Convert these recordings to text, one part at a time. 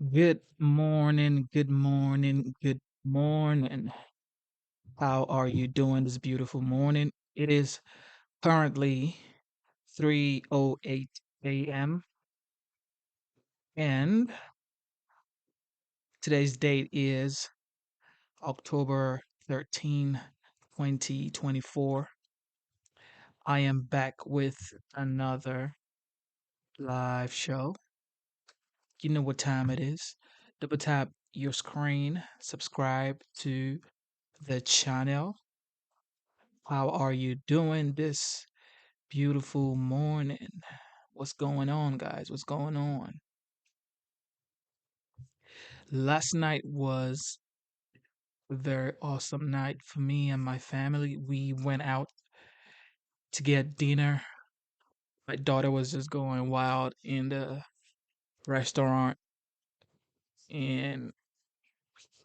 Good morning, good morning, good morning. How are you doing this beautiful morning? It is currently 3:08 a.m. and today's date is October 13, 2024. I am back with another live show. You know what time it is. Double tap your screen, subscribe to the channel. How are you doing this beautiful morning? What's going on, guys? What's going on? Last night was a very awesome night for me and my family. We went out to get dinner. My daughter was just going wild in the restaurant, and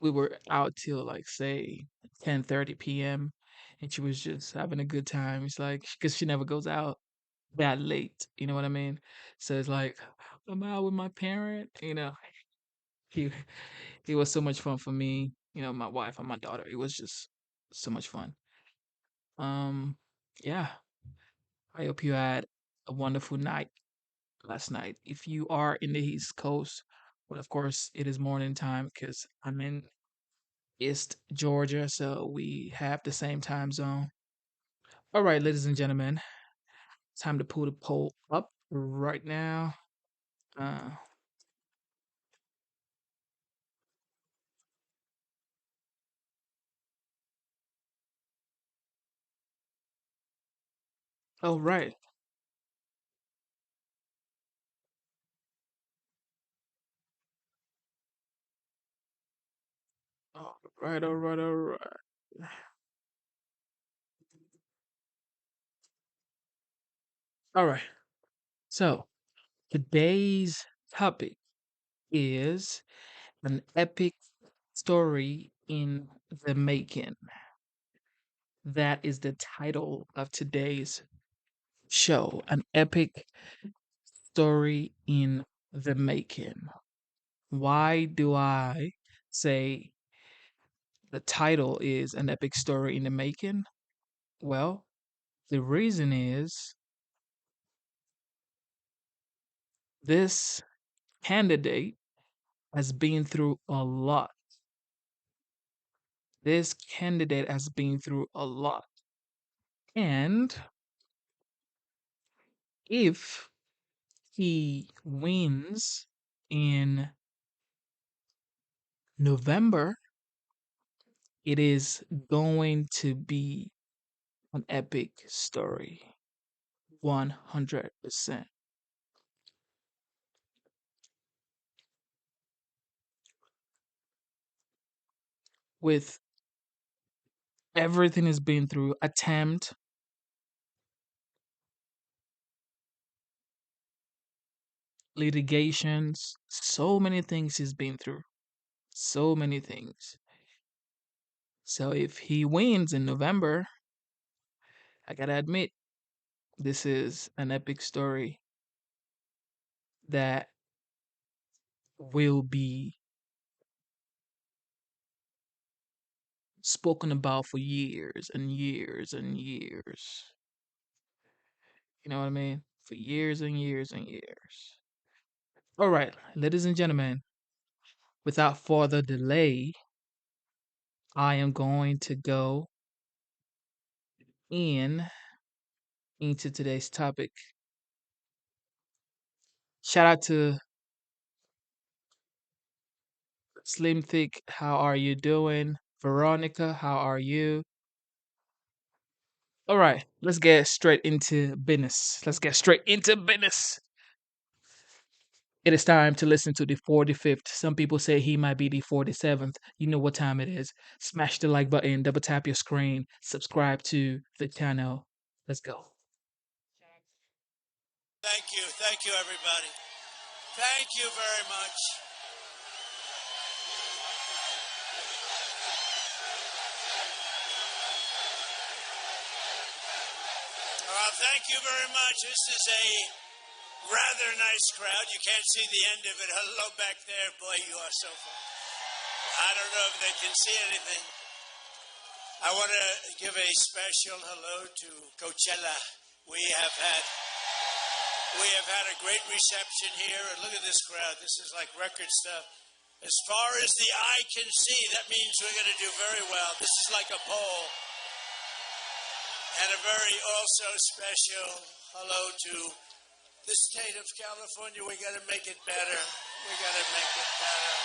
we were out till like say 10:30 p.m. and she was just having a good time. It's like because she never goes out that late, you know what I mean? So it's like I'm out with my parent, He it was so much fun for me, my wife and my daughter. It was just so much fun. Um, yeah, I hope you had a wonderful night last night. If you are in the East Coast, well, of course, it is morning time because I'm in East Georgia, so we have the same time zone. All right, ladies and gentlemen, time to pull the poll up right now. Uh, all right, all right. All right. So today's topic is an epic story in the making. That is the title of today's show. An epic story in the making. Why do I say the title is an epic story in the making? Well, the reason is this candidate has been through a lot. This candidate has been through a lot. And if he wins in November, it is going to be an epic story. 100%. With everything he's been through, attempt, litigations, so many things he's been through. So many things. So if he wins in November, I gotta admit, this is an epic story that will be spoken about for years and years and years. You know what I mean? For years and years and years. All right, ladies and gentlemen, without further delay, I am going to go in into today's topic. Shout out to Slim Thick. How are you doing? Veronica, how are you? All right, let's get straight into business. Let's get straight into business. It is time to listen to the 45th. Some people say he might be the 47th. You know what time it is. Smash the like button, double tap your screen, subscribe to the channel. Let's go. Thank you, everybody. Thank you very much. Thank you very much. This is a Rather nice crowd. You can't see the end of it. Hello back there. Boy, you are so fun. I don't know if they can see anything. I want to give a special hello to Coachella. We have had a great reception here, and look at this crowd. This is like record stuff. As far as the eye can see, that means we're going to do very well. This is like a poll. And a very also special hello to the state of California. We got to make it better. We got to make it better.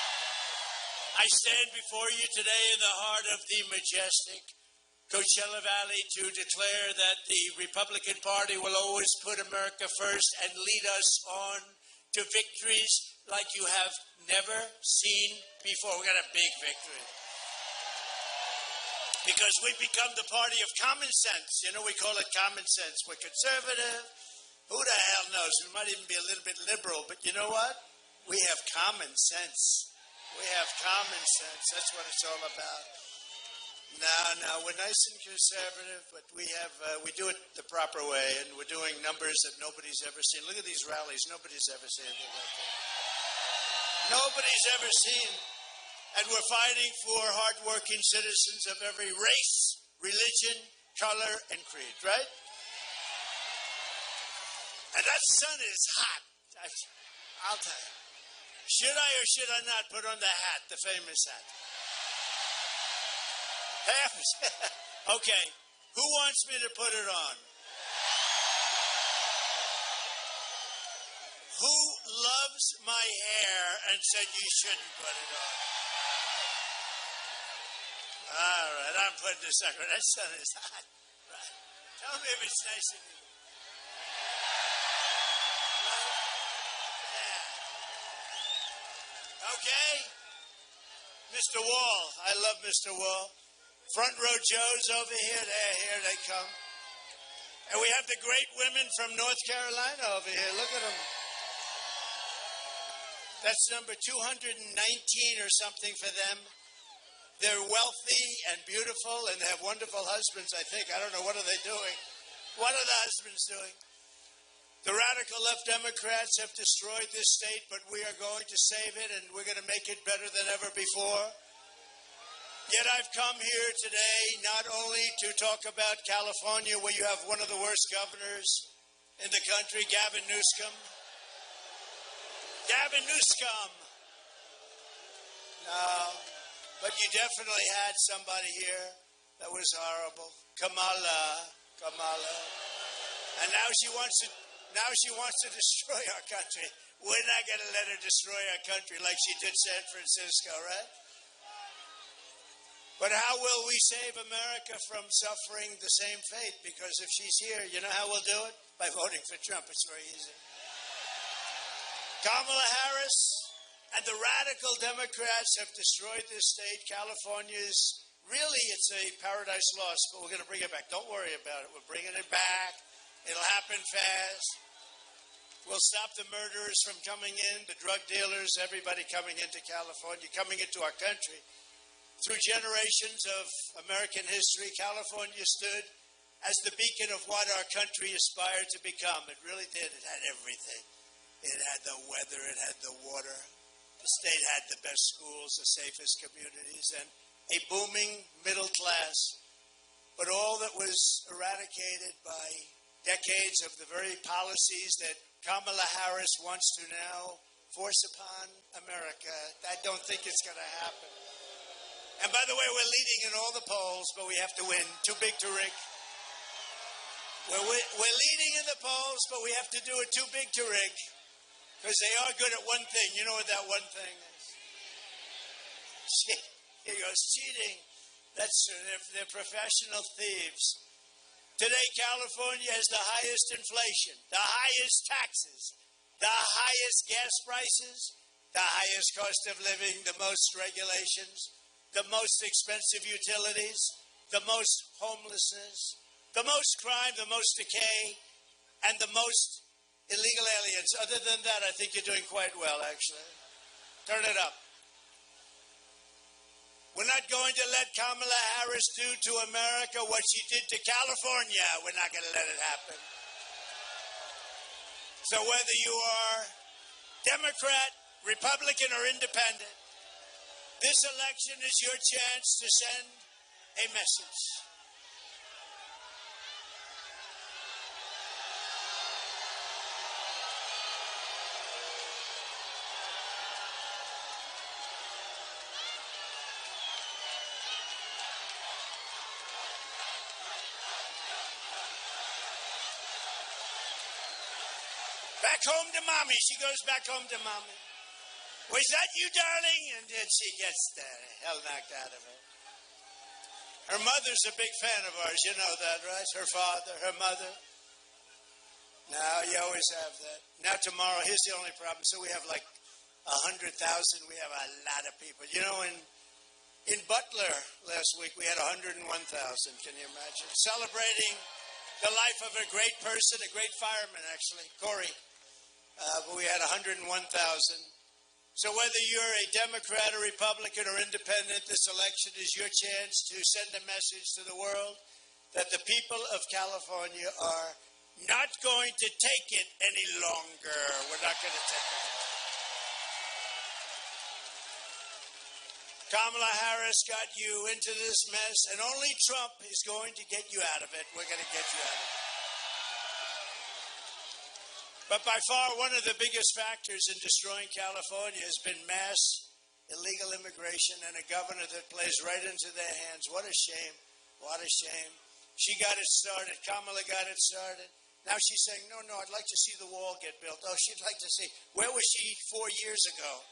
I stand before you today in the heart of the majestic Coachella Valley to declare that the Republican Party will always put America first and lead us on to victories like you have never seen before. We got a big victory. Because we become the party of common sense. You know, we call it common sense. We're conservative. Who the hell knows? We might even be a little bit liberal. But you know what? We have common sense. We have common sense. That's what it's all about. No, we're nice and conservative, but we do it the proper way, and we're doing numbers that nobody's ever seen. Look at these rallies. Nobody's ever seen anything like that. Nobody's ever seen. And we're fighting for hardworking citizens of every race, religion, color, and creed, right? And that sun is hot. I'll tell you. Should I or should I not put on the hat, the famous hat? Okay. Who wants me to put it on? Who loves my hair and said you shouldn't put it on? All right, I'm putting this on. That sun is hot. Right. Tell me if it's nice of you. Right? Yeah. Okay. Mr. Wall. I love Mr. Wall. Front row Joes over here. Here they come. And we have the great women from North Carolina over here. Look at them. That's number 219 or something for them. They're wealthy and beautiful, and they have wonderful husbands, I think. I don't know. What are they doing? What are the husbands doing? The radical left Democrats have destroyed this state, but we are going to save it, and we're going to make it better than ever before. Yet I've come here today not only to talk about California, where you have one of the worst governors in the country, Gavin Newsom. Gavin Newsom. No, but you definitely had somebody here that was horrible. Kamala. And now she wants to destroy our country. We're not going to let her destroy our country like she did San Francisco, right? But how will we save America from suffering the same fate? Because if she's here, you know how we'll do it? By voting for Trump. It's very easy. Kamala Harris and the radical Democrats have destroyed this state. California's really, it's a paradise lost, but we're going to bring it back. Don't worry about it. We're bringing it back. It'll happen fast. We'll stop the murderers from coming in, the drug dealers, everybody coming into California, coming into our country. Through generations of American history, California stood as the beacon of what our country aspired to become. It really did. It had everything. It had the weather. It had the water. The state had the best schools, the safest communities, and a booming middle class. But all that was eradicated by decades of the very policies that Kamala Harris wants to now force upon America, I don't think it's going to happen. And by the way, we're leading in all the polls, but we have to win. Too big to rig. We're leading in the polls, but we have to do it too big to rig. Because they are good at one thing. You know what that one thing is? Here goes cheating. That's they're professional thieves. Today, California has the highest inflation, the highest taxes, the highest gas prices, the highest cost of living, the most regulations, the most expensive utilities, the most homelessness, the most crime, the most decay, and the most illegal aliens. Other than that, I think you're doing quite well, actually. Turn it up. We're not going to let Kamala Harris do to America what she did to California. We're not going to let it happen. So whether you are Democrat, Republican, or Independent, this election is your chance to send a message. Back home to mommy. She goes back home to mommy. Was that you, darling? And then she gets the hell knocked out of her. Her mother's a big fan of ours. You know that, right? Her father, her mother. Now, you always have that. Now, tomorrow, here's the only problem. So we have like 100,000. We have a lot of people. You know, in Butler last week, we had 101,000. Can you imagine? Celebrating the life of a great person, a great fireman, actually, Corey. But we had 101,000. So whether you're a Democrat, a Republican, or Independent, this election is your chance to send a message to the world that the people of California are not going to take it any longer. We're not going to take it. Kamala Harris got you into this mess, and only Trump is going to get you out of it. We're going to get you out of it. But by far, one of the biggest factors in destroying California has been mass illegal immigration and a governor that plays right into their hands. What a shame. What a shame. She got it started. Kamala got it started. Now she's saying, no, I'd like to see the wall get built. Oh, she'd like to see. Where was she 4 years ago?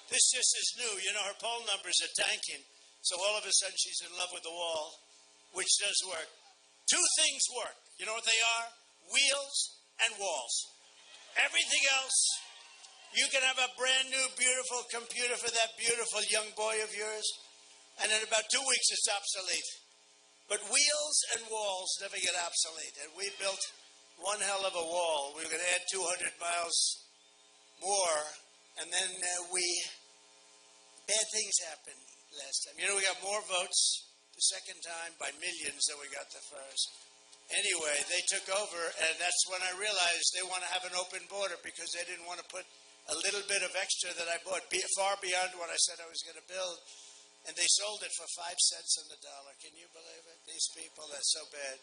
This just is new. You know, her poll numbers are tanking. So all of a sudden she's in love with the wall, which does work. Two things work. You know what they are? Wheels and walls. Everything else, you can have a brand new, beautiful computer for that beautiful young boy of yours, and in about 2 weeks it's obsolete. But wheels and walls never get obsolete. And we built one hell of a wall. We were going to add 200 miles more, and then bad things happened last time. You know, we got more votes the second time by millions than we got the first. Anyway, they took over, and that's when I realized they want to have an open border because they didn't want to put a little bit of extra that I bought, far beyond what I said I was going to build. And they sold it for 5 cents on the dollar. Can you believe it? These people, that's so bad.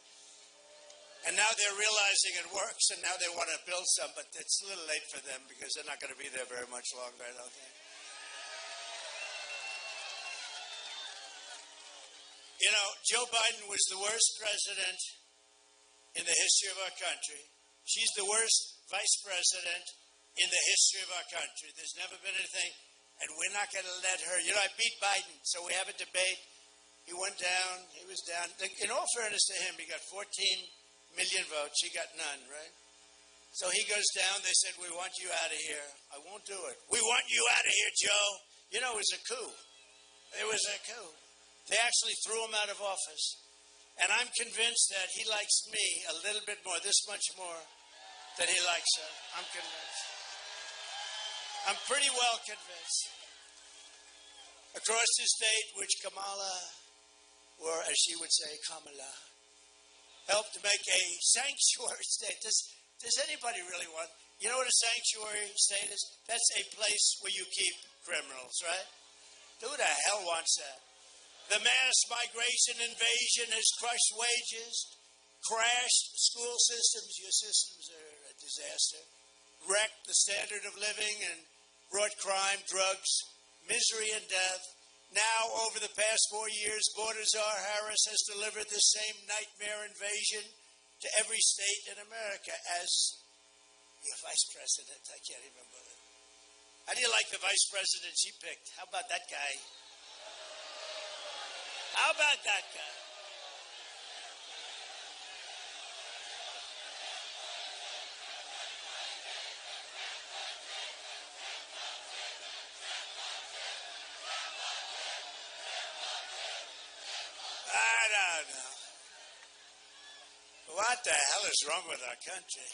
And now they're realizing it works, and now they want to build some, but it's a little late for them because they're not going to be there very much longer, I don't think. You know, Joe Biden was the worst president in the history of our country. She's the worst vice president in the history of our country. There's never been anything, and we're not going to let her. You know, I beat Biden, so we have a debate. He went down. He was down. In all fairness to him, he got 14 million votes. She got none, right? So he goes down. They said, we want you out of here. I won't do it. We want you out of here, Joe. You know, it was a coup. It was a coup. They actually threw him out of office. And I'm convinced that he likes me a little bit more, this much more, than he likes her. I'm convinced. I'm pretty well convinced. Across the state, which Kamala, or as she would say, Kamala, helped to make a sanctuary state. Does anybody really want? You know what a sanctuary state is? That's a place where you keep criminals, right? Who the hell wants that? The mass migration invasion has crushed wages, crashed school systems. Your systems are a disaster. Wrecked the standard of living and brought crime, drugs, misery, and death. Now, over the past 4 years, Border Czar Harris has delivered the same nightmare invasion to every state in America as your vice president. I can't even believe it. How do you like the vice president she picked? How about that guy? How about that guy? I don't know. What the hell is wrong with our country?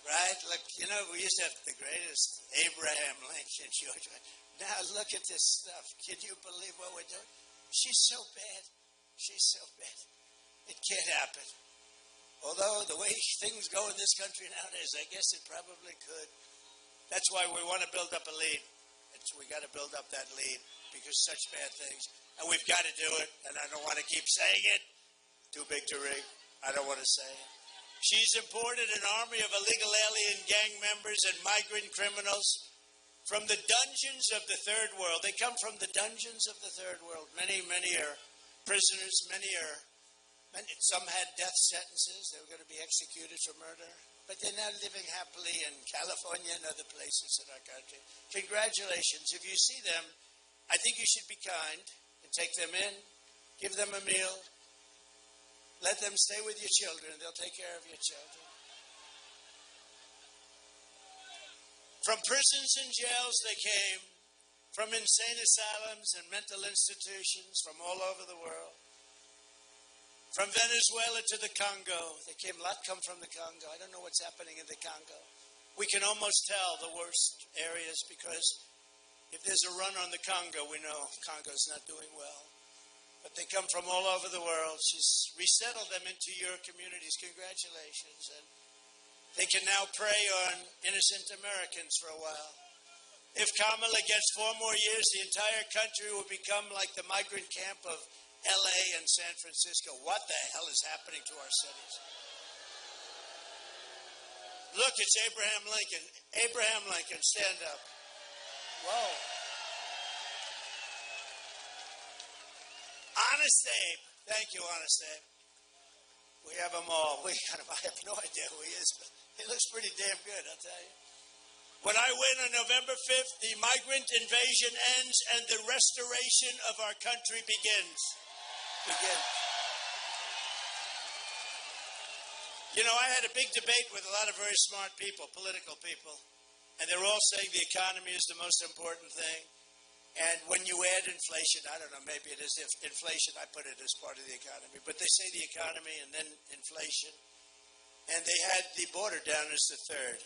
Right? Look, you know, we used to have the greatest Abraham Lincoln, George. Now look at this stuff. Can you believe what we're doing? She's so bad. She's so bad. It can't happen. Although the way things go in this country nowadays, I guess it probably could. That's why we want to build up a lead. We got to build up that lead because such bad things. And we've got to do it. And I don't want to keep saying it. Too big to rig. I don't want to say it. She's imported an army of illegal alien gang members and migrant criminals from the dungeons of the third world. They come from the dungeons of the third world. Many are prisoners. Some had death sentences. They were going to be executed for murder. But they're now living happily in California and other places in our country. Congratulations. If you see them, I think you should be kind and take them in, give them a meal, let them stay with your children. They'll take care of your children. From prisons and jails they came, from insane asylums and mental institutions from all over the world. From Venezuela to the Congo. A lot come from the Congo. I don't know what's happening in the Congo. We can almost tell the worst areas because if there's a run on the Congo, we know Congo's not doing well. But they come from all over the world. She's resettled them into your communities. Congratulations. And they can now prey on innocent Americans for a while. If Kamala gets 4 more years, the entire country will become like the migrant camp of LA and San Francisco. What the hell is happening to our cities? Look, it's Abraham Lincoln. Abraham Lincoln, stand up. Whoa. Honest Abe. Thank you, Honest Abe. We have them all. I have no idea who he is, but he looks pretty damn good, I'll tell you. When I win on November 5th, the migrant invasion ends and the restoration of our country begins. You know, I had a big debate with a lot of very smart people, political people, and they're all saying the economy is the most important thing. And when you add inflation, I don't know, maybe it is inflation, I put it as part of the economy, but they say the economy and then inflation. And they had the border down as the third.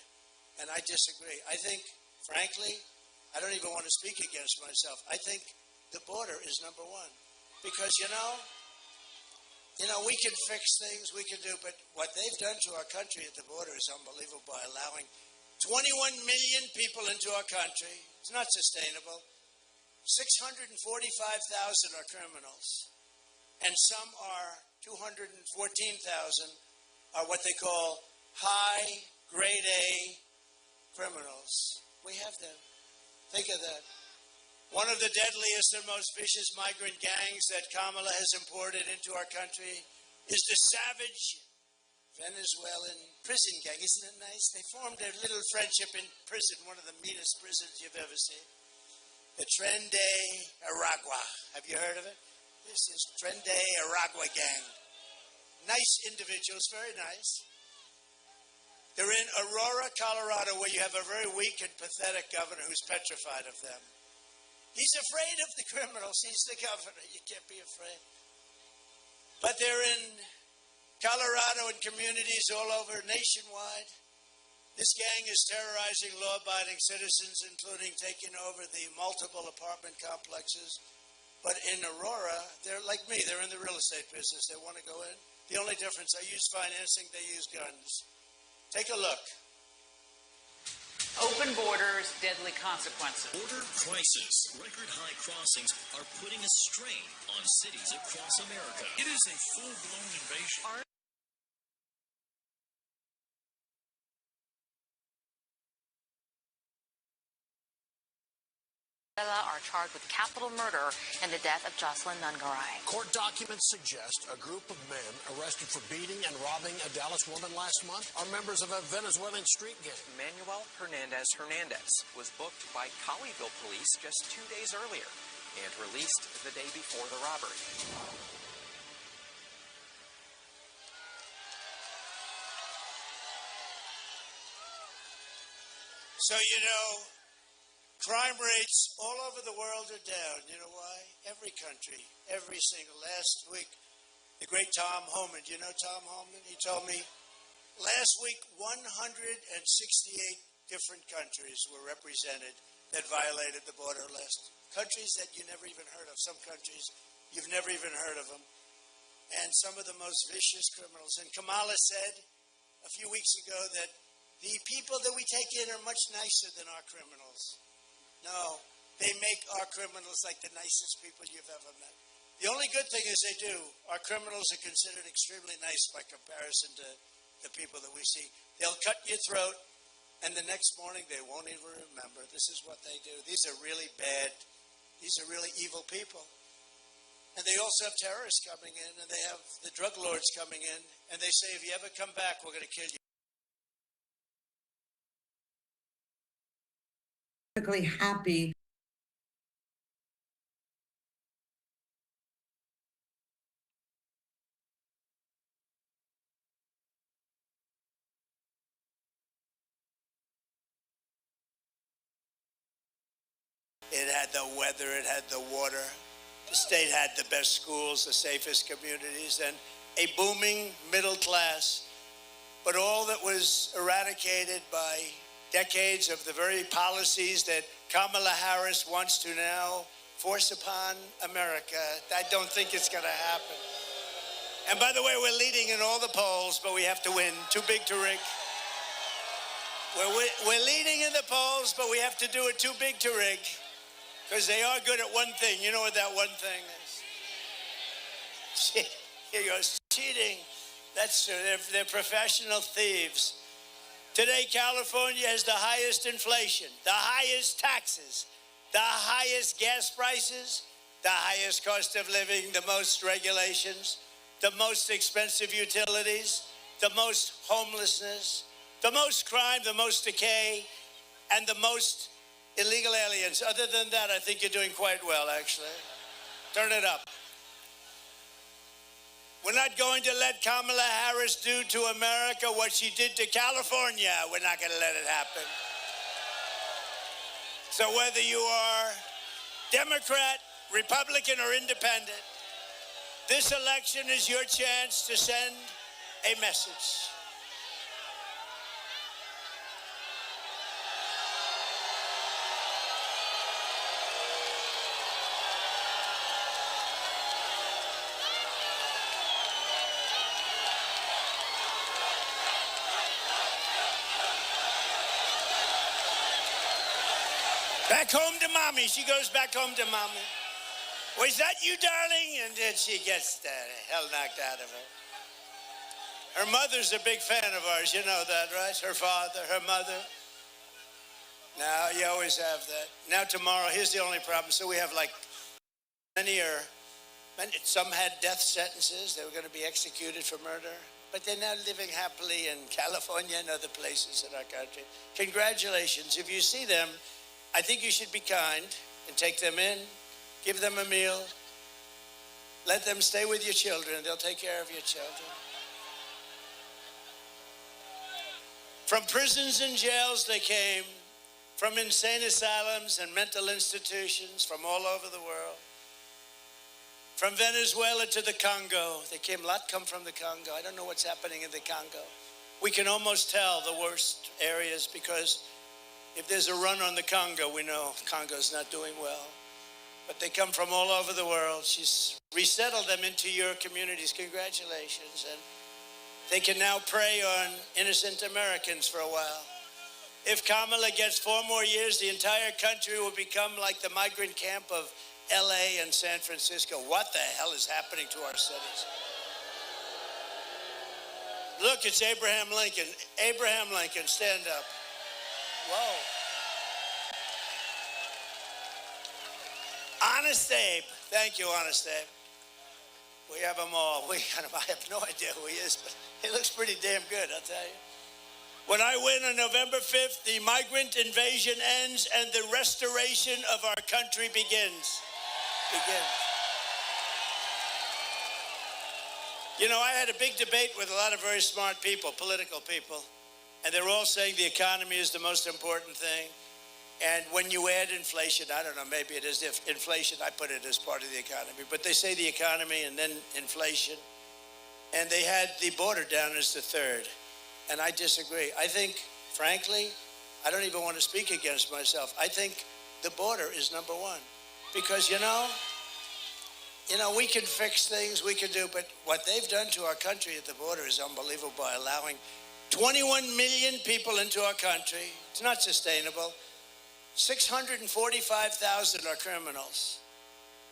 And I disagree. I think, frankly, I don't even want to speak against myself. I think the border is number one. Because, you know, we can fix things, we can do, but what they've done to our country at the border is unbelievable by allowing 21 million people into our country. It's not sustainable. 645,000 are criminals. And some are, 214,000 are what they call high grade A criminals. We have them. Think of that. One of the deadliest and most vicious migrant gangs that Kamala has imported into our country is the savage Venezuelan prison gang. Isn't it nice? They formed a little friendship in prison, one of the meanest prisons you've ever seen. The Tren de Aragua. Have you heard of it? This is Tren de Aragua gang. Nice individuals, very nice. They're in Aurora, Colorado, where you have a very weak and pathetic governor who's petrified of them. He's afraid of the criminals. He's the governor. You can't be afraid. But they're in Colorado and communities all over nationwide. This gang is terrorizing law-abiding citizens, including taking over the multiple apartment complexes. But in Aurora, they're like me. They're in the real estate business. They want to go in. The only difference, I use financing, they use guns. Take a look. Open borders, deadly consequences. Border crisis. Record high crossings are putting a strain on cities across America. It is a full-blown invasion. Are charged with capital murder in the death of Jocelyn Nungaray. Court documents suggest a group of men arrested for beating and robbing a Dallas woman last month are members of a Venezuelan street gang. Manuel Hernandez was booked by Colleyville police just 2 days earlier and released the day before the robbery. So, you know, crime rates all over the world are down. You know why? Every country, every single. Last week, the great Tom Homan, do you know Tom Homan? He told me last week 168 different countries were represented that violated the border list. Countries that you never even heard of. Some countries, you've never even heard of them. and some of the most vicious criminals. And Kamala said a few weeks ago that the people that we take in are much nicer than our criminals. No, they make our criminals like the nicest people you've ever met. The only good thing is they do. Our criminals are considered extremely nice by comparison to the people that we see. They'll cut your throat, and the next morning they won't even remember. This is what they do. These are really bad, these are really evil people. And they also have terrorists coming in, and they have the drug lords coming in, and they say, if you ever come back, we're going to kill you. Happy. It had the weather, it had the water. The state had the best schools, the safest communities, and a booming middle class. But all that was eradicated by decades of the very policies that Kamala Harris wants to now force upon America, I don't think it's going to happen. And by the way, we're leading in all the polls, but we have to win. Too big to rig. We're leading in the polls, but we have to do it too big to rig. Because they are good at one thing. You know what that one thing is? Here goes cheating. That's true. They're professional thieves. Today, California has the highest inflation, the highest taxes, the highest gas prices, the highest cost of living, the most regulations, the most expensive utilities, the most homelessness, the most crime, the most decay, and the most illegal aliens. Other than that, I think you're doing quite well, actually. Turn it up. We're not going to let Kamala Harris do to America what she did to California. We're not going to let it happen. So whether you are Democrat, Republican, or Independent, this election is your chance to send a message. Back home to mommy. She goes back home to mommy. Was that you, darling? And then she gets the hell knocked out of her. Her mother's a big fan of ours. You know that, right? Her father, her mother. Now, you always have that. Now, tomorrow, here's the only problem. So we have like some had death sentences. They were going to be executed for murder. But they're now living happily in California and other places in our country. Congratulations. If you see them, I think you should be kind and take them in, give them a meal, let them stay with your children. They'll take care of your children. From prisons and jails they came, from insane asylums and mental institutions from all over the world. From Venezuela to the Congo. They came, a lot come from the Congo. I don't know what's happening in the Congo. We can almost tell the worst areas because if there's a run on the Congo, we know Congo's not doing well. But they come from all over the world. She's resettled them into your communities. Congratulations. And they can now prey on innocent Americans for a while. If Kamala gets 4 more years, the entire country will become like the migrant camp of LA and San Francisco. What the hell is happening to our cities? Look, it's Abraham Lincoln. Abraham Lincoln, stand up. Whoa. Honest Abe. Thank you, Honest Abe. We have them all. I have no idea who he is, but he looks pretty damn good, I'll tell you. When I win on November 5th, the migrant invasion ends and the restoration of our country begins. You know, I had a big debate with a lot of very smart people, political people, and they're all saying the economy is the most important thing. And when you add inflation, I don't know, maybe it is inflation, I put it as part of the economy, but they say the economy and then inflation. And they had the border down as the third. And I disagree. I think, frankly, I don't even want to speak against myself. I think the border is number one. Because, you know, You know, we can fix things, we can do, but what they've done to our country at the border is unbelievable by allowing 21 million people into our country. It's not sustainable. 645,000 are criminals,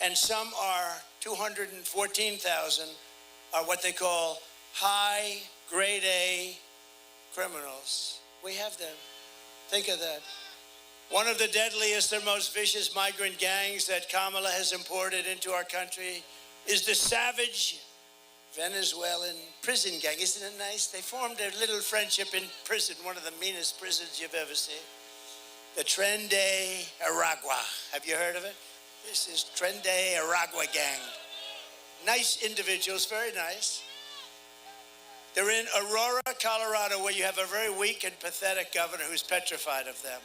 and some are 214,000 are what they call high grade A criminals. We have them. Think of that. One of the deadliest and most vicious migrant gangs that Kamala has imported into our country is the savage Venezuelan prison gang. Isn't it nice? They formed a little friendship in prison, one of the meanest prisons you've ever seen. The Tren de Aragua. Have you heard of it? This is Tren de Aragua gang. Nice individuals, very nice. They're in Aurora, Colorado, where you have a very weak and pathetic governor who's petrified of them.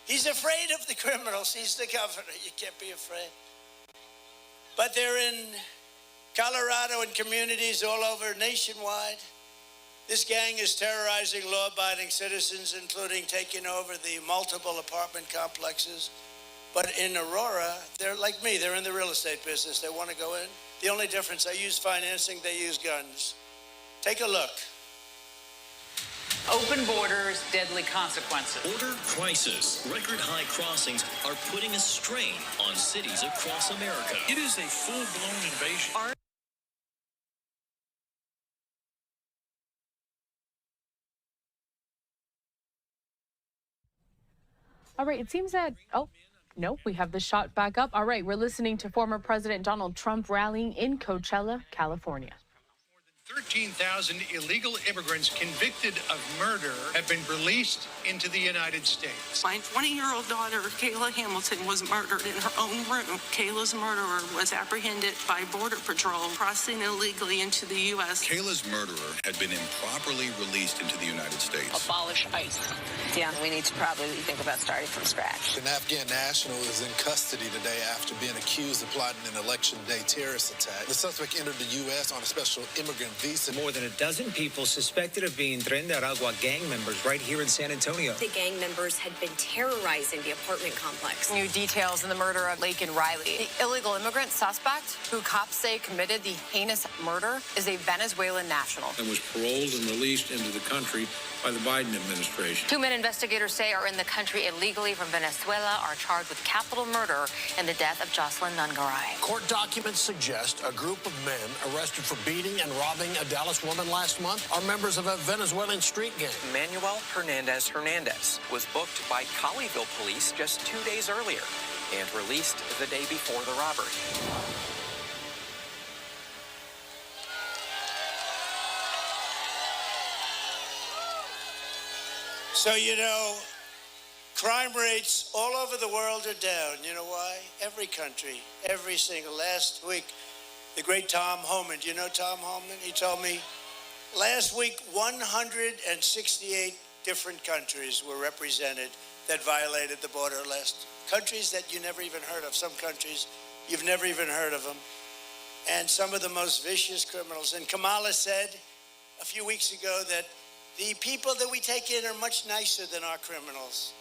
He's afraid of the criminals. He's the governor. You can't be afraid. But they're in Colorado and communities all over nationwide. This gang is terrorizing law-abiding citizens, including taking over the multiple apartment complexes. But in Aurora, they're like me. They're in the real estate business. They want to go in. The only difference, I use financing, they use guns. Take a look. Open borders, deadly consequences. Border crisis. Record high crossings are putting a strain on cities across America. It is a full-blown invasion. All right, it seems that, oh, no, we have the shot back up. All right, we're listening to former President Donald Trump rallying in Coachella, California. 13,000 illegal immigrants convicted of murder have been released into the United States. My 20-year-old daughter, Kayla Hamilton, was murdered in her own room. Kayla's murderer was apprehended by Border Patrol crossing illegally into the U.S. Kayla's murderer had been improperly released into the United States. Abolish ICE. Yeah, we need to probably think about starting from scratch. An Afghan national is in custody today after being accused of plotting an election day terrorist attack. The suspect entered the U.S. on a special immigrant visa. More than a dozen people suspected of being Tren de Aragua gang members right here in San Antonio. The gang members had been terrorizing the apartment complex. New details in the murder of Lake and Riley. The illegal immigrant suspect, who cops say committed the heinous murder, is a Venezuelan national. And was paroled and released into the country by the Biden administration. 2 men investigators say are in the country illegally from Venezuela are charged with capital murder in the death of Jocelyn Nungaray. Court documents suggest a group of men arrested for beating and robbing a Dallas woman last month are members of a Venezuelan street gang. Manuel Hernandez was booked by Colleyville police just 2 days earlier and released the day before the robbery. So, you know, crime rates all over the world are down. You know why? Every country, every single. Last week, the great Tom Homan, do you know Tom Homan? He told me last week 168 different countries were represented that violated the border. Countries that you never even heard of. Some countries, you've never even heard of them. And some of the most vicious criminals. And Kamala said a few weeks ago that the people that we take in are much nicer than our criminals.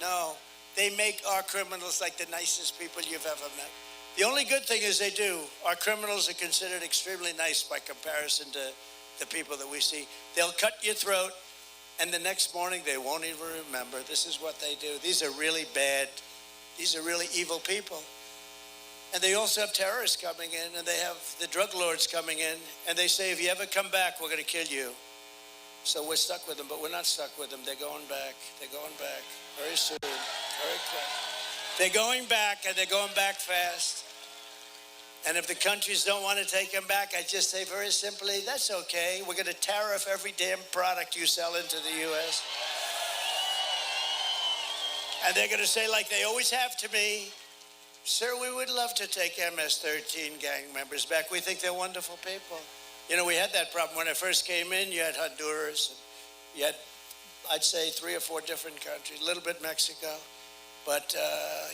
No, they make our criminals like the nicest people you've ever met. The only good thing is they do. Our criminals are considered extremely nice by comparison to the people that we see. They'll cut your throat, and the next morning they won't even remember. This is what they do. These are really bad. These are really evil people. And they also have terrorists coming in, and they have the drug lords coming in, and they say, if you ever come back, we're going to kill you. So we're stuck with them, but we're not stuck with them. They're going back. They're going back very soon, very quick. They're going back, and they're going back fast. And if the countries don't want to take them back, I just say very simply, that's okay. We're going to tariff every damn product you sell into the U.S. And they're going to say, like they always have to me, sir, we would love to take MS-13 gang members back. We think they're wonderful people. You know, we had that problem when I first came in. You had Honduras, and you had, I'd say, 3 or 4 different countries, a little bit Mexico. But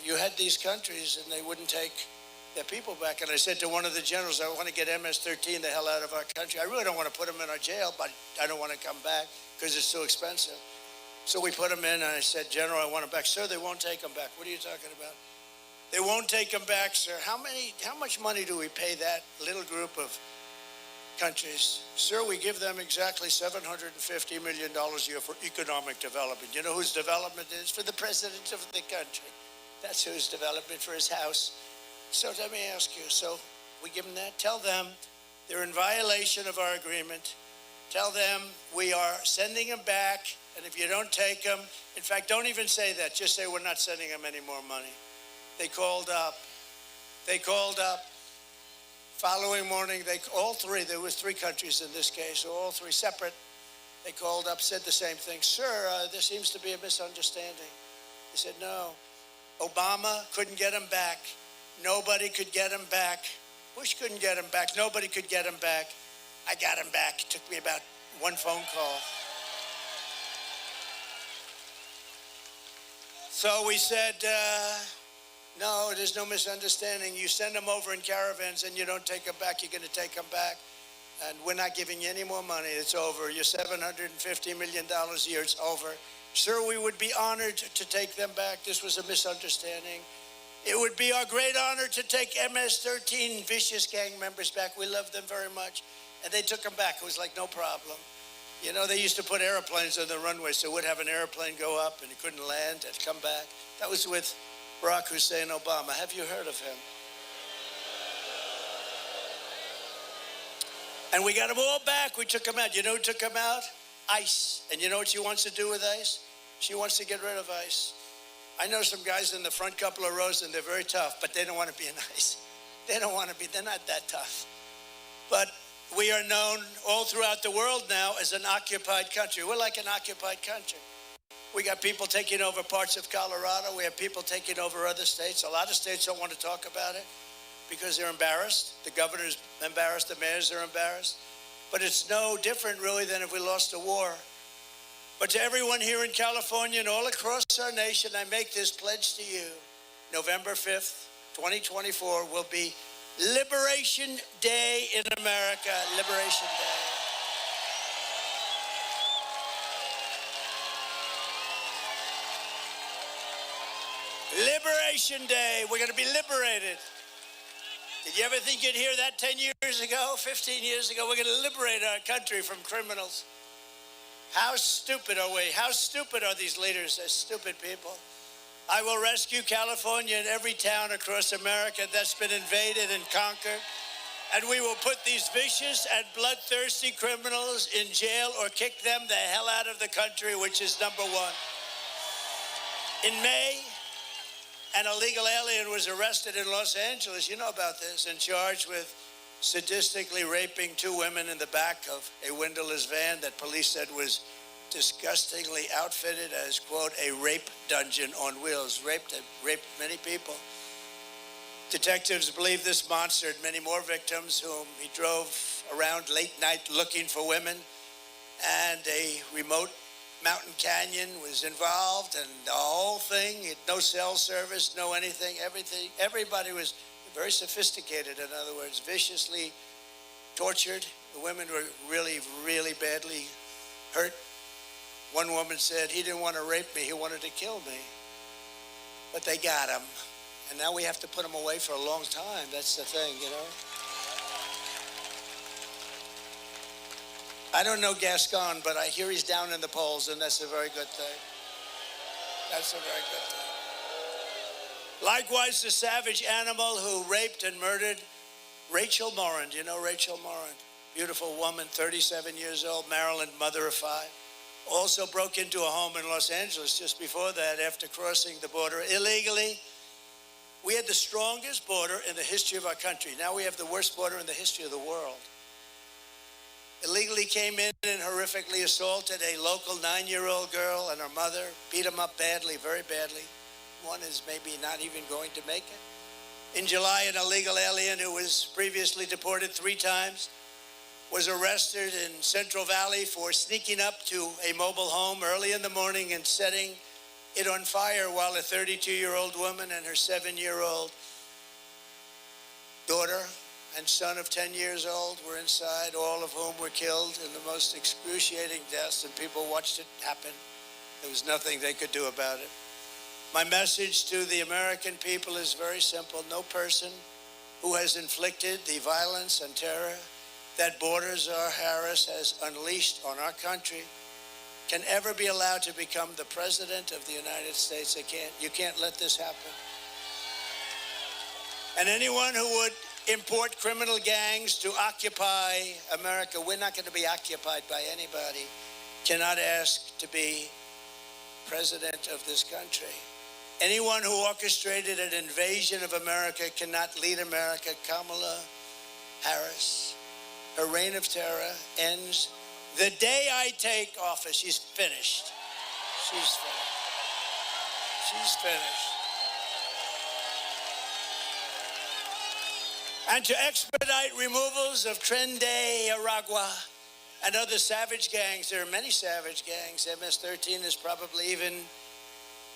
you had these countries, and they wouldn't take their people back. And I said to one of the generals, I want to get MS-13 the hell out of our country. I really don't want to put them in our jail, but I don't want to come back because it's too expensive. So we put them in, and I said, General, I want them back. Sir, they won't take them back. What are you talking about? They won't take them back, sir. How much money do we pay that little group of countries? Sir, we give them exactly $750 million a year for economic development. You know whose development is? For the president of the country. That's whose development, for his house. So let me ask you, so we give them that? Tell them they're in violation of our agreement. Tell them we are sending them back, and if you don't take them, in fact, don't even say that. Just say we're not sending them any more money. They called up. Following morning, all three, there was three countries in this case, all three separate. They called up, said the same thing. Sir, there seems to be a misunderstanding. He said, no. Obama couldn't get him back. Nobody could get him back. Bush couldn't get him back. Nobody could get him back. I got him back. It took me about one phone call. So we said, no, there's no misunderstanding. You send them over in caravans and you don't take them back. You're going to take them back. And we're not giving you any more money. It's over. Your $750 million a year, it's over. Sir, we would be honored to take them back. This was a misunderstanding. It would be our great honor to take MS-13 vicious gang members back. We love them very much. And they took them back. It was like no problem. You know, they used to put airplanes on the runway, so we'd have an airplane go up and it couldn't land and come back. That was with Barack Hussein Obama. Have you heard of him? And we got them all back. We took them out. You know who took them out? ICE. And you know what she wants to do with ICE? She wants to get rid of ICE. I know some guys in the front couple of rows, and they're very tough, but they don't want to be in ICE. They don't want to be. They're not that tough. But we are known all throughout the world now as an occupied country. We're like an occupied country. We got people taking over parts of Colorado. We have people taking over other states. A lot of states don't want to talk about it because they're embarrassed. The governor's embarrassed. The mayors are embarrassed. But it's no different, really, than if we lost a war. But to everyone here in California and all across our nation, I make this pledge to you. November 5th, 2024 will be Liberation Day in America. Liberation Day. Liberation Day. We're going to be liberated. Did you ever think you'd hear that 10 years ago, 15 years ago? We're going to liberate our country from criminals. How stupid are we? How stupid are these leaders? They're stupid people. I will rescue California and every town across America that's been invaded and conquered. And we will put these vicious and bloodthirsty criminals in jail or kick them the hell out of the country, which is number one. In May, an illegal alien was arrested in Los Angeles, you know about this, and charged with sadistically raping two women in the back of a windowless van that police said was disgustingly outfitted as, quote, a rape dungeon on wheels. Raped many people. Detectives believe this monster had many more victims whom he drove around late night looking for women, and a remote mountain canyon was involved, and the whole thing, no cell service, no anything, everything. Everybody was very sophisticated, in other words, viciously tortured. The women were really, really badly hurt. One woman said, he didn't want to rape me, he wanted to kill me. But they got him. And now we have to put him away for a long time. That's the thing, you know. I don't know Gascon, but I hear he's down in the polls, and that's a very good thing. That's a very good thing. Likewise, the savage animal who raped and murdered Rachel Morin. Do you know Rachel Morin? Beautiful woman, 37 years old, Maryland, mother of five. Also broke into a home in Los Angeles just before that after crossing the border illegally. We had the strongest border in the history of our country. Now we have the worst border in the history of the world. Illegally came in and horrifically assaulted a local 9-year-old girl and her mother, beat them up badly, very badly. One is maybe not even going to make it. In July, an illegal alien who was previously deported 3 times was arrested in Central Valley for sneaking up to a mobile home early in the morning and setting it on fire while a 32-year-old woman and her 7-year-old daughter and son of 10 years old were inside, all of whom were killed in the most excruciating deaths, and people watched it happen. There was nothing they could do about it. My message to the American people is very simple. No person who has inflicted the violence and terror that Border Czar Harris has unleashed on our country can ever be allowed to become the President of the United States. You can't let this happen. And anyone who would import criminal gangs to occupy America, we're not going to be occupied by anybody, cannot ask to be President of this country. Anyone who orchestrated an invasion of America cannot lead America. Kamala Harris, her reign of terror ends the day I take office. She's finished. She's finished. She's finished. And to expedite removals of Tren de Aragua and other savage gangs, there are many savage gangs. MS-13 is probably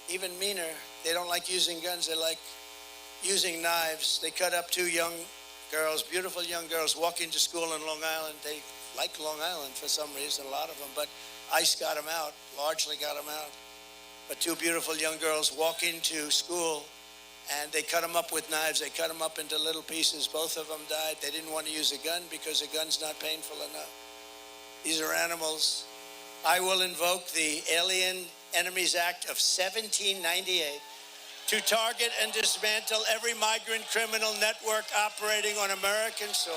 even meaner. They don't like using guns. They like using knives. They cut up 2 young girls, beautiful young girls, walking to school in Long Island. They like Long Island for some reason, a lot of them, but ICE got them out, largely got them out. But 2 beautiful young girls walking to school, and they cut them up with knives. They cut them up into little pieces. Both of them died. They didn't want to use a gun because a gun's not painful enough. These are animals. I will invoke the Alien Enemies Act of 1798 to target and dismantle every migrant criminal network operating on American soil.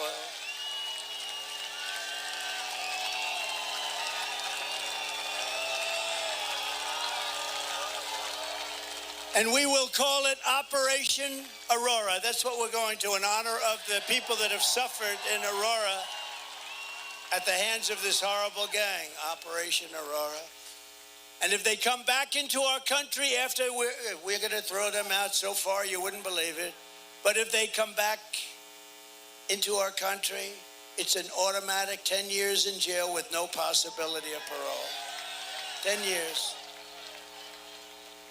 And we will call it Operation Aurora. That's what we're going to, in honor of the people that have suffered in Aurora at the hands of this horrible gang, Operation Aurora. And if they come back into our country after, we're going to throw them out so far you wouldn't believe it. But if they come back into our country, it's an automatic 10 years in jail with no possibility of parole. 10 years.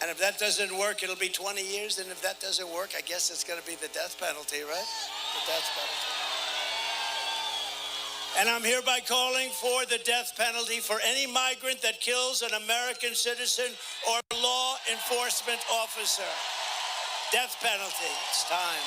And if that doesn't work, it'll be 20 years. And if that doesn't work, I guess it's going to be the death penalty, right? The death penalty. And I'm hereby calling for the death penalty for any migrant that kills an American citizen or law enforcement officer. Death penalty. It's time.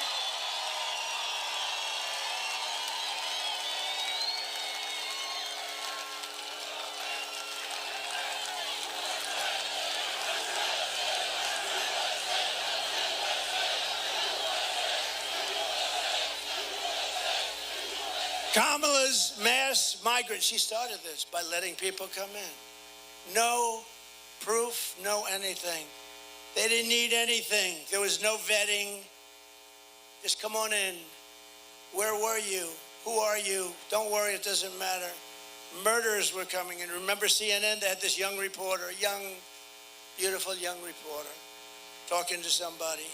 Kamala's mass migrant, she started this by letting people come in. No proof, no anything. They didn't need anything. There was no vetting. Just come on in. Where were you? Who are you? Don't worry, it doesn't matter. Murderers were coming in. Remember CNN? They had this young reporter, beautiful young reporter, talking to somebody.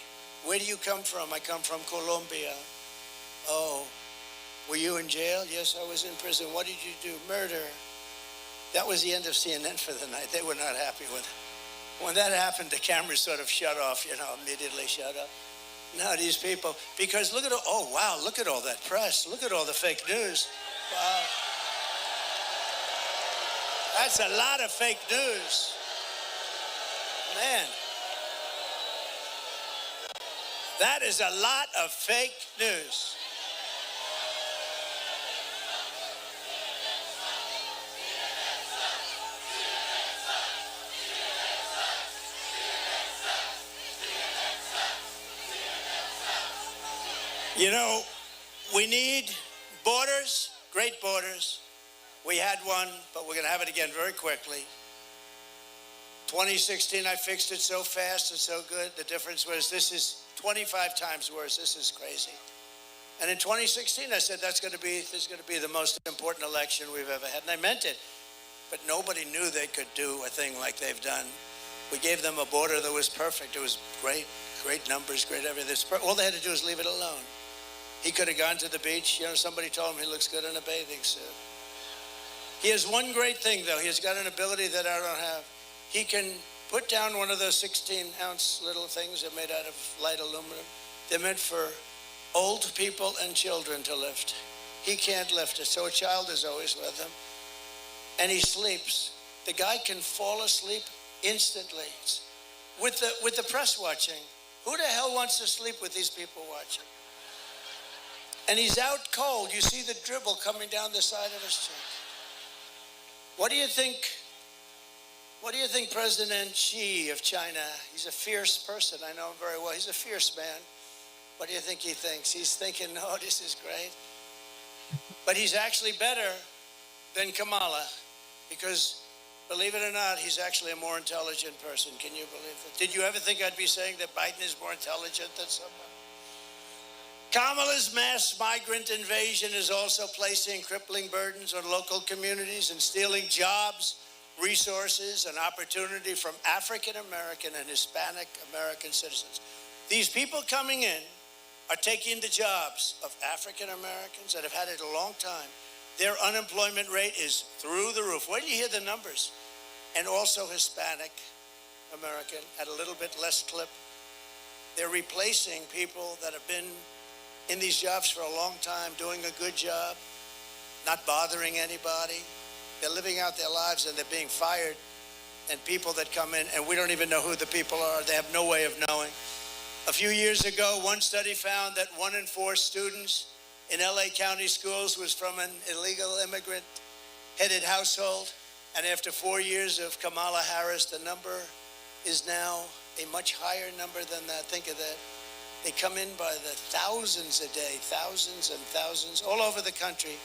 Where do you come from? I come from Colombia. Oh. Were you in jail? Yes, I was in prison. What did you do? Murder. That was the end of CNN for the night. They were not happy with it. When that happened, the cameras sort of shut off, immediately shut up. Now these people, because look at all that press. Look at all the fake news. Wow. That's a lot of fake news. Man. That is a lot of fake news. We need borders, great borders. We had one, but we're going to have it again very quickly. 2016, I fixed it so fast and so good. The difference was this is 25 times worse. This is crazy. And in 2016, I said this is going to be the most important election we've ever had. And I meant it. But nobody knew they could do a thing like they've done. We gave them a border that was perfect. It was great numbers, great everything. All they had to do was leave it alone. He could have gone to the beach. Somebody told him he looks good in a bathing suit. He has one great thing, though. He has got an ability that I don't have. He can put down one of those 16-ounce little things that are made out of light aluminum. They're meant for old people and children to lift. He can't lift it, so a child is always with him. And he sleeps. The guy can fall asleep instantly. with the press watching. Who the hell wants to sleep with these people watching? And he's out cold. You see the dribble coming down the side of his cheek. What do you think? What do you think President Xi of China, he's a fierce person, I know him very well, he's a fierce man. What do you think he thinks? He's thinking, oh, this is great. But he's actually better than Kamala because, believe it or not, he's actually a more intelligent person. Can you believe it? Did you ever think I'd be saying that Biden is more intelligent than someone? Kamala's mass migrant invasion is also placing crippling burdens on local communities and stealing jobs, resources, and opportunity from African American and Hispanic American citizens. These people coming in are taking the jobs of African Americans that have had it a long time. Their unemployment rate is through the roof. Wait till you hear the numbers. And also Hispanic American at a little bit less clip. They're replacing people that have been in these jobs for a long time, doing a good job, not bothering anybody. They're living out their lives and they're being fired. And people that come in, and we don't even know who the people are. They have no way of knowing. A few years ago, one study found that 1 in 4 students in LA County schools was from an illegal immigrant-headed household. And after 4 years of Kamala Harris, the number is now a much higher number than that. Think of that. They come in by the thousands a day, thousands and thousands, all over the country.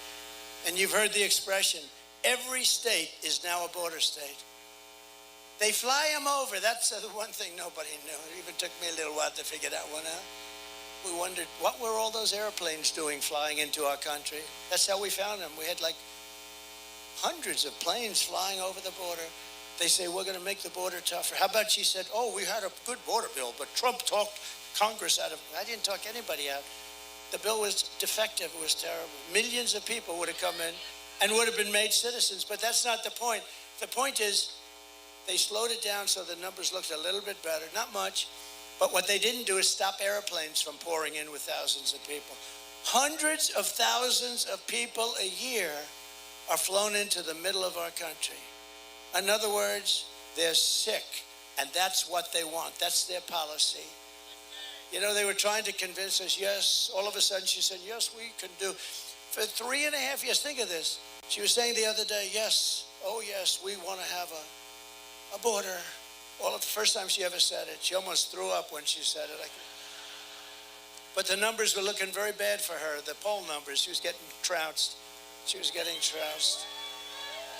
And you've heard the expression, every state is now a border state. They fly them over. That's the one thing nobody knew. It even took me a little while to figure that one out. We wondered, what were all those airplanes doing flying into our country? That's how we found them. We had like hundreds of planes flying over the border. They say, we're going to make the border tougher. How about she said, oh, we had a good border bill, but Trump talked Congress out of it. I didn't talk anybody out. The bill was defective. It was terrible. Millions of people would have come in and would have been made citizens, but that's not the point. The point is they slowed it down so the numbers looked a little bit better. Not much, but what they didn't do is stop airplanes from pouring in with thousands of people. Hundreds of thousands of people a year are flown into the middle of our country. In other words, they're sick, and that's what they want. That's their policy. You know, they were trying to convince us, yes. All of a sudden she said, yes, we can do. For 3.5 years, think of this. She was saying the other day, yes, oh yes, we want to have a border. Well, the first time she ever said it, she almost threw up when she said it. But the numbers were looking very bad for her, the poll numbers. She was getting trounced. She was getting trounced.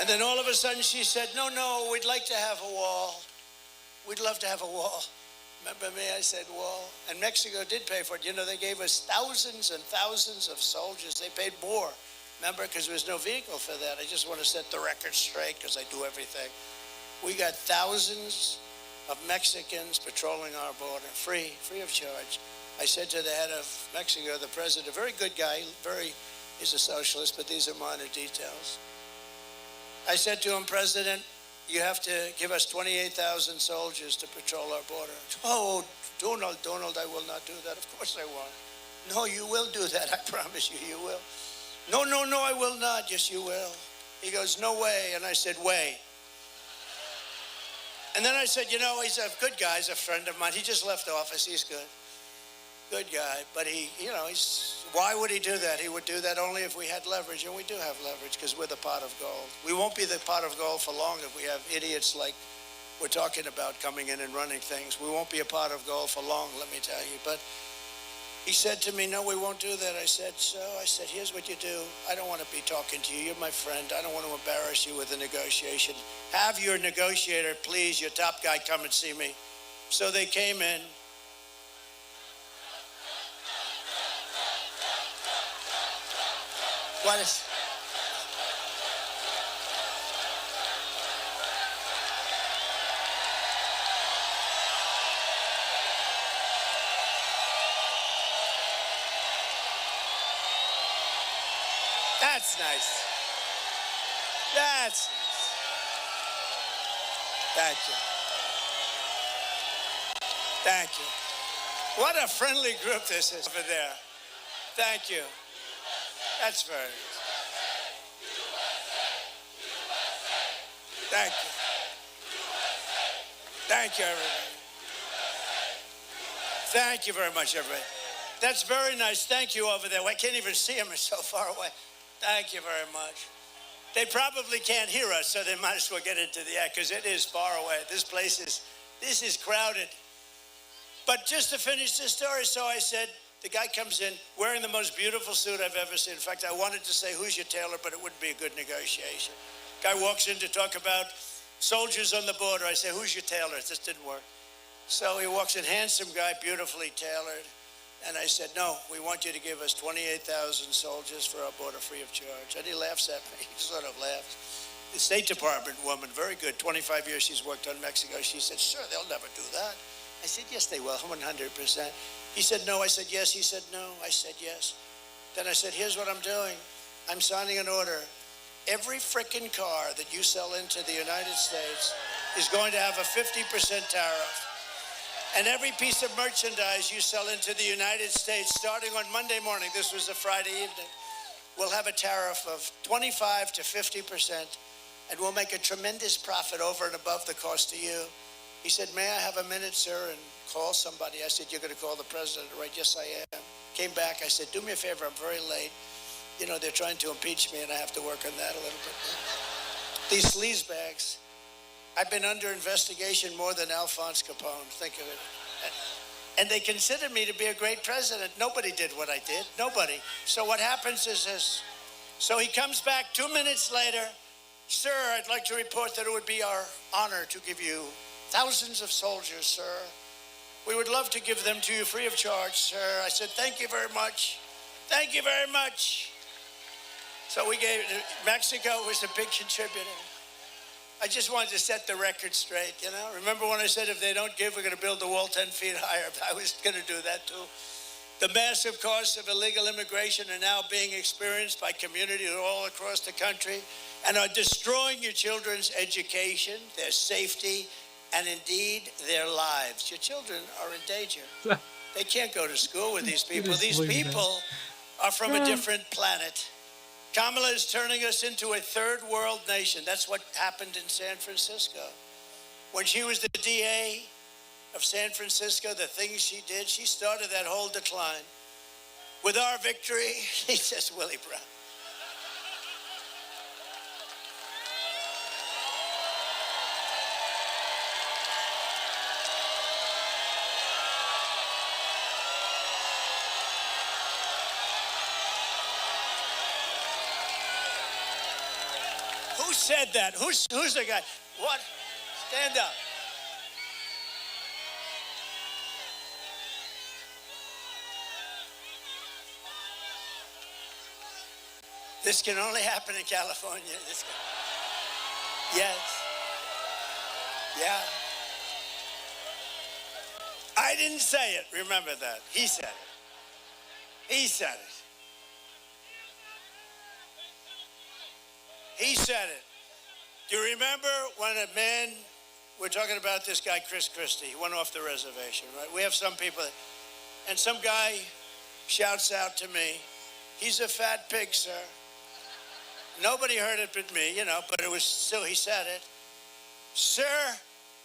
And then all of a sudden she said, no, we'd like to have a wall. We'd love to have a wall. Remember me? I said wall. And Mexico did pay for it. You know, they gave us thousands and thousands of soldiers. They paid more. Remember, because there was no vehicle for that. I just want to set the record straight because I do everything. We got thousands of Mexicans patrolling our border, free of charge. I said to the head of Mexico, the president, a very good guy, he's a socialist, but these are minor details. I said to him, President, you have to give us 28,000 soldiers to patrol our border. Oh, Donald, I will not do that. Of course I won't. No, you will do that. I promise you, you will. No, I will not. Yes, you will. He goes, no way. And I said, way. And then I said, you know, he's a good guy. He's a friend of mine. He just left office. He's good. Good guy. But why would he do that? He would do that only if we had leverage. And we do have leverage because we're the pot of gold. We won't be the pot of gold for long if we have idiots like we're talking about coming in and running things. We won't be a pot of gold for long, let me tell you. But he said to me, no, we won't do that. I said, here's what you do. I don't want to be talking to you. You're my friend. I don't want to embarrass you with a negotiation. Have your negotiator, please, your top guy, come and see me. So they came in. What is... That's nice. That's nice. Thank you. Thank you. What a friendly group this is over there. Thank you. That's very nice. Thank you. Thank you, everybody. Thank you very much, everybody. That's very nice. Thank you over there. I can't even see them. It's so far away. Thank you very much. They probably can't hear us, so they might as well get into the act because it is far away. This is crowded. But just to finish the story, so I said, the guy comes in wearing the most beautiful suit I've ever seen. In fact, I wanted to say, who's your tailor, but it wouldn't be a good negotiation. Guy walks in to talk about soldiers on the border. I say, who's your tailor? It just didn't work. So he walks in, handsome guy, beautifully tailored. And I said, no, we want you to give us 28,000 soldiers for our border free of charge. And he laughs at me. He sort of laughs. The State Department woman, very good, 25 years she's worked on Mexico. She said, sure, they'll never do that. I said, yes, they will, 100%. He said, no. I said, yes. He said, no. I said, yes. Then I said, here's what I'm doing. I'm signing an order. Every frickin' car that you sell into the United States is going to have a 50% tariff. And every piece of merchandise you sell into the United States, starting on Monday morning, this was a Friday evening, will have a tariff of 25 to 50%, and we'll make a tremendous profit over and above the cost to you. He said, may I have a minute, sir, and call somebody? I said, you're going to call the president, right? Yes, I am. Came back. I said, do me a favor. I'm very late. You know, they're trying to impeach me, and I have to work on that a little bit. These sleazebags. I've been under investigation more than Alphonse Capone. Think of it. And they considered me to be a great president. Nobody did what I did. Nobody. So what happens is this. So he comes back 2 minutes later. Sir, I'd like to report that it would be our honor to give you thousands of soldiers, sir. We would love to give them to you free of charge, sir. I said, thank you very much. Thank you very much. So we gave, Mexico was a big contributor. I just wanted to set the record straight, you know. Remember when I said if they don't give, we're going to build the wall 10 feet higher? I was going to do that too. The massive costs of illegal immigration are now being experienced by communities all across the country and are destroying your children's education, their safety, and indeed their lives. Your children are in danger. They can't go to school with these people. These people are from a different planet. Kamala is turning us into a third world nation. That's what happened in San Francisco. When she was the DA of San Francisco, the things she did, she started that whole decline. With our victory, he says, Willie Brown. Who said that? Who's the guy? What? Stand up. This can only happen in California. Yes. Yeah. I didn't say it. Remember that. He said it. He said it. He said it. Do you remember when a man, we're talking about this guy, Chris Christie, he went off the reservation, right? We have some people, and some guy shouts out to me, he's a fat pig, sir. Nobody heard it but me, you know, but it was still, he said it. Sir,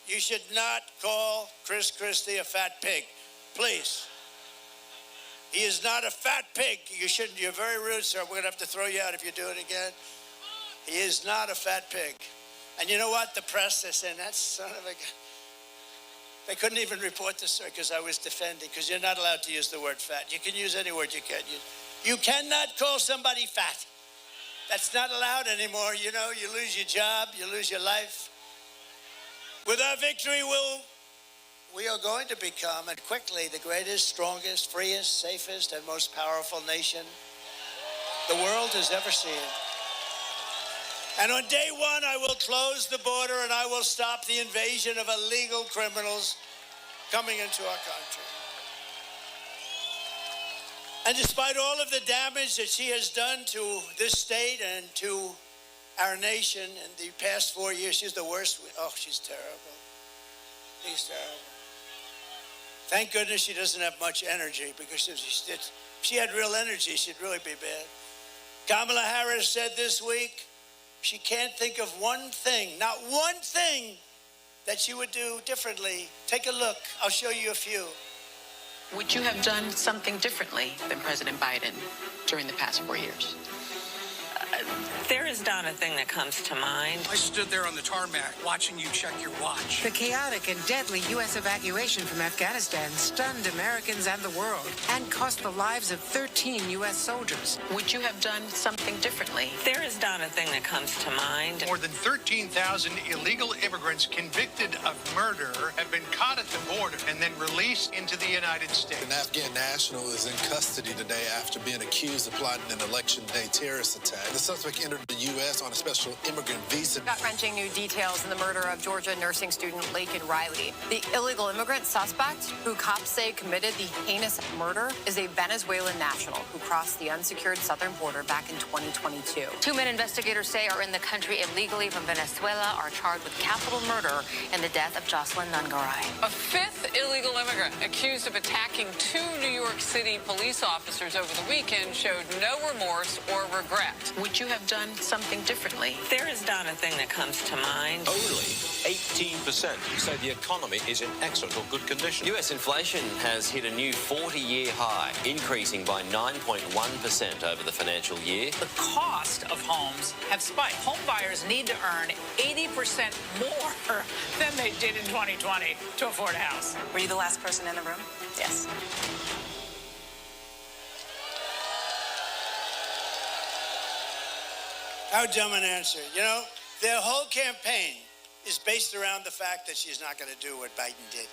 you should not call Chris Christie a fat pig, please. He is not a fat pig. You shouldn't, you're very rude, sir. We're going to have to throw you out if you do it again. He is not a fat pig. And you know what? The press, they're saying, that son of a gun. They couldn't even report this, sir, because I was defending, because you're not allowed to use the word fat. You can use any word you can use. You cannot call somebody fat. That's not allowed anymore. You know, you lose your job, you lose your life. With our victory, we are going to become, and quickly, the greatest, strongest, freest, safest, and most powerful nation the world has ever seen. And on day one, I will close the border and I will stop the invasion of illegal criminals coming into our country. And despite all of the damage that she has done to this state and to our nation in the past 4 years, she's the worst. Oh, she's terrible. She's terrible. Thank goodness she doesn't have much energy, because if she had real energy, she'd really be bad. Kamala Harris said this week, she can't think of one thing, not one thing, that she would do differently. Take a look. I'll show you a few. Would you have done something differently than President Biden during the past 4 years? There is not a thing that comes to mind. I stood there on the tarmac watching you check your watch. The chaotic and deadly U.S. evacuation from Afghanistan stunned Americans and the world and cost the lives of 13 U.S. soldiers. Would you have done something differently? There is not a thing that comes to mind. More than 13,000 illegal immigrants convicted of murder have been caught at the border and then released into the United States. An Afghan national is in custody today after being accused of plotting an election day terrorist attack. The suspect entered the U.S. on a special immigrant visa. Gut-wrenching new details in the murder of Georgia nursing student Laken Riley. The illegal immigrant suspect, who cops say committed the heinous murder, is a Venezuelan national who crossed the unsecured southern border back in 2022. Two men investigators say are in the country illegally from Venezuela are charged with capital murder in the death of Jocelyn Nungaray. A fifth illegal immigrant accused of attacking two New York City police officers over the weekend showed no remorse or regret. Would you have done something differently? There is not a thing that comes to mind. Only 18% say the economy is in excellent or good condition. US inflation has hit a new 40-year high, increasing by 9.1% over the financial year. The cost of homes have spiked. Home buyers need to earn 80% more than they did in 2020 to afford a house. Were you the last person in the room? Yes. How dumb an answer. You know, their whole campaign is based around the fact that she's not going to do what Biden did.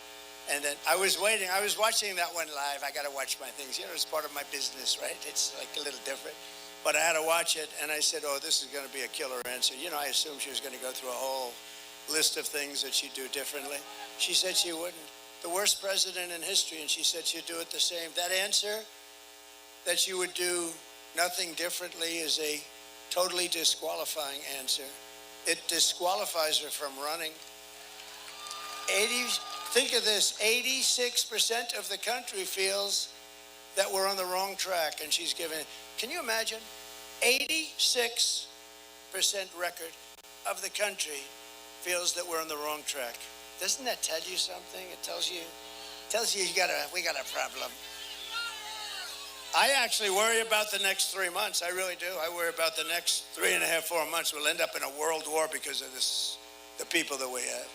And then I was watching that one live. I got to watch my things. You know, it's part of my business, right? It's like a little different. But I had to watch it, and I said, oh, this is going to be a killer answer. You know, I assumed she was going to go through a whole list of things that she'd do differently. She said she wouldn't. The worst president in history, and she said she'd do it the same. That answer, that she would do nothing differently, is a totally disqualifying answer. It disqualifies her from running. Think of this, 86% of the country feels that we're on the wrong track, and she's given it. Can you imagine? 86% record of the country feels that we're on the wrong track. Doesn't that tell you something? It tells you we got a problem. I actually worry about the next 3 months. I really do. I worry about the next 3.5, 4 months. We'll end up in a world war because of this, the people that we have.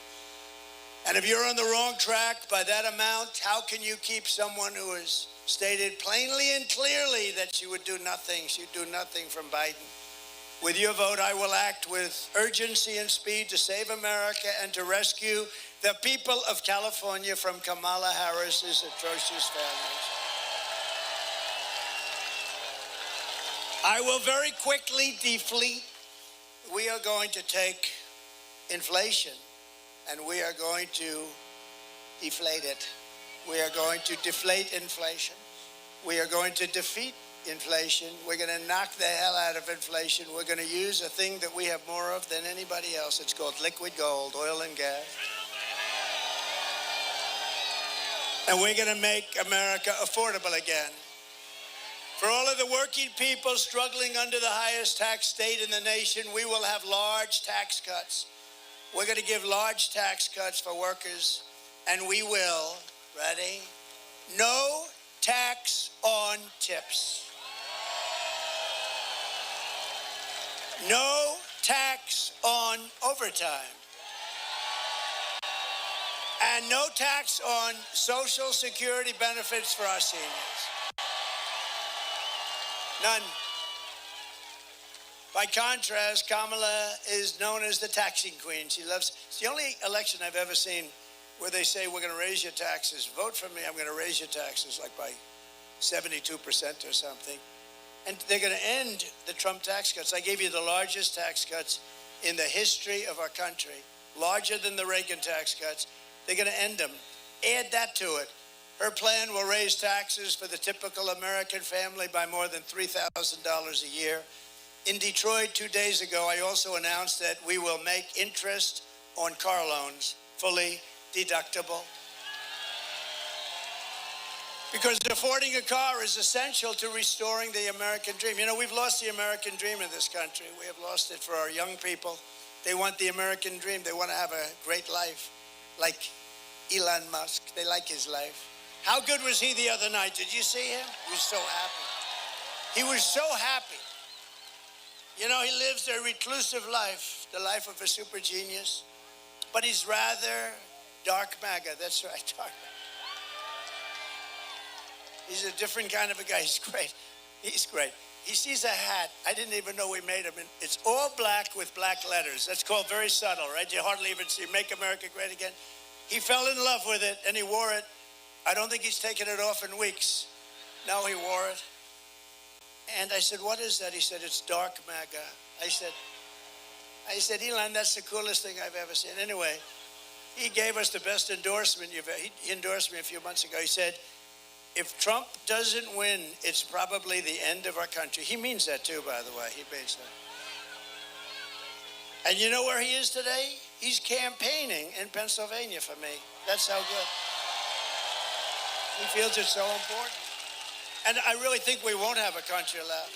And if you're on the wrong track by that amount, how can you keep someone who has stated plainly and clearly that she would do nothing? She'd do nothing from Biden. With your vote, I will act with urgency and speed to save America and to rescue the people of California from Kamala Harris's atrocious failures. I will very quickly deflate. We are going to take inflation and we are going to deflate it. We are going to deflate inflation. We are going to defeat inflation. We're going to knock the hell out of inflation. We're going to use a thing that we have more of than anybody else. It's called liquid gold, oil and gas. And we're going to make America affordable again. For all of the working people struggling under the highest tax state in the nation, we will have large tax cuts. We're going to give large tax cuts for workers, and we will, ready? No tax on tips. No tax on overtime. And no tax on Social Security benefits for our seniors. None. By contrast, Kamala is known as the taxing queen. It's the only election I've ever seen where they say, we're going to raise your taxes. Vote for me, I'm going to raise your taxes, like by 72% or something. And they're going to end the Trump tax cuts. I gave you the largest tax cuts in the history of our country, larger than the Reagan tax cuts. They're going to end them. Add that to it. Her plan will raise taxes for the typical American family by more than $3,000 a year. In Detroit 2 days ago, I also announced that we will make interest on car loans fully deductible. Because affording a car is essential to restoring the American dream. You know, we've lost the American dream in this country. We have lost it for our young people. They want the American dream. They want to have a great life, like Elon Musk. They like his life. How good was he the other night? Did you see him? He was so happy. He was so happy. You know, he lives a reclusive life, the life of a super genius, but he's rather dark MAGA. That's right, dark MAGA. He's a different kind of a guy. He's great. He's great. He sees a hat. I didn't even know we made him. It's all black with black letters. That's called very subtle, right? You hardly even see Make America Great Again. He fell in love with it, and he wore it. I don't think he's taken it off in weeks. Now he wore it. And I said, what is that? He said, it's dark MAGA. I said, Elon, that's the coolest thing I've ever seen. Anyway, he gave us the best endorsement he endorsed me a few months ago. He said, if Trump doesn't win, it's probably the end of our country. He means that too, by the way. He means that. And you know where he is today? He's campaigning in Pennsylvania for me. That's how good. He feels it's so important. And I really think we won't have a country left.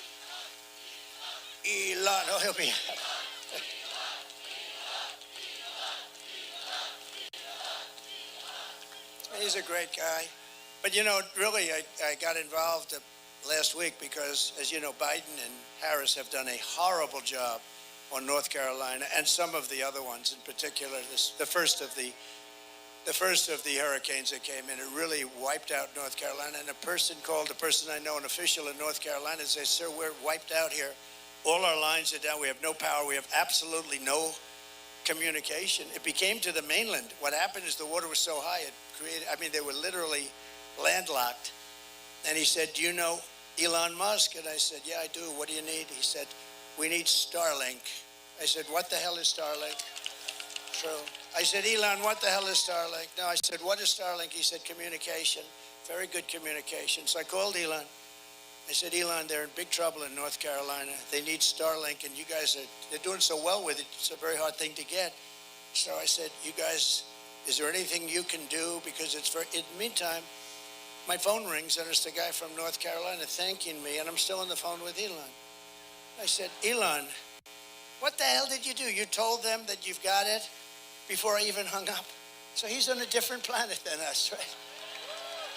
Elon, oh, he'll be. He's a great guy. But, you know, really, I got involved last week because, as you know, Biden and Harris have done a horrible job on North Carolina and some of the other ones, in particular, the first of the hurricanes that came in. It really wiped out North Carolina. And a person called, a person I know, an official in North Carolina, and said, sir, we're wiped out here. All our lines are down. We have no power. We have absolutely no communication. It became to the mainland. What happened is the water was so high, it created, I mean, they were literally landlocked. And he said, do you know Elon Musk? And I said, yeah, I do. What do you need? He said, we need Starlink. I said, what the hell is Starlink? True. I said, Elon, what the hell is Starlink? No, I said, what is Starlink? He said, communication. Very good communication. So I called Elon. I said, Elon, they're in big trouble in North Carolina. They need Starlink, and you guys they're doing so well with it. It's a very hard thing to get. So I said, you guys, is there anything you can do? Because it's very, in the meantime, my phone rings, and it's the guy from North Carolina thanking me, and I'm still on the phone with Elon. I said, Elon, what the hell did you do? You told them that you've got it before I even hung up. So he's on a different planet than us, right?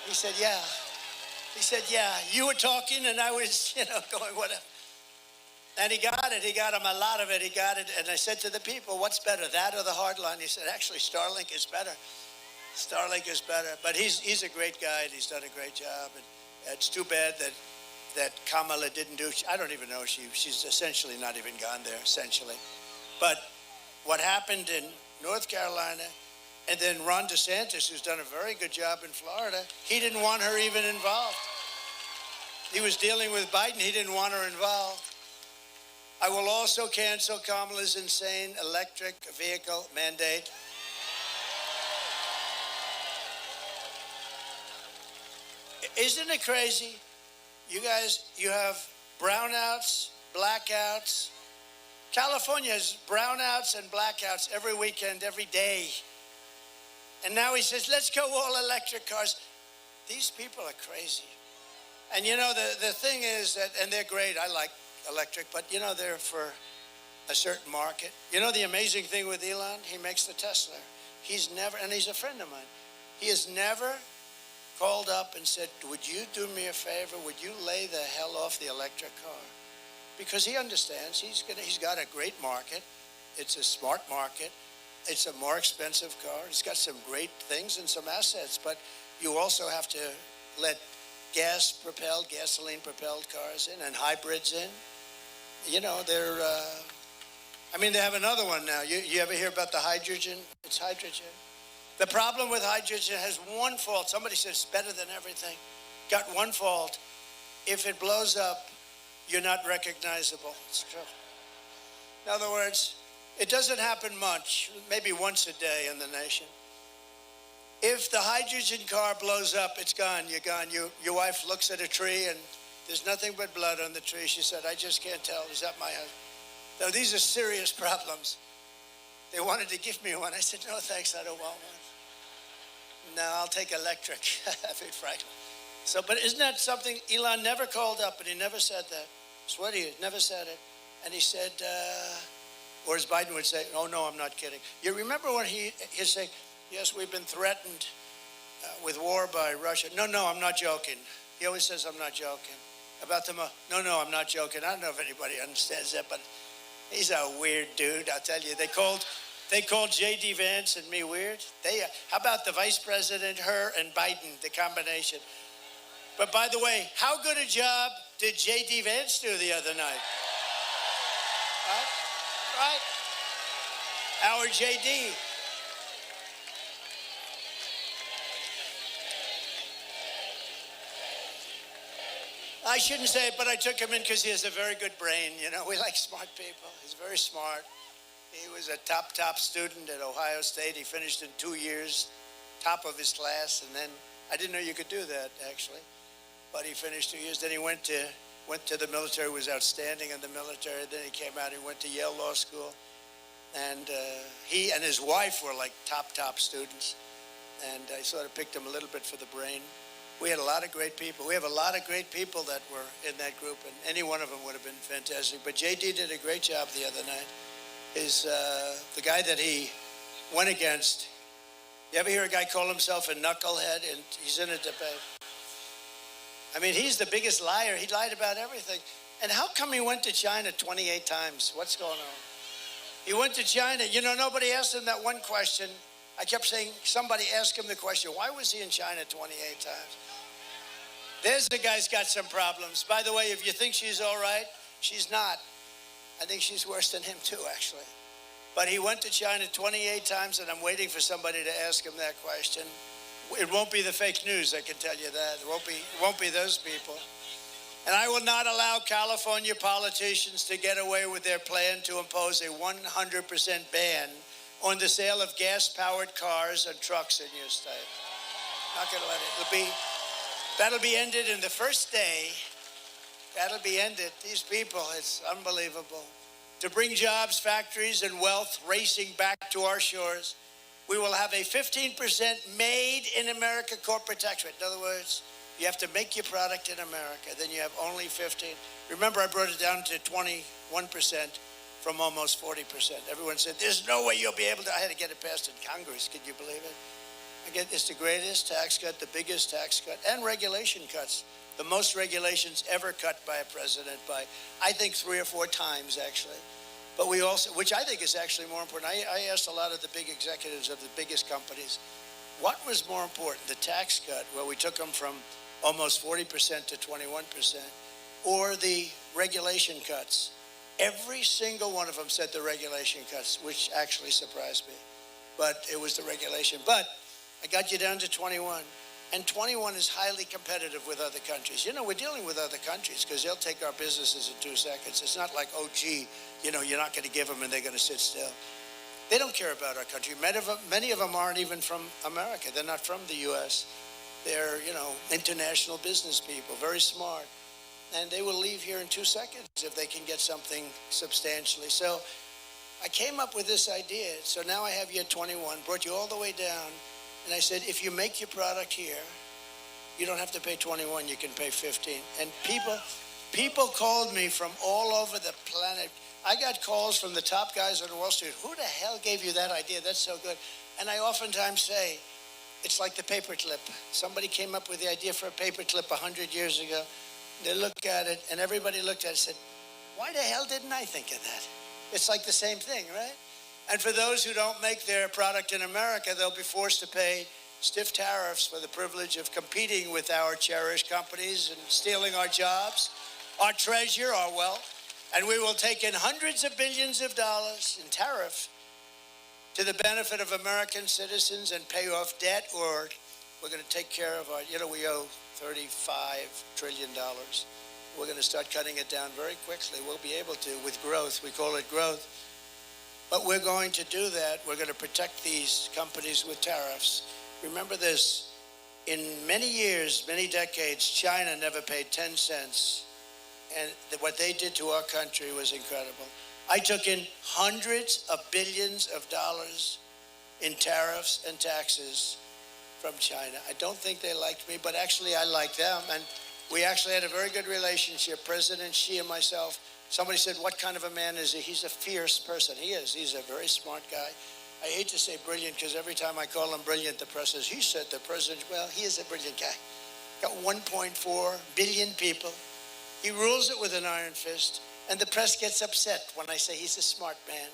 He said, yeah. He said, yeah, you were talking and I was, going whatever. And he got it. He got him a lot of it. He got it. And I said to the people, what's better, that or the hard line? He said, actually, Starlink is better. Starlink is better. But he's a great guy, and he's done a great job. And it's too bad that Kamala didn't do. I don't even know. She's essentially not even gone there, essentially. But what happened in North Carolina, and then Ron DeSantis, who's done a very good job in Florida, he didn't want her even involved. He was dealing with Biden. He didn't want her involved. I will also cancel Kamala's insane electric vehicle mandate. Isn't it crazy? You guys, you have brownouts, blackouts. California has brownouts and blackouts every weekend, every day. And now he says, let's go all electric cars. These people are crazy. And the thing is that, and they're great, I like electric, but they're for a certain market. The amazing thing with Elon, he makes the Tesla. He's never, and he's a friend of mine, he has never called up and said, would you do me a favor? Would you lay the hell off the electric car? Because he understands he's got a great market. It's a smart market. It's a more expensive car. It's got some great things and some assets, but you also have to let gasoline-propelled cars in and hybrids in. They have another one now. You ever hear about the hydrogen? It's hydrogen. The problem with hydrogen has one fault. Somebody says it's better than everything. Got one fault. If it blows up, you're not recognizable. It's true. In other words, it doesn't happen much, maybe once a day in the nation. If the hydrogen car blows up, it's gone. You're gone. Your wife looks at a tree and there's nothing but blood on the tree. She said, I just can't tell. Is that my husband? No, these are serious problems. They wanted to give me one. I said, no, thanks. I don't want one. No, I'll take electric. Frankly. So, but isn't that something? Elon never called up, and he never said that. I swear to you, never said it. And he said, or as Biden would say, oh, no, I'm not kidding. You remember when he'd say, yes, we've been threatened with war by Russia. No, I'm not joking. He always says I'm not joking. About the no, I'm not joking. I don't know if anybody understands that, but he's a weird dude. I'll tell you. They called J.D. Vance and me weird. How about the vice president, her and Biden, the combination? But by the way, how good a job did J.D. Vance do the other night? Right? Our J.D. I shouldn't say it, but I took him in because he has a very good brain. You know, we like smart people. He's very smart. He was a top student at Ohio State. He finished in 2 years, top of his class, and then I didn't know you could do that, actually. But he finished 2 years. Then he went to the military, was outstanding in the military. Then he came out, he went to Yale Law School. And he and his wife were like top students. And I sort of picked him a little bit for the brain. We had a lot of great people. We have a lot of great people that were in that group, and any one of them would have been fantastic. But JD did a great job the other night. The guy that he went against, you ever hear a guy call himself a knucklehead? And he's in a debate. I mean, he's the biggest liar. He lied about everything. And how come he went to China 28 times? What's going on? He went to China. You know, nobody asked him that one question. I kept saying, somebody asked him the question, why was he in China 28 times? There's the guy's got some problems. By the way, if you think she's all right, she's not. I think she's worse than him too, actually. But he went to China 28 times, and I'm waiting for somebody to ask him that question. It won't be the fake news, I can tell you that. It won't be those people. And I will not allow California politicians to get away with their plan to impose a 100% ban on the sale of gas-powered cars and trucks in your state. Not going to let it. That'll be ended in the first day. That'll be ended. These people, it's unbelievable. To bring jobs, factories, and wealth racing back to our shores, we will have a 15% made in America corporate tax rate. In other words, you have to make your product in America. Then you have only 15. Remember, I brought it down to 21% from almost 40%. Everyone said, there's no way you'll be able to. I had to get it passed in Congress. Could you believe it? It's the greatest tax cut, the biggest tax cut, and regulation cuts. The most regulations ever cut by a president by, I think, 3 or 4 times, actually. But we also, which I think is actually more important. I asked a lot of the big executives of the biggest companies, what was more important, the tax cut, where we took them from almost 40% to 21%, or the regulation cuts? Every single one of them said the regulation cuts, which actually surprised me. But it was the regulation. But I got you down to 21. And 21 is highly competitive with other countries. You know, we're dealing with other countries because they'll take our businesses in 2 seconds. It's not like, oh, gee, you know, you're not going to give them and they're going to sit still. They don't care about our country. Many of them aren't even from America. They're not from the U.S. They're, you know, international business people, very smart. And they will leave here in 2 seconds if they can get something substantially. So I came up with this idea. So now I have you at 21, brought you all the way down. And I said, if you make your product here, you don't have to pay 21, you can pay 15. And people called me from all over the planet. I got calls from the top guys on Wall Street. Who the hell gave you that idea? That's so good. And I oftentimes say, it's like the paperclip. Somebody came up with the idea for a paperclip 100 years ago. They looked at it, and everybody looked at it and said, why the hell didn't I think of that? It's like the same thing, right? And for those who don't make their product in America, they'll be forced to pay stiff tariffs for the privilege of competing with our cherished companies and stealing our jobs, our treasure, our wealth. And we will take in hundreds of billions of dollars in tariff to the benefit of American citizens and pay off debt, or we're going to take care of our, you know, we owe $35 trillion. We're going to start cutting it down very quickly. We'll be able to with growth. We call it growth. But we're going to do that. We're going to protect these companies with tariffs. Remember this, in many years, many decades, China never paid 10 cents. And what they did to our country was incredible. I took in hundreds of billions of dollars in tariffs and taxes from China. I don't think they liked me, but actually I liked them. And we actually had a very good relationship, President Xi and myself. Somebody said, what kind of a man is he? He's a fierce person. He is. He's a very smart guy. I hate to say brilliant because every time I call him brilliant, the press says, he said the president, well, he is a brilliant guy. Got 1.4 billion people. He rules it with an iron fist, and the press gets upset when I say he's a smart man.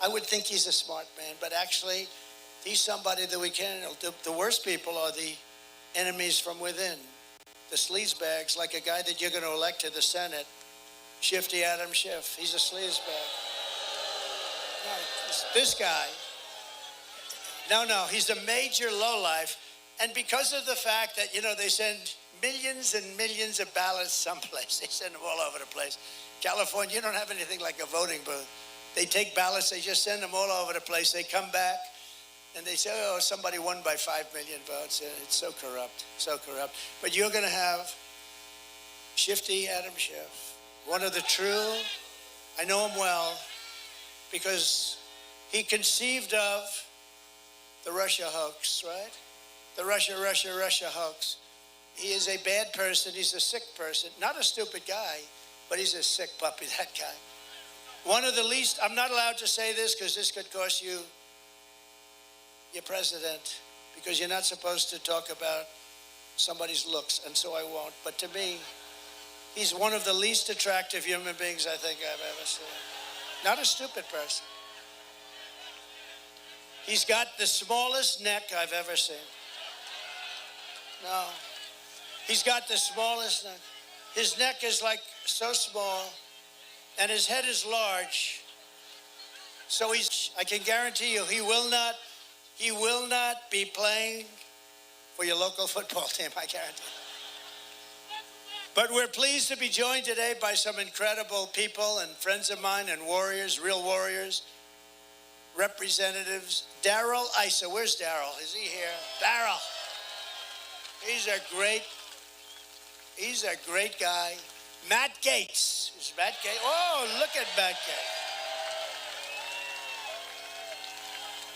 I would think he's a smart man, but actually, he's somebody that we can't. The worst people are the enemies from within, the sleazebags, like a guy that you're going to elect to the Senate, Shifty Adam Schiff. He's a sleazebag. No, this guy. No, he's a major lowlife, and because of the fact that, you know, they send millions and millions of ballots someplace. They send them all over the place. California, you don't have anything like a voting booth. They take ballots, they just send them all over the place. They come back, and they say, oh, somebody won by 5 million votes. It's so corrupt, so corrupt. But you're going to have Shifty Adam Schiff, one of the true, I know him well, because he conceived of the Russia hoax, right? The Russia hoax. He is a bad person. He's a sick person. Not a stupid guy, but he's a sick puppy, that guy. One of the least, I'm not allowed to say this because this could cost you your president, because you're not supposed to talk about somebody's looks, and so I won't. But to me, he's one of the least attractive human beings I think I've ever seen. Not a stupid person. He's got the smallest neck I've ever seen. No. He's got the smallest neck. His neck is like so small, and his head is large. So I can guarantee you, he will not be playing for your local football team, I guarantee. But we're pleased to be joined today by some incredible people and friends of mine and warriors, real warriors, representatives. Darrell Issa, where's Darrell? Is he here? Darrell. He's a great guy. Matt Gaetz. Is Matt Gaetz? Oh, look at Matt Gaetz.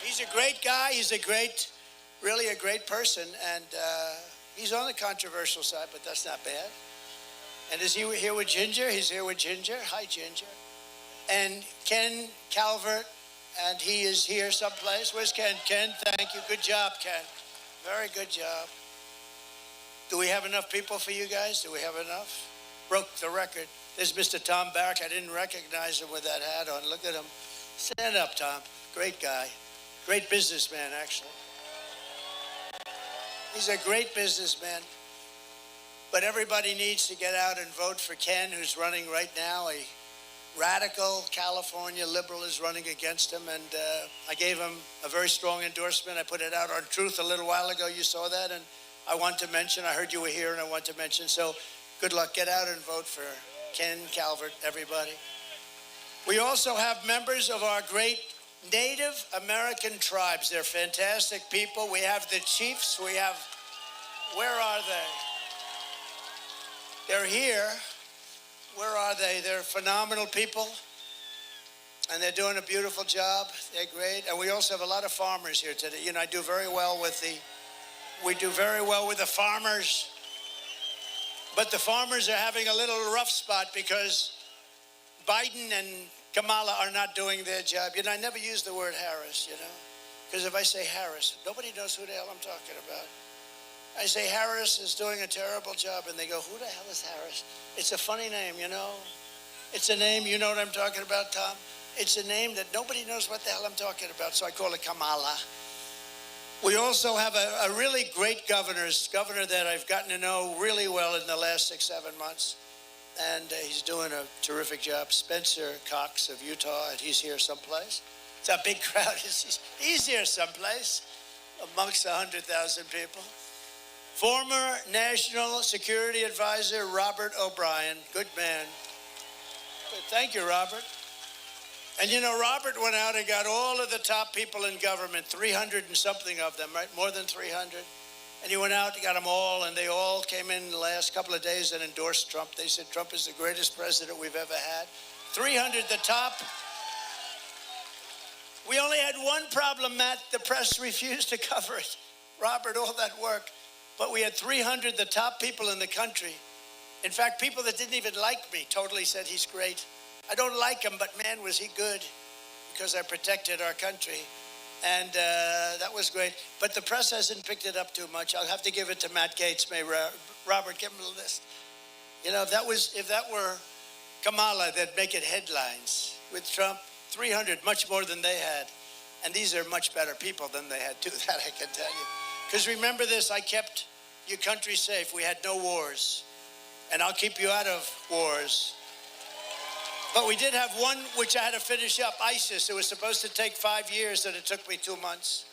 He's a great guy. He's really a great person. And he's on the controversial side, but that's not bad. And is he here with Ginger? He's here with Ginger. Hi, Ginger. And Ken Calvert, and he is here someplace. Where's Ken? Ken, thank you. Good job, Ken. Very good job. Do we have enough people for you guys? Do we have enough? Broke the record. There's Mr. Tom Barrack. I didn't recognize him with that hat on. Look at him. Stand up, Tom. Great guy. Great businessman, actually. He's a great businessman. But everybody needs to get out and vote for Ken, who's running right now. A radical California liberal is running against him, and I gave him a very strong endorsement. I put it out on Truth a little while ago. You saw that, and I want to mention, I heard you were here, and I want to mention, so good luck. Get out and vote for Ken Calvert, everybody. We also have members of our great Native American tribes. They're fantastic people. We have the chiefs. We have, where are they? They're here. Where are they? They're phenomenal people, and they're doing a beautiful job. They're great. And we also have a lot of farmers here today. You know, we do very well with the farmers, but the farmers are having a little rough spot because Biden and Kamala are not doing their job. You know, I never use the word Harris, you know, because if I say Harris, nobody knows who the hell I'm talking about. I say Harris is doing a terrible job, and they go, who the hell is Harris? It's a funny name, you know. It's a name, you know what I'm talking about, Tom? It's a name that nobody knows what the hell I'm talking about, so I call it Kamala. We also have a really great governor that I've gotten to know really well in the last 6-7 months, and he's doing a terrific job. Spencer Cox of Utah, and he's here someplace. It's a big crowd. He's here someplace amongst 100,000 people. Former National Security Advisor Robert O'Brien, good man. Thank you, Robert. And you know, Robert went out and got all of the top people in government, 300 and something of them, right? More than 300. And he went out and got them all, and they all came in the last couple of days and endorsed Trump. They said Trump is the greatest president we've ever had. 300, the top. We only had one problem, Matt. The press refused to cover it. Robert, all that work. But we had 300, the top people in the country. In fact, people that didn't even like me totally said he's great. I don't like him, but man, was he good, because I protected our country. And that was great. But the press hasn't picked it up too much. I'll have to give it to Matt Gaetz. May Robert give him a list. You know, if that were Kamala, they'd make it headlines. With Trump, 300, much more than they had. And these are much better people than they had, too, that I can tell you. Because remember this, I kept your country safe. We had no wars. And I'll keep you out of wars. But we did have one which I had to finish up, ISIS. It was supposed to take 5 years, and it took me 2 months.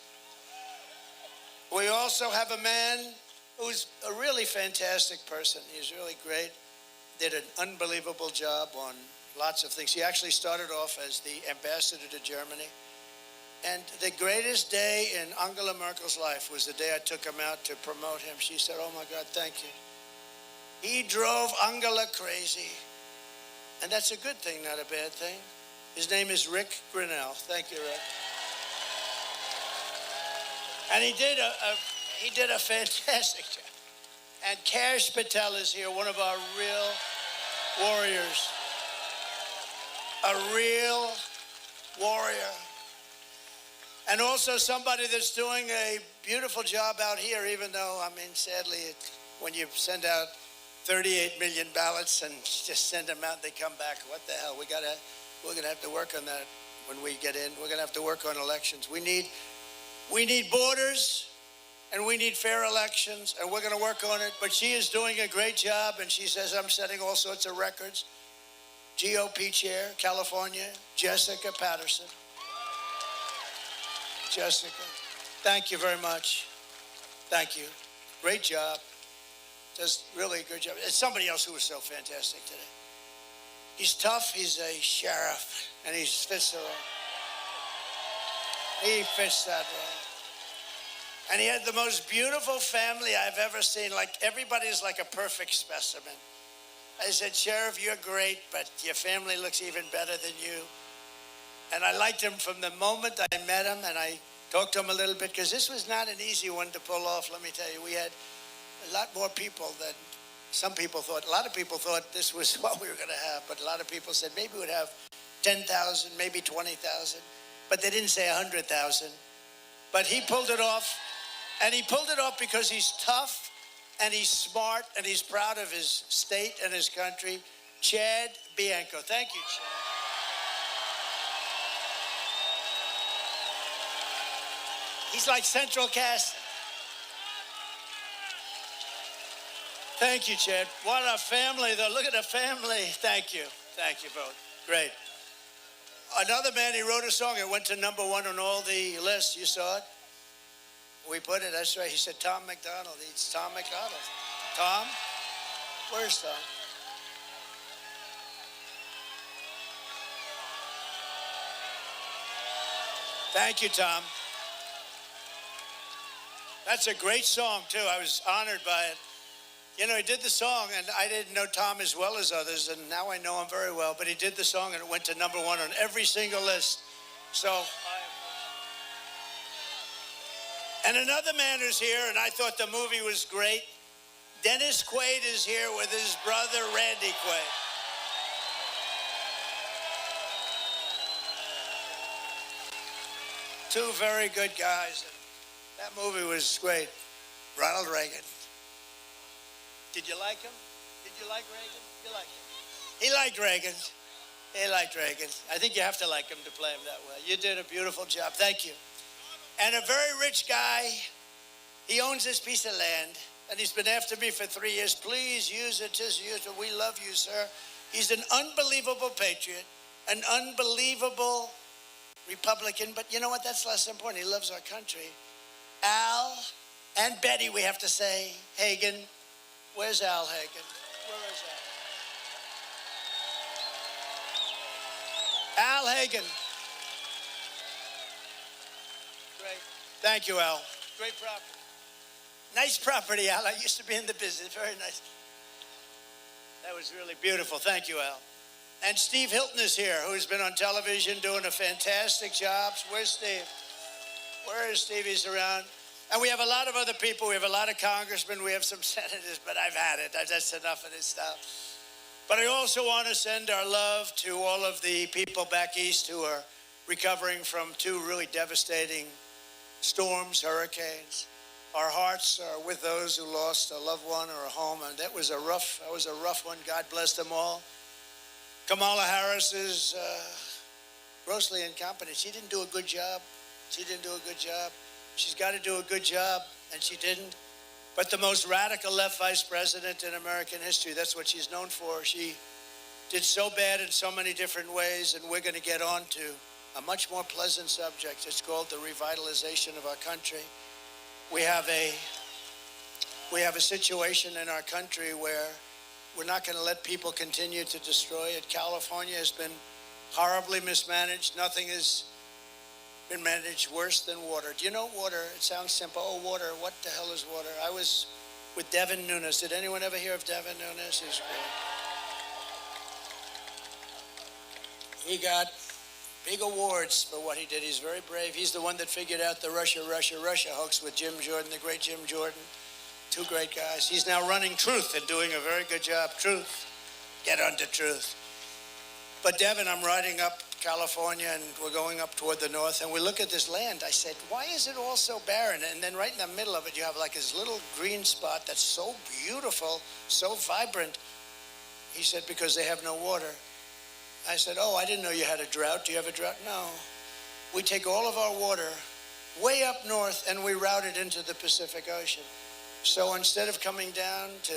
We also have a man who's a really fantastic person. He's really great. Did an unbelievable job on lots of things. He actually started off as the ambassador to Germany. And the greatest day in Angela Merkel's life was the day I took him out to promote him. She said, "Oh, my God, thank you." He drove Angela crazy. And that's a good thing, not a bad thing. His name is Rick Grinnell. Thank you, Rick. And he did a fantastic job. And Kash Patel is here, one of our real warriors. A real warrior. And also somebody that's doing a beautiful job out here, even though, I mean, sadly, when you send out 38 million ballots and just send them out, they come back. What the hell? We're gonna have to work on that when we get in. We're gonna have to work on elections. We need borders, and we need fair elections, and we're gonna work on it. But she is doing a great job, and she says I'm setting all sorts of records. GOP chair, California, Jessica Patterson. Jessica, thank you very much. Thank you. Great job. Does really a good job. It's somebody else who was so fantastic today. He's tough. He's a sheriff, and he fits the role. He fits that role. And he had the most beautiful family I've ever seen. Like, everybody's like a perfect specimen. I said, "Sheriff, you're great, but your family looks even better than you." And I liked him from the moment I met him, and I talked to him a little bit, because this was not an easy one to pull off. Let me tell you, we had a lot more people than some people thought. A lot of people thought this was what we were going to have, but a lot of people said maybe we'd have 10,000, maybe 20,000, but they didn't say 100,000. But he pulled it off, and he pulled it off because he's tough, and he's smart, and he's proud of his state and his country. Chad Bianco. Thank you, Chad. He's like central casting. Thank you, Chad. What a family, though. Look at the family. Thank you. Thank you both. Great. Another man, he wrote a song. It went to #1 on all the lists. You saw it? We put it. That's right. He said, Tom McDonald. It's Tom McDonald. Tom? Where's Tom? Thank you, Tom. That's a great song, too. I was honored by it. You know, he did the song, and I didn't know Tom as well as others, and now I know him very well, but he did the song, and it went to #1 on every single list. So, and another man who's here, and I thought the movie was great. Dennis Quaid is here with his brother, Randy Quaid. Two very good guys. That movie was great. Ronald Reagan. Did you like him? Did you like Reagan? You liked him. He liked Reagan. He liked Reagan. I think you have to like him to play him that way. You did a beautiful job. Thank you. And a very rich guy. He owns this piece of land, and he's been after me for 3 years. Please use it. Just use it. We love you, sir. He's an unbelievable patriot, an unbelievable Republican. But you know what? That's less important. He loves our country. Al and Betty, we have to say, Hagen. Where's Al Hagen? Where is Al? Al Hagen. Great. Thank you, Al. Great property. Nice property, Al. I used to be in the business. Very nice. That was really beautiful. Thank you, Al. And Steve Hilton is here, who's been on television doing a fantastic job. Where's Steve? Where is Steve? He's around. And we have a lot of other people. We have a lot of congressmen. We have some senators, but I've had it. That's enough of this stuff. But I also want to send our love to all of the people back east who are recovering from two really devastating storms, hurricanes. Our hearts are with those who lost a loved one or a home, and that was a rough one. God bless them all. Kamala Harris is grossly incompetent. She didn't do a good job. She's got to do a good job, and she didn't. But the most radical left vice president in American history, that's what she's known for. She did so bad in so many different ways, and we're going to get on to a much more pleasant subject. It's called the revitalization of our country. We have a situation in our country where we're not going to let people continue to destroy it. California has been horribly mismanaged. Nothing has been managed worse than water. Do you know water? It sounds simple. Oh, water. What the hell is water? I was with Devin Nunes. Did anyone ever hear of Devin Nunes? He's great. He got big awards for what he did. He's very brave. He's the one that figured out the Russia hoax with Jim Jordan, the great Jim Jordan. Two great guys. He's now running Truth and doing a very good job. Truth. Get onto Truth. But Devin, I'm riding up California, and we're going up toward the north, and we look at this land. I said, why is it all so barren? And then right in the middle of it, you have like this little green spot that's so beautiful, so vibrant. He said, because they have no water. I said, oh, I didn't know you had a drought. Do you have a drought? No. We take all of our water way up north, and we route it into the Pacific Ocean. So instead of coming down to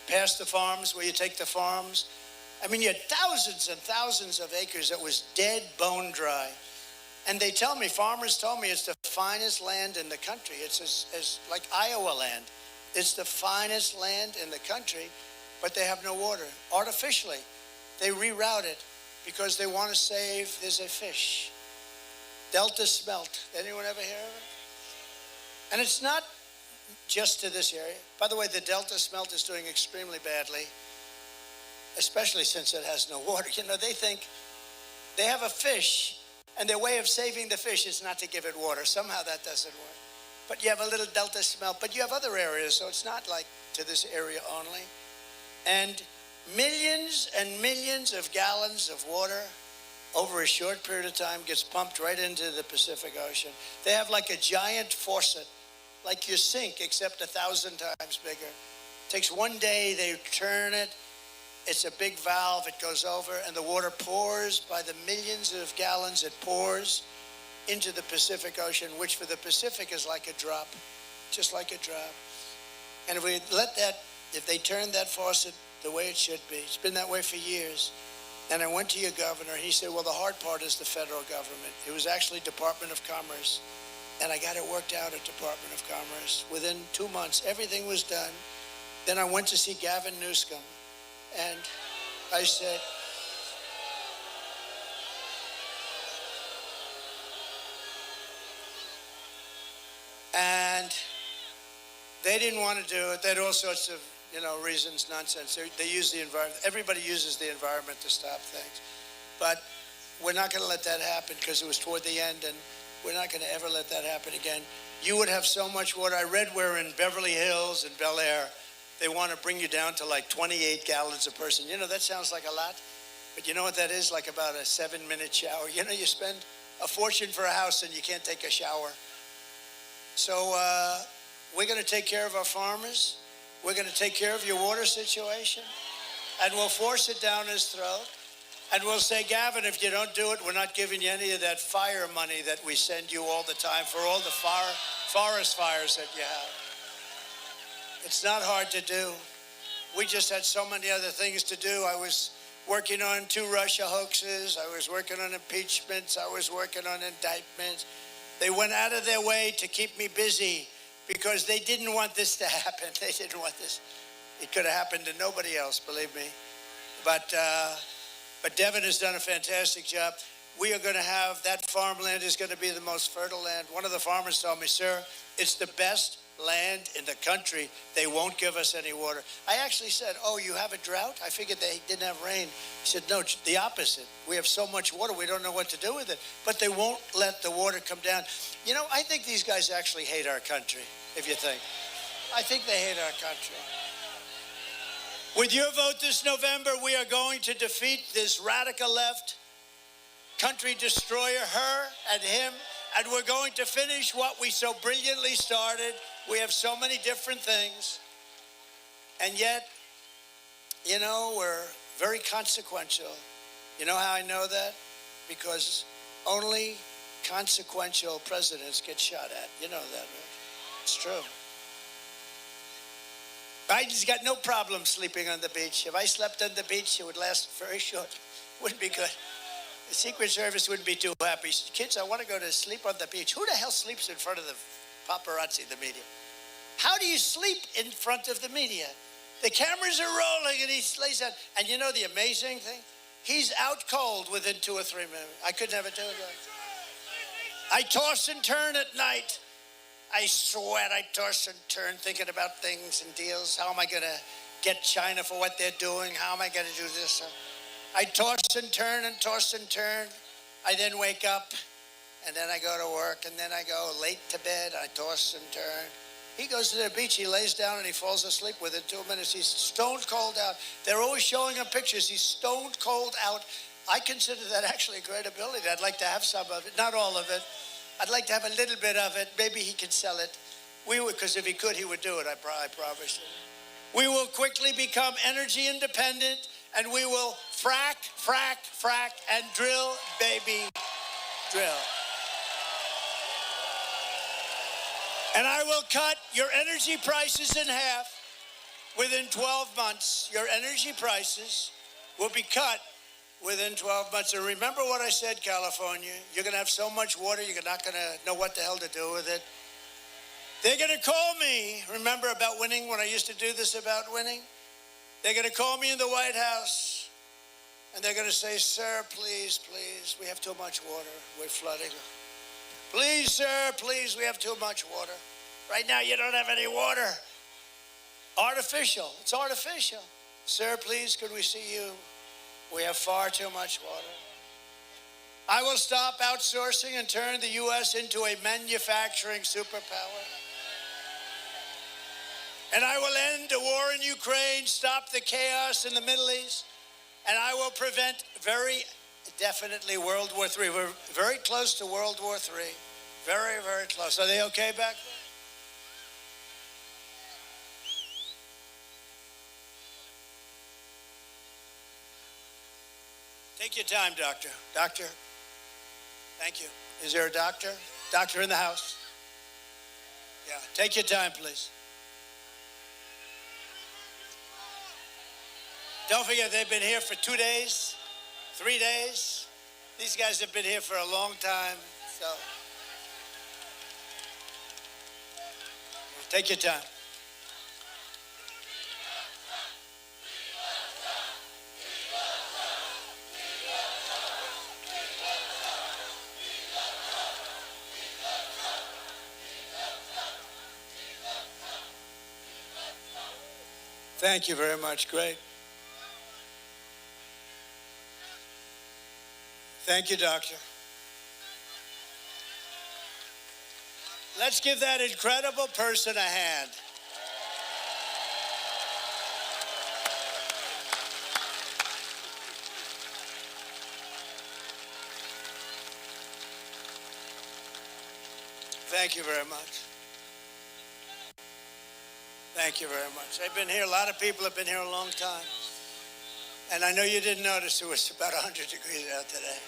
past the farms where you take the farms, I mean, you had thousands and thousands of acres that was dead, bone dry. And they tell me, farmers told me, it's the finest land in the country. It's as like Iowa land. It's the finest land in the country, but they have no water. Artificially, they reroute it because they want to save, there's a fish, Delta smelt. Anyone ever hear of it? And it's not just to this area. By the way, the Delta smelt is doing extremely badly, especially since it has no water. You know, they think they have a fish, and their way of saving the fish is not to give it water. Somehow that doesn't work. But you have a little Delta smelt, but you have other areas, so it's not like to this area only. And millions and millions of gallons of water over a short period of time gets pumped right into the Pacific Ocean. They have like a giant faucet, like your sink, except 1,000 times bigger. It takes one day, they turn it. It's a big valve, it goes over, and the water pours by the millions of gallons. It pours into the Pacific Ocean, which for the Pacific is like a drop, just like a drop. And if we let that, if they turn that faucet the way it should be, it's been that way for years. And I went to your governor, and he said, well, the hard part is the federal government. It was actually Department of Commerce. And I got it worked out at Department of Commerce. Within 2 months, everything was done. Then I went to see Gavin Newsom. And I said, and they didn't want to do it. They had all sorts of, reasons, nonsense. They use the environment. Everybody uses the environment to stop things. But we're not going to let that happen because it was toward the end, and we're not going to ever let that happen again. You would have so much water. I read where in Beverly Hills and Bel Air, they want to bring you down to like 28 gallons a person. That sounds like a lot, but you know what that is? Like about a 7-minute shower. You spend a fortune for a house and you can't take a shower. So we're going to take care of our farmers. We're going to take care of your water situation, and we'll force it down his throat. And we'll say, Gavin, if you don't do it, we're not giving you any of that fire money that we send you all the time for all the forest fires that you have. It's not hard to do. We just had so many other things to do. I was working on 2 Russia hoaxes. I was working on impeachments. I was working on indictments. They went out of their way to keep me busy because they didn't want this to happen. They didn't want this. It could have happened to nobody else, believe me. But Devin has done a fantastic job. We are going to have, that farmland is going to be the most fertile land. One of the farmers told me, sir, it's the best land in the country. They won't give us any water. I actually said, oh, you have a drought? I figured they didn't have rain. He said, no, the opposite. We have so much water, we don't know what to do with it. But they won't let the water come down. I think these guys actually hate our country, if you think. I think they hate our country. With your vote this November, we are going to defeat this radical left country destroyer, her and him And we're going to finish what we so brilliantly started. We have so many different things. And yet, you know, we're very consequential. You know how I know that? Because only consequential presidents get shot at. You know that, right? It's true. Biden's got no problem sleeping on the beach. If I slept on the beach, it would last very short. Wouldn't be good. The Secret Service wouldn't be too happy. Kids, I want to go to sleep on the beach. Who the hell sleeps in front of the paparazzi, the media? How do you sleep in front of the media? The cameras are rolling and he lays down. And you know the amazing thing? He's out cold within 2 or 3 minutes. I could never do it. I toss and turn at night. I sweat, I toss and turn thinking about things and deals. How am I going to get China for what they're doing? How am I going to do this? I toss and turn and toss and turn. I then wake up and then I go to work and then I go late to bed. I toss and turn. He goes to the beach, he lays down and he falls asleep within 2 minutes. He's stone cold out. They're always showing him pictures. He's stone cold out. I consider that actually a great ability. I'd like to have some of it, not all of it. I'd like to have a little bit of it. Maybe he could sell it. We would, because if he could, he would do it. I promise you. We will quickly become energy independent, and we will frack, and drill, baby, drill. And I will cut your energy prices in half within 12 months. Your energy prices will be cut within 12 months. And remember what I said, California. You're going to have so much water, you're not going to know what the hell to do with it. They're going to call me. Remember about winning, when I used to do this about winning? They're going to call me in the White House. And they're going to say, sir, please, please, we have too much water. We're flooding. Please, sir, please, we have too much water. Right now, you don't have any water. Artificial. It's artificial. Sir, please, could we see you? We have far too much water. I will stop outsourcing and turn the U.S. into a manufacturing superpower. And I will end the war in Ukraine, stop the chaos in the Middle East, and I will prevent very definitely World War III. We're very close to World War III. Very, very close. Are they okay back there? Take your time, doctor. Doctor, thank you. Is there a doctor? Doctor in the house? Yeah, take your time, please. Don't forget, they've been here for 2 days, 3 days. These guys have been here for a long time, so take your time. Thank you very much. Great. Thank you, doctor. Let's give that incredible person a hand. Thank you very much. Thank you very much. I've been here, a lot of people have been here a long time. And I know you didn't notice it was about 100 degrees out today.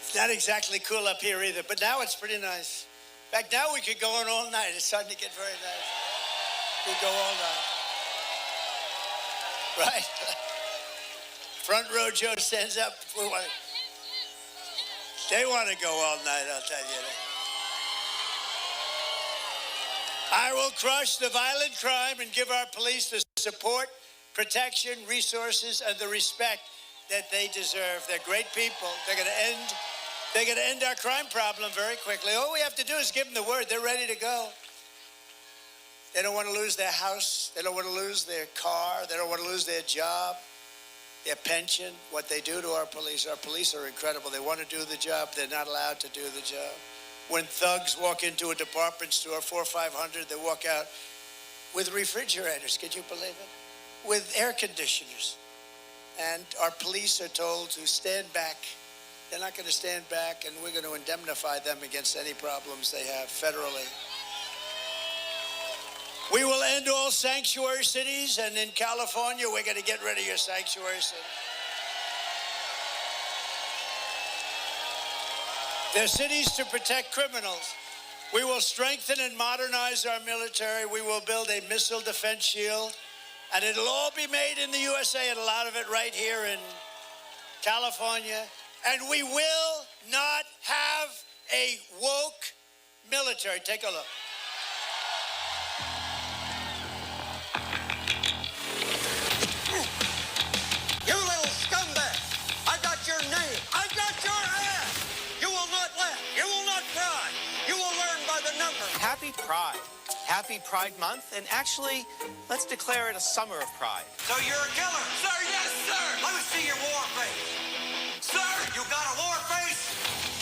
It's not exactly cool up here either, but now it's pretty nice. In fact, now we could go on all night. It's starting to get very nice. We go all night. Right? Front row Joe stands up. They want to go all night, I'll tell you that. I will crush the violent crime and give our police the support, protection, resources, and the respect that they deserve. They're great people. They're going to end our crime problem very quickly. All we have to do is give them the word. They're ready to go. They don't want to lose their house. They don't want to lose their car. They don't want to lose their job, their pension, what they do to our police. Our police are incredible. They want to do the job. They're not allowed to do the job. When thugs walk into a department store, 400 or 500, they walk out with refrigerators. Could you believe it? With air conditioners. And our police are told to stand back They're not going to stand back, and we're going to indemnify them against any problems they have federally. We will end all sanctuary cities, and in California, we're going to get rid of your sanctuary cities. They're cities to protect criminals. We will strengthen and modernize our military. We will build a missile defense shield, and it'll all be made in the USA, and a lot of it right here in California. And we will not have a woke military. Take a look. You little scumbag! I got your name. I got your ass! You will not laugh. You will not cry. You will learn by the number. Happy Pride. Happy Pride Month, and actually, let's declare it a summer of pride. So you're a killer? Sir, yes, sir! Let me see your war face. Sir, you got a war face?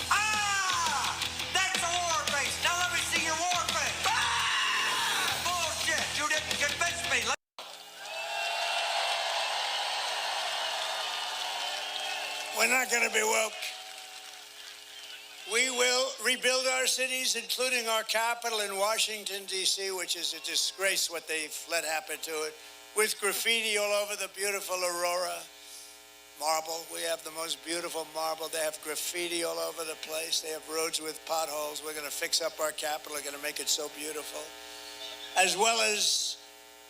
Ah! That's a war face. Now let me see your war face. Ah! Bullshit! You didn't convince me. We're not going to be woke. We will rebuild our cities, including our capital in Washington, D.C., which is a disgrace what they've let happen to it, with graffiti all over the beautiful Aurora. Marble, we have the most beautiful marble. They have graffiti all over the place. They have roads with potholes. We're going to fix up our capital. We're going to make it so beautiful. As well as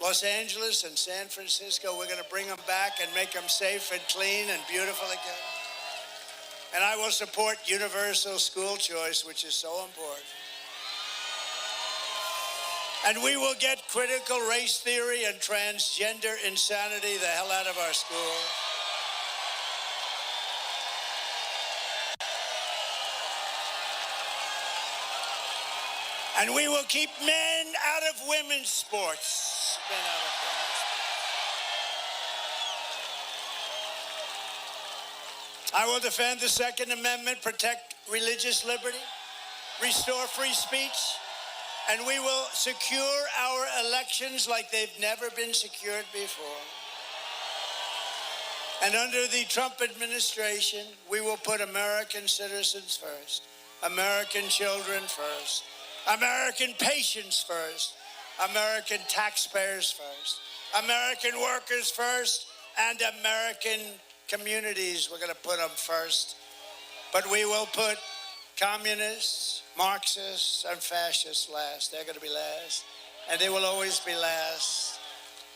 Los Angeles and San Francisco, we're going to bring them back and make them safe and clean and beautiful again. And I will support universal school choice, which is so important. And we will get critical race theory and transgender insanity the hell out of our schools. And we will keep men out of women's sports. Men out of women's sports. I will defend the Second Amendment, protect religious liberty, restore free speech, and we will secure our elections like they've never been secured before. And under the Trump administration, we will put American citizens first, American children first, American patients first, American taxpayers first, American workers first, and American communities. We're going to put them first. But we will put communists, Marxists, and fascists last. They're going to be last, and they will always be last.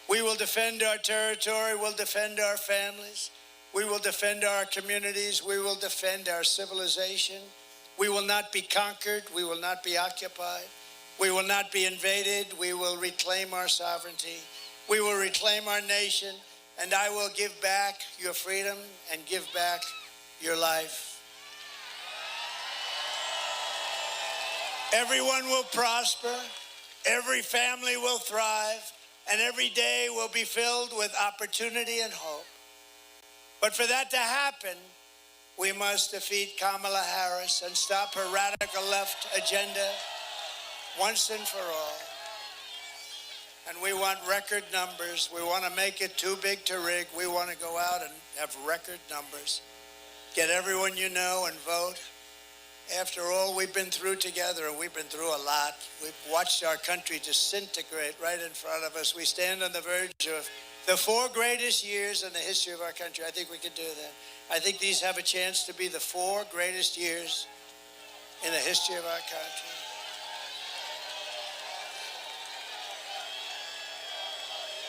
We will defend our territory. We'll defend our families. We will defend our communities. We will defend our civilization. We will not be conquered. We will not be occupied. We will not be invaded. We will reclaim our sovereignty. We will reclaim our nation, and I will give back your freedom and give back your life. Everyone will prosper. Every family will thrive, and every day will be filled with opportunity and hope. But for that to happen, we must defeat Kamala Harris and stop her radical left agenda once and for all. And we want record numbers. We want to make it too big to rig. We want to go out and have record numbers. Get everyone you know and vote. After all we've been through together, and we've been through a lot, we've watched our country disintegrate right in front of us. We stand on the verge of the 4 greatest years in the history of our country. I think we could do that. I think these have a chance to be the 4 greatest years in the history of our country.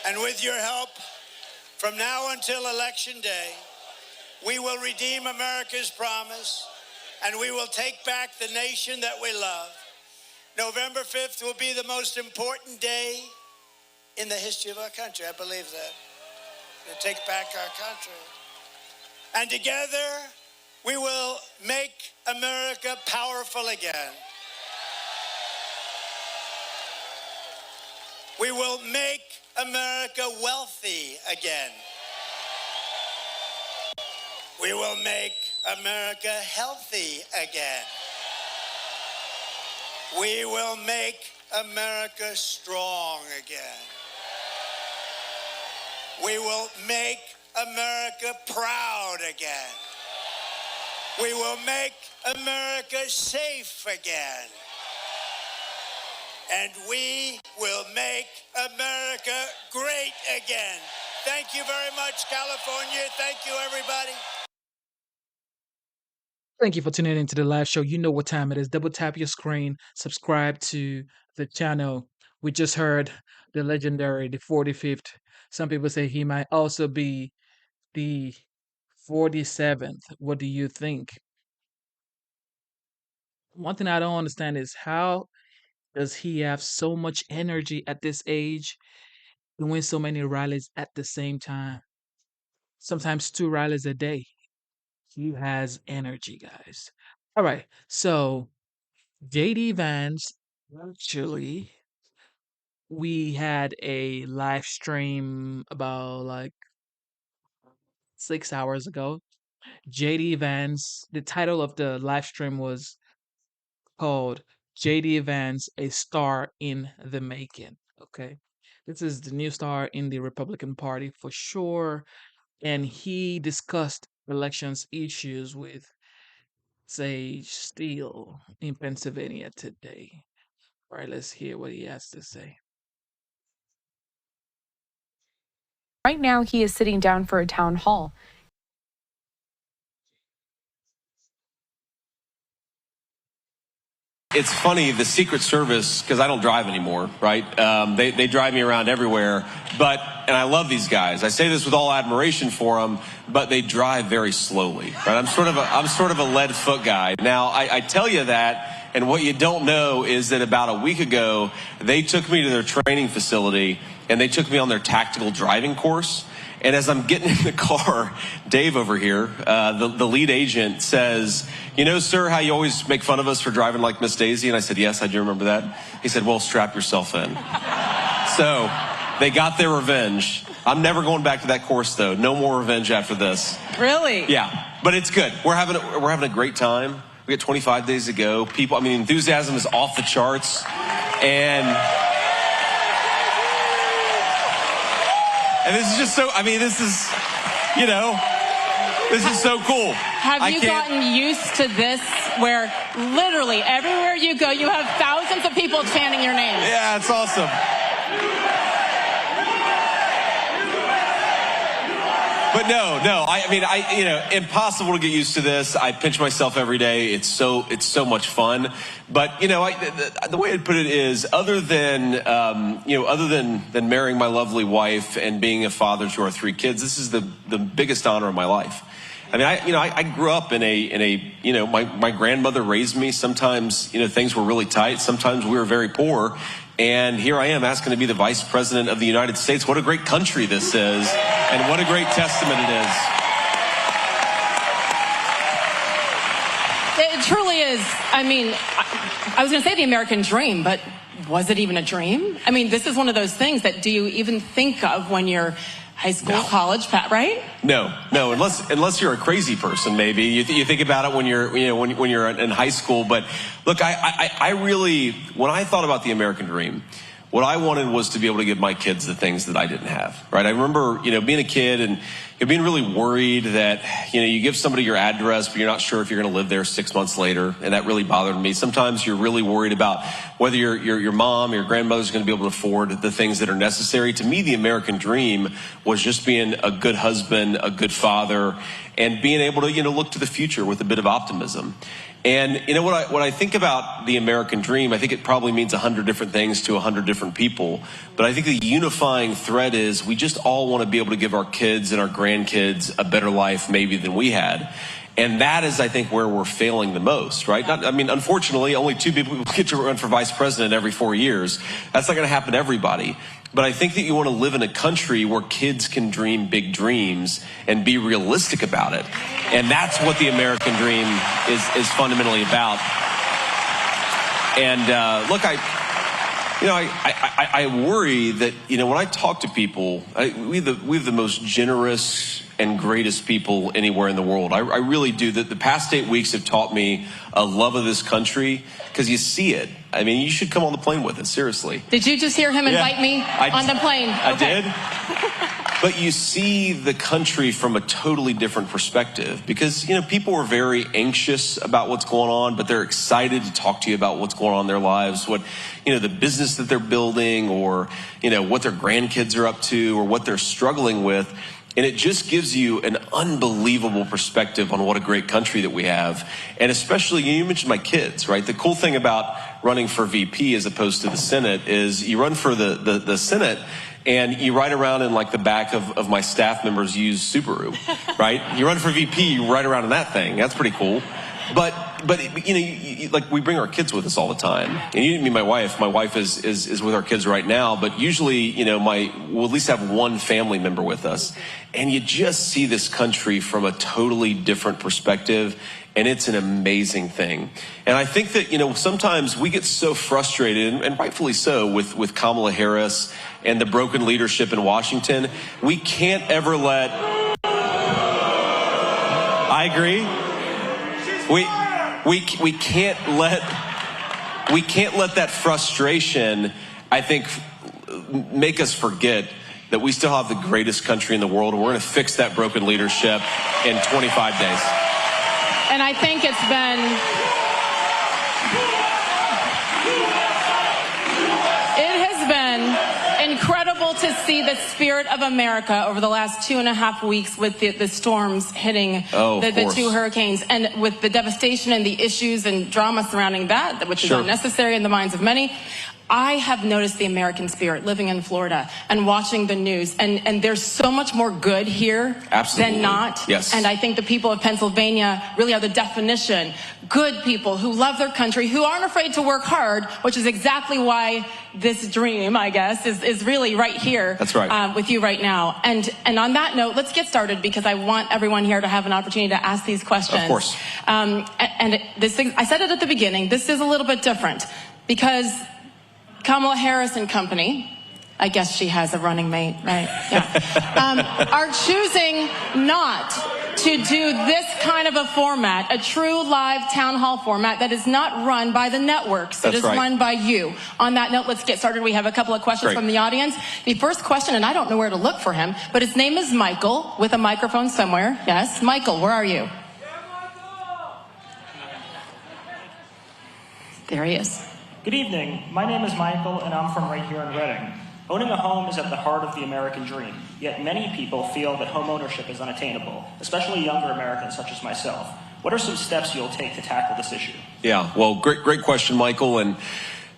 And with your help, from now until Election Day, we will redeem America's promise, and we will take back the nation that we love. November 5th will be the most important day in the history of our country. I believe that. We'll take back our country. And together, we will make America powerful again. We will make America wealthy again. We will make America healthy again. We will make America strong again. We will make America proud again. We will make America safe again. And we will make America great again. Thank you very much, California. Thank you, everybody. Thank you for tuning into the live show. You know what time it is. Double tap your screen, subscribe to the channel. We just heard the legendary, the 45th. Some people say he might also be the 47th. What do you think? One thing I don't understand is how does he have so much energy at this age, doing so many rallies at the same time? Sometimes 2 rallies a day. He has energy, guys. All right, so JD Vance, actually, we had a live stream about like 6 hours ago. JD Vance, the title of the live stream was called JD Vance, a star in the making. Okay. This is the new star in the Republican Party for sure. And he discussed elections issues with Sage Steele in Pennsylvania today. All right, let's hear what he has to say. Right now, he is sitting down for a town hall. It's funny, the Secret Service, because I don't drive anymore, right? They drive me around everywhere, and I love these guys. I say this with all admiration for them, but they drive very slowly, right? I'm sort of a lead foot guy. Now, I tell you that, and what you don't know is that about a week ago, they took me to their training facility, and they took me on their tactical driving course. And as I'm getting in the car, Dave over here, the lead agent says, "You know, sir, how you always make fun of us for driving like Miss Daisy?" And I said, "Yes, I do remember that." He said, "Well, strap yourself in." So they got their revenge. I'm never going back to that course, though. No more revenge after this. Really? Yeah, but it's good. We're having a great time. We got 25 days to go. Enthusiasm is off the charts. And this is just so, this is so cool. Have you gotten used to this where literally everywhere you go, you have thousands of people chanting your name? Yeah, it's awesome. But no, impossible to get used to this. I pinch myself every day. It's so much fun. But the way I'd put it is, other than marrying my lovely wife and being a father to our 3 kids, this is the biggest honor of my life. I grew up my grandmother raised me. Sometimes things were really tight. Sometimes we were very poor. And here I am asking to be the Vice President of the United States. What a great country this is, and what a great testament it is. It truly is. I was going to say the American dream, but was it even a dream? This is one of those things that do you even think of when you're high school, college, right? No, unless you're a crazy person, maybe you think about it when you're in high school. But look, I really, when I thought about the American dream, what I wanted was to be able to give my kids the things that I didn't have, right? I remember, being a kid and being really worried that, you give somebody your address, but you're not sure if you're going to live there 6 months later. And that really bothered me. Sometimes you're really worried about whether your mom or your grandmother's going to be able to afford the things that are necessary. To me, the American dream was just being a good husband, a good father, and being able to, look to the future with a bit of optimism. And what I think about the American dream, I think it probably means 100 different things to 100 different people. But I think the unifying thread is we just all want to be able to give our kids and our grandkids a better life maybe than we had. And that is, I think, where we're failing the most, right? Unfortunately, only 2 people get to run for vice president every 4 years. That's not going to happen to everybody. But I think that you want to live in a country where kids can dream big dreams and be realistic about it. And that's what the American dream is fundamentally about. And look, I worry that, when I talk to people, we have the most generous and greatest people anywhere in the world. I really do. The past 8 weeks have taught me a love of this country because you see it. You should come on the plane with us, seriously. Did you just hear him invite me on the plane? I did. but you see the country from a totally different perspective because, people are very anxious about what's going on, but they're excited to talk to you about what's going on in their lives, what, the business that they're building or, what their grandkids are up to or what they're struggling with. And it just gives you an unbelievable perspective on what a great country that we have. And especially, you mentioned my kids, right? The cool thing about running for VP as opposed to the Senate is you run for the Senate and you ride around in like the back of my staff members' used Subaru, right? You run for VP, you ride around in that thing. That's pretty cool. But like we bring our kids with us all the time. And you didn't mean my wife. My wife is with our kids right now. But usually, we'll at least have one family member with us. And you just see this country from a totally different perspective. And it's an amazing thing. And I think that, sometimes we get so frustrated, and rightfully so, with Kamala Harris and the broken leadership in Washington. We can't ever let... I agree. We can't let that frustration, I think, make us forget that we still have the greatest country in the world, and we're going to fix that broken leadership in 25 days. And I think it's been... incredible to see the spirit of America over the last 2.5 weeks with the storms hitting the two hurricanes, and with the devastation and the issues and drama surrounding that, which is unnecessary in the minds of many. I have noticed the American spirit living in Florida and watching the news, and there's so much more good here than not. Yes. And I think the people of Pennsylvania really are the definition. Good people who love their country, who aren't afraid to work hard, which is exactly why this dream, I guess, is really right here. That's right. With you right now. And on that note, let's get started because I want everyone here to have an opportunity to ask these questions. Of course. And this thing, I said it at the beginning, this is a little bit different because Kamala Harris and company, I guess she has a running mate, right? Yeah. Are choosing not to do this kind of a format, a true live town hall format that is not run by the networks. It is run by you. On that note, let's get started. We have a couple of questions from the audience. The first question, and I don't know where to look for him, but his name is Michael with a microphone somewhere. Yes, Michael, where are you? There he is. Good evening. My name is Michael, and I'm from right here in Reading. Owning a home is at the heart of the American dream, yet many people feel that home ownership is unattainable, especially younger Americans such as myself. What are some steps you'll take to tackle this issue? Yeah, well, great question, Michael. And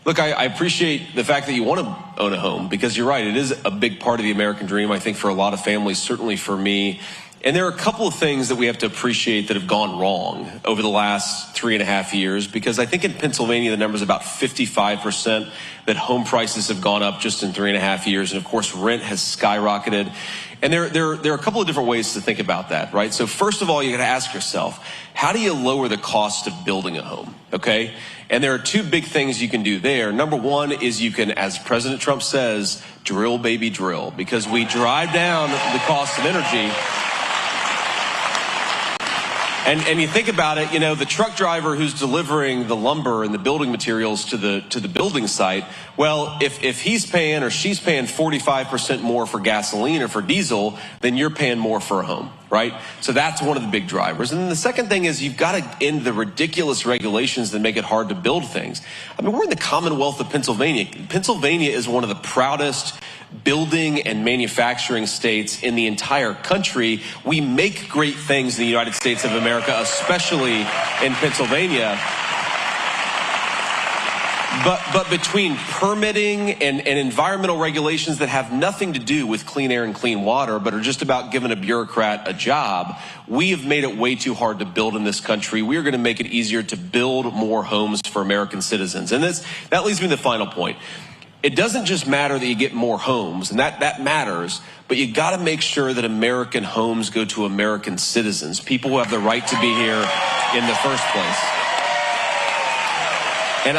look, I appreciate the fact that you want to own a home, because you're right, it is a big part of the American dream, I think, for a lot of families, certainly for me. And there are a couple of things that we have to appreciate that have gone wrong over the last 3.5 years, because I think in Pennsylvania, the number is about 55% that home prices have gone up just in 3.5 years. And of course, rent has skyrocketed. And there are a couple of different ways to think about that, right? So first of all, you got to ask yourself, how do you lower the cost of building a home? Okay. And there are two big things you can do there. Number one is you can, as President Trump says, drill, baby, drill, because we drive down the cost of energy. And you think about it, the truck driver who's delivering the lumber and the building materials to the building site, well, if he's paying or she's paying 45% more for gasoline or for diesel, then you're paying more for a home, right? So that's one of the big drivers. And then the second thing is you've got to end the ridiculous regulations that make it hard to build things. I mean, we're in the Commonwealth of Pennsylvania. Pennsylvania is one of the proudest building and manufacturing states in the entire country. We make great things in the United States of America, especially in Pennsylvania. But between permitting and environmental regulations that have nothing to do with clean air and clean water, but are just about giving a bureaucrat a job, we have made it way too hard to build in this country. We are going to make it easier to build more homes for American citizens. And that leads me to the final point. It doesn't just matter that you get more homes, and that matters, but you got to make sure that American homes go to American citizens, people who have the right to be here in the first place. And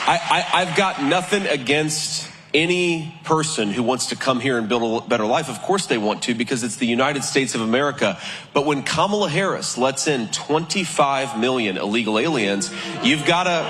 I've got nothing against any person who wants to come here and build a better life. Of course they want to, because it's the United States of America. But when Kamala Harris lets in 25 million illegal aliens, you've got to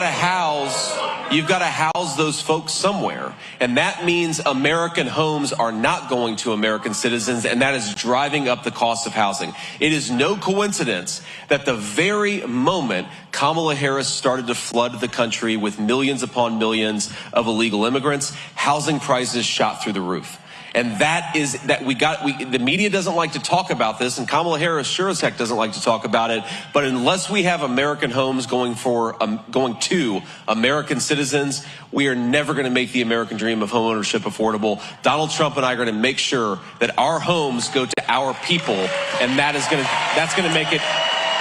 house You've got to house those folks somewhere. And that means American homes are not going to American citizens, and that is driving up the cost of housing. It is no coincidence that the very moment Kamala Harris started to flood the country with millions upon millions of illegal immigrants, housing prices shot through the roof. And the media doesn't like to talk about this, and Kamala Harris sure as heck doesn't like to talk about it. But unless we have American homes going to American citizens, we are never going to make the American dream of homeownership affordable. Donald Trump and I are going to make sure that our homes go to our people, and that's going to make it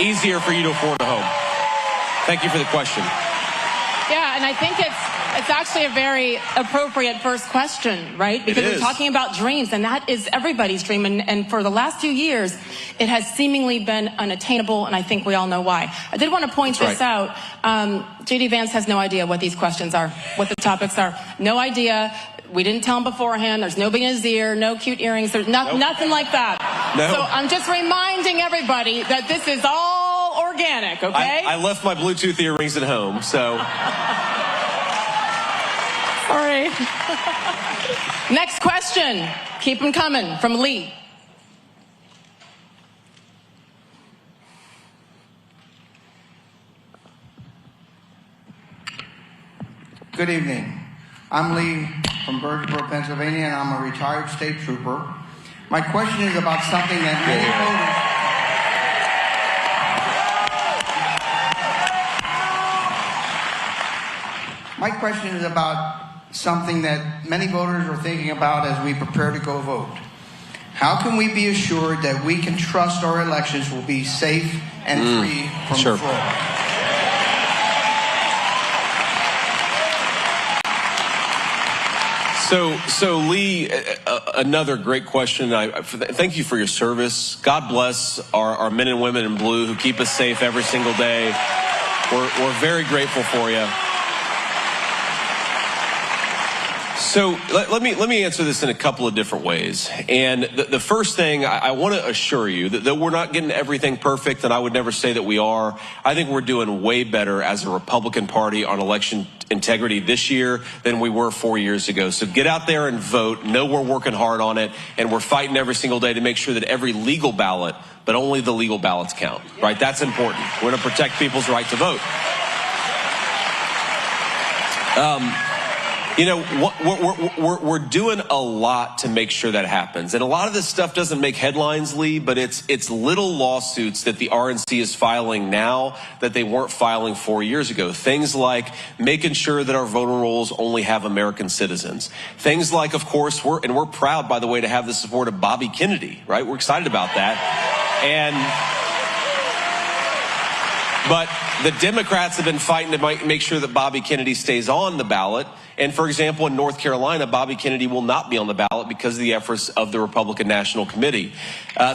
easier for you to afford a home. Thank you for the question. Yeah, and I think it's actually a very appropriate first question, right? Because we're talking about dreams, and that is everybody's dream. And for the last 2 years, it has seemingly been unattainable, and I think we all know why. I did want to point this out. J.D. Vance has no idea what these questions are, what the topics are. No idea. We didn't tell him beforehand. There's nobody in his ear, no cute earrings. There's nothing like that. No. So I'm just reminding everybody that this is all organic, okay? I left my Bluetooth earrings at home, so... Sorry. Next question. Keep them coming from Lee. Good evening. I'm Lee from Birdsboro, Pennsylvania, and I'm a retired state trooper. My question is about something that many voters... My question is about something that many voters are thinking about as we prepare to go vote. How can we be assured that we can trust our elections will be safe and free from fraud? So Lee, another great question. Thank you for your service. God bless our men and women in blue who keep us safe every single day. We're very grateful for you. So let me answer this in a couple of different ways. And the first thing, I want to assure you that we're not getting everything perfect, and I would never say that we are. I think we're doing way better as a Republican Party on election integrity this year than we were 4 years ago. So get out there and vote. Know we're working hard on it, and we're fighting every single day to make sure that every legal ballot, but only the legal ballots count, right? That's important. We're going to protect people's right to vote. You know, we're doing a lot to make sure that happens. And a lot of this stuff doesn't make headlines, Lee, but it's little lawsuits that the RNC is filing now that they weren't filing 4 years ago. Things like making sure that our voter rolls only have American citizens. Things like, of course, we're proud, by the way, to have the support of Bobby Kennedy, right? We're excited about that. But the Democrats have been fighting to make sure that Bobby Kennedy stays on the ballot. And for example, in North Carolina, Bobby Kennedy will not be on the ballot because of the efforts of the Republican National Committee.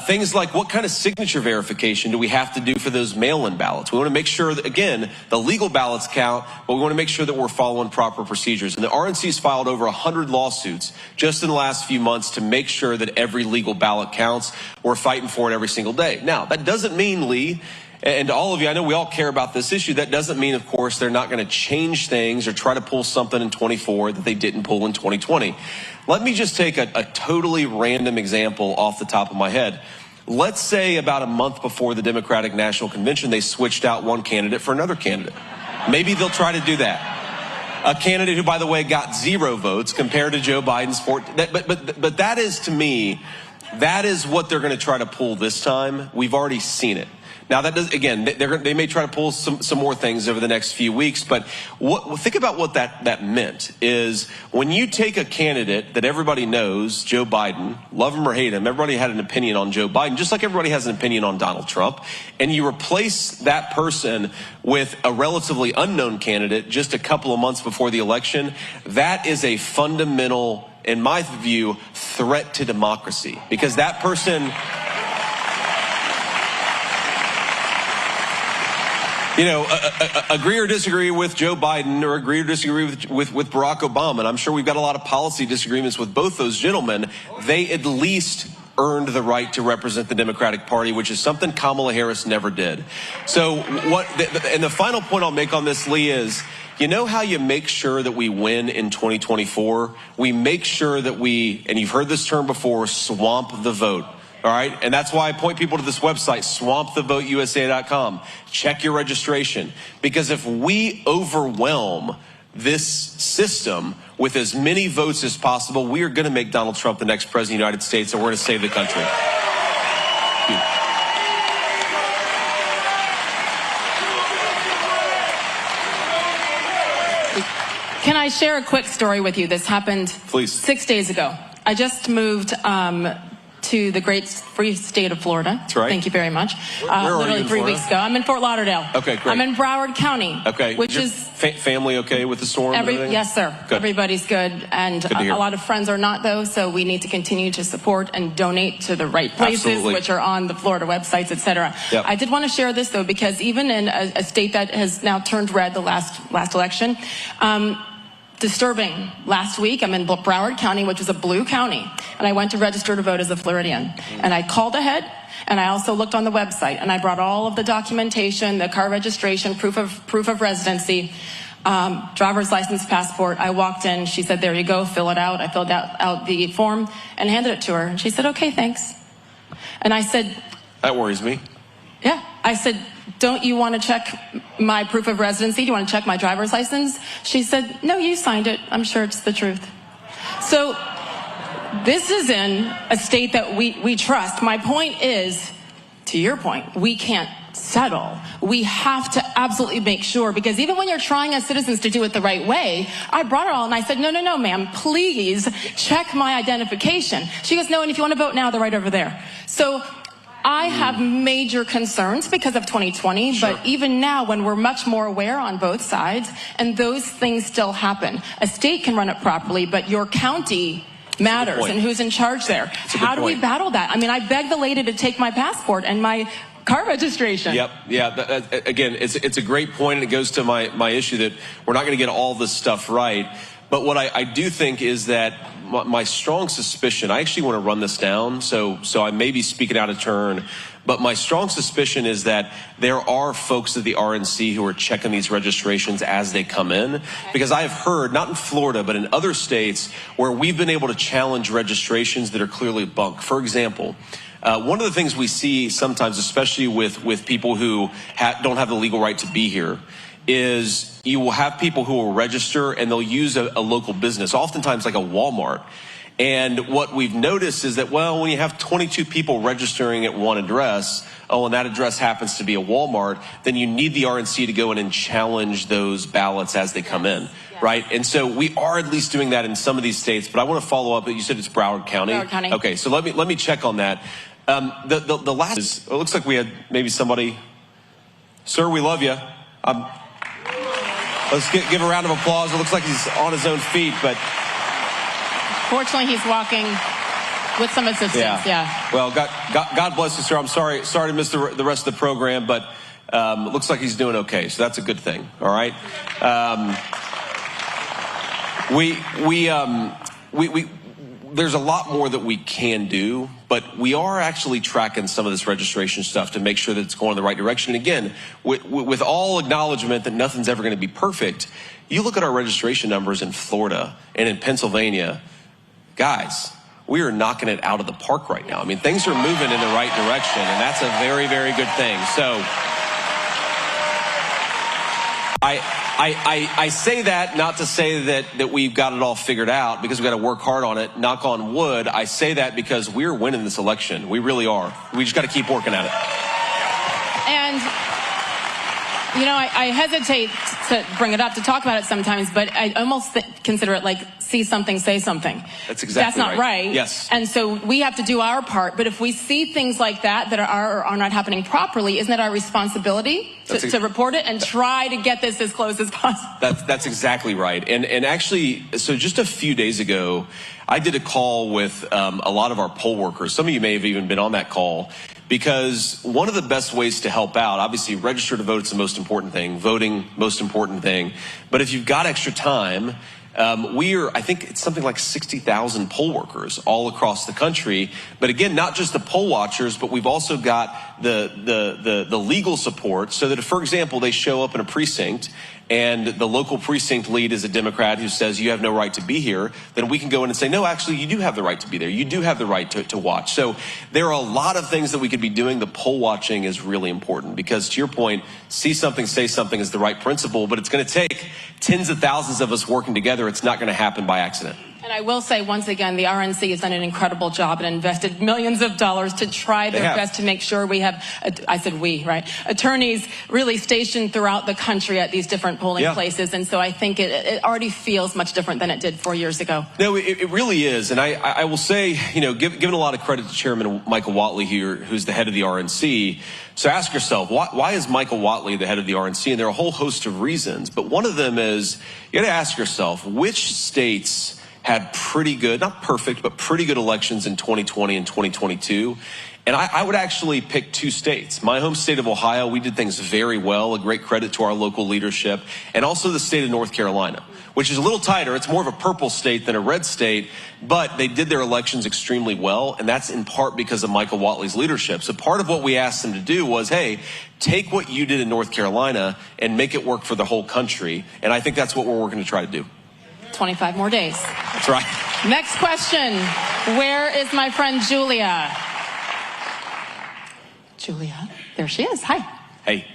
Things like what kind of signature verification do we have to do for those mail-in ballots? We want to make sure that, again, the legal ballots count, but we want to make sure that we're following proper procedures. And the RNC's filed over 100 lawsuits just in the last few months to make sure that every legal ballot counts. We're fighting for it every single day. Now, that doesn't mean, Lee, and to all of you, I know we all care about this issue. That doesn't mean, of course, they're not going to change things or try to pull something in 24 that they didn't pull in 2020. Let me just take a totally random example off the top of my head. Let's say about a month before the Democratic National Convention, they switched out one candidate for another candidate. Maybe they'll try to do that. A candidate who, by the way, got 0 votes compared to Joe Biden's 14. But that is, to me, that is what they're going to try to pull this time. We've already seen it. Now, that does, again, they may try to pull some more things over the next few weeks, but think about what that meant is when you take a candidate that everybody knows, Joe Biden, love him or hate him, everybody had an opinion on Joe Biden, just like everybody has an opinion on Donald Trump, and you replace that person with a relatively unknown candidate just a couple of months before the election, that is a fundamental, in my view, threat to democracy, because that person... You know, agree or disagree with Joe Biden or agree or disagree with Barack Obama. And I'm sure we've got a lot of policy disagreements with both those gentlemen. They at least earned the right to represent the Democratic Party, which is something Kamala Harris never did. So and the final point I'll make on this, Lee, is, you know how you make sure that we win in 2024? We make sure that we, and you've heard this term before, swamp the vote. All right. And that's why I point people to this website, swampthevoteusa.com. Check your registration, because if we overwhelm this system with as many votes as possible, we are going to make Donald Trump the next president of the United States, and we're going to save the country. Can I share a quick story with you? This happened Please. 6 days ago. I just moved to the great free state of Florida. That's right. Thank you very much. Where are literally you in 3 Florida? weeks ago. I'm in Fort Lauderdale. Okay, great. I'm in Broward County. Okay. Which is family okay with the storm? And everything? Yes, sir. Good. Everybody's good. And Good to hear. a lot of friends are not, though, so we need to continue to support and donate to the right places, Absolutely. which are on the Florida websites, et cetera. Yep. I did want to share this, though, because even in a state that has now turned red the last election, disturbing. Last week, I'm in Broward County, which is a blue county, and I went to register to vote as a Floridian. And I called ahead, and I also looked on the website, and I brought all of the documentation, the car registration, proof of residency, driver's license, passport. I walked in. She said, "There you go, fill it out." I filled out the form and handed it to her, and she said, "Okay, thanks." And I said, That worries me. yeah. I said, "Don't you want to check my proof of residency? Do you want to check my driver's license?" She said, "No, you signed it. I'm sure it's the truth." So this is in a state that we trust. My point is, to your point, we can't settle. We have to absolutely make sure, because even when you're trying as citizens to do it the right way, I brought her all and I said, no, ma'am, please check my identification. She goes, "No, and if you want to vote now, they're right over there." So I have major concerns because of 2020, Sure. but even now, when we're much more aware on both sides, and those things still happen. A state can run it properly, but your county matters, point. and who's in charge there. That's a good How do we point. battle that? I mean, I begged the lady to take my passport and my car registration. Yep. Yeah. Again, it's a great point, and it goes to my issue that we're not going to get all this stuff right. But what I do think is that my strong suspicion, I actually want to run this down, so I may be speaking out of turn, but my strong suspicion is that there are folks at the RNC who are checking these registrations as they come in. Because I have heard, not in Florida, but in other states, where we've been able to challenge registrations that are clearly bunk. For example, one of the things we see sometimes, especially with people who don't have the legal right to be here, is you will have people who will register and they'll use a local business, oftentimes like a Walmart. And what we've noticed is that, well, when you have 22 people registering at one address, and that address happens to be a Walmart, then you need the RNC to go in and challenge those ballots as they come in, right? And so we are at least doing that in some of these states, but I want to follow up. You said it's Broward County. Broward County. Okay, so let me check on that. The last is, it looks like we had maybe somebody. Sir, we love you. Let's give a round of applause. It looks like he's on his own feet, but Fortunately, he's walking with some assistance. Yeah. Well, God bless you, sir. I'm sorry to miss the rest of the program, but it looks like he's doing okay, so that's a good thing. All right. There's a lot more that we can do, but we are actually tracking some of this registration stuff to make sure that it's going in the right direction. And again, with all acknowledgement that nothing's ever going to be perfect, you look at our registration numbers in Florida and in Pennsylvania, guys, we are knocking it out of the park right now. I mean, things are moving in the right direction, and that's a very, very good thing. So I say that not to say that we've got it all figured out, because we've got to work hard on it. Knock on wood. I say that because we're winning this election. We really are. We just got to keep working at it. And, you know, I hesitate to bring it up, to talk about it sometimes, but I almost consider it like see something, say something. That's exactly That's not right. Yes. And so we have to do our part. But if we see things like that are or are not happening properly, isn't it our responsibility to report it and try to get this as close as possible? That's exactly right. And actually, so just a few days ago, I did a call with a lot of our poll workers. Some of you may have even been on that call, because one of the best ways to help out, obviously register to vote is the most important thing, voting most important thing. But if you've got extra time, I think it's something like 60,000 poll workers all across the country. But again, not just the poll watchers, but we've also got the legal support so that if, for example, they show up in a precinct and the local precinct lead is a Democrat who says you have no right to be here, then we can go in and say, no, actually, you do have the right to be there. You do have the right to watch. So there are a lot of things that we could be doing. The poll watching is really important because, to your point, see something, say something is the right principle, but it's going to take tens of thousands of us working together. It's not going to happen by accident. And I will say, once again, the RNC has done an incredible job and invested millions of dollars to try their best to make sure we have, I said we, right, attorneys really stationed throughout the country at these different polling places. And so I think it already feels much different than it did 4 years ago. No, it really is. And I will say, you know, given a lot of credit to Chairman Michael Whatley here, who's the head of the RNC. So ask yourself, why is Michael Whatley the head of the RNC? And there are a whole host of reasons. But one of them is you got to ask yourself, which states had pretty good, not perfect, but pretty good elections in 2020 and 2022. And I would actually pick two states. My home state of Ohio, we did things very well, a great credit to our local leadership, and also the state of North Carolina, which is a little tighter. It's more of a purple state than a red state, but they did their elections extremely well, and that's in part because of Michael Whatley's leadership. So part of what we asked them to do was, hey, take what you did in North Carolina and make it work for the whole country, and I think that's what we're working to try to do. 25 more days. That's right. Next question. Where is my friend Julia? Julia, there she is. Hi. Hey.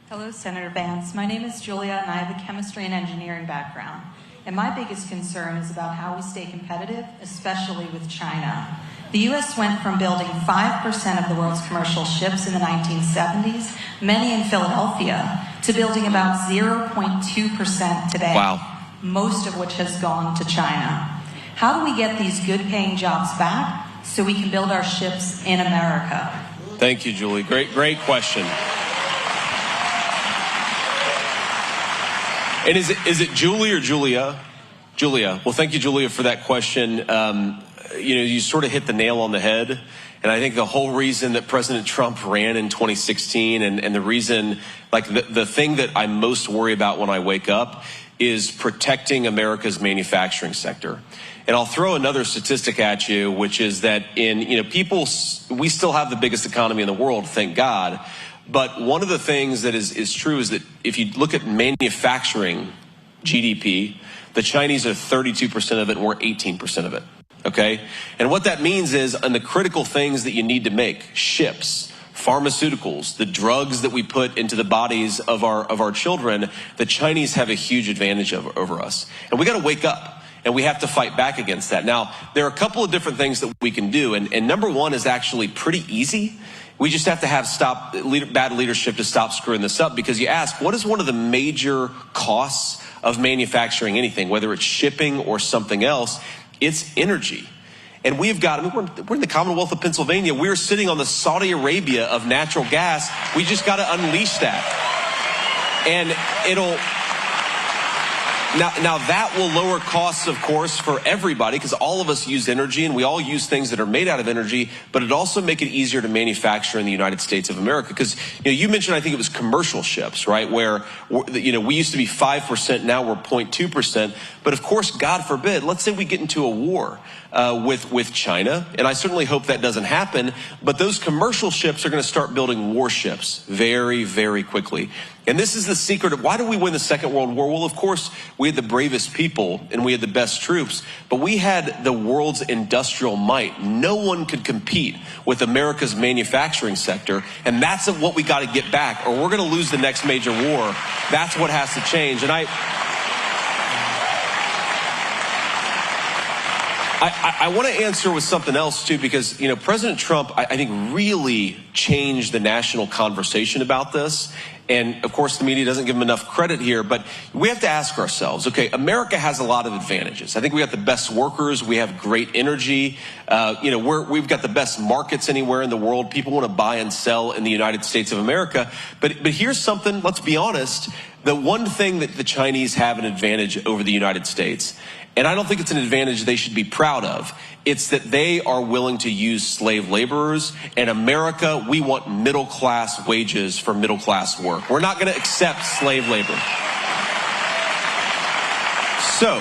Hello, Senator Vance. My name is Julia, and I have a chemistry and engineering background. And my biggest concern is about how we stay competitive, especially with China. The U.S. went from building 5% of the world's commercial ships in the 1970s, many in Philadelphia, to building about 0.2% today. Wow. Most of which has gone to China. How do we get these good-paying jobs back so we can build our ships in America? Thank you, Julie. Great question. And is it Julie or Julia? Julia. Well, thank you, Julia, for that question. You know, you sort of hit the nail on the head. And I think the whole reason that President Trump ran in 2016 and the reason, like the thing that I most worry about when I wake up is protecting America's manufacturing sector. And I'll throw another statistic at you, which is that we still have the biggest economy in the world, thank God. But one of the things that is true is that if you look at manufacturing GDP, the Chinese are 32% of it and we're 18% of it. Okay? And what that means is on the critical things that you need to make, ships, pharmaceuticals, the drugs that we put into the bodies of our children, the Chinese have a huge advantage over us. And we got to wake up and we have to fight back against that. Now, there are a couple of different things that we can do. And number one is actually pretty easy. We just have to have bad leadership to stop screwing this up, because you ask, what is one of the major costs of manufacturing anything, whether it's shipping or something else? It's energy. And we've got, we're in the Commonwealth of Pennsylvania. We're sitting on the Saudi Arabia of natural gas. We just got to unleash that. And now that will lower costs, of course, for everybody, because all of us use energy and we all use things that are made out of energy, but it also make it easier to manufacture in the United States of America. Because you mentioned, I think it was commercial ships, right? Where, we used to be 5%, now we're 0.2%. But of course, God forbid, let's say we get into a war with China, and I certainly hope that doesn't happen, but those commercial ships are going to start building warships very, very quickly. And this is the secret of why did we win the Second World War? Well, of course, we had the bravest people and we had the best troops, but we had the world's industrial might. No one could compete with America's manufacturing sector, and that's what we got to get back, or we're going to lose the next major war. That's what has to change. And I want to answer with something else too, because President Trump, I think, really changed the national conversation about this. And of course, the media doesn't give him enough credit here, but we have to ask ourselves, okay, America has a lot of advantages. I think we got the best workers. We have great energy. We've got the best markets anywhere in the world. People want to buy and sell in the United States of America. But here's something, let's be honest. The one thing that the Chinese have an advantage over the United States, and I don't think it's an advantage they should be proud of, it's that they are willing to use slave laborers. In America, we want middle-class wages for middle-class work. We're not going to accept slave labor. So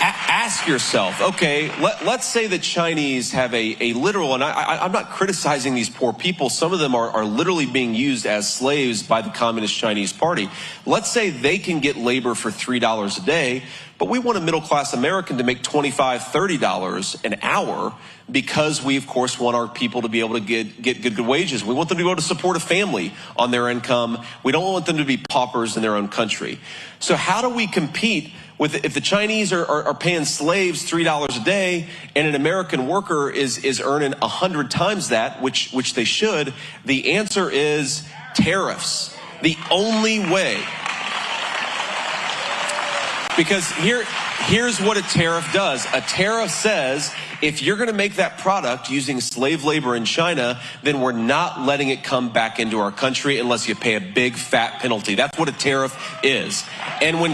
ask yourself, okay, let's say the Chinese have a literal, and I'm not criticizing these poor people. Some of them are literally being used as slaves by the Communist Chinese Party. Let's say they can get labor for $3 a day, but we want a middle-class American to make $25, $30 an hour because we, of course, want our people to be able to get good wages. We want them to be able to support a family on their income. We don't want them to be paupers in their own country. So how do we compete with, if the Chinese are paying slaves $3 a day and an American worker is earning 100 times that, which they should? The answer is tariffs. The only way. Because here's what a tariff does. A tariff says, if you're going to make that product using slave labor in China, then we're not letting it come back into our country unless you pay a big fat penalty. That's what a tariff is. And when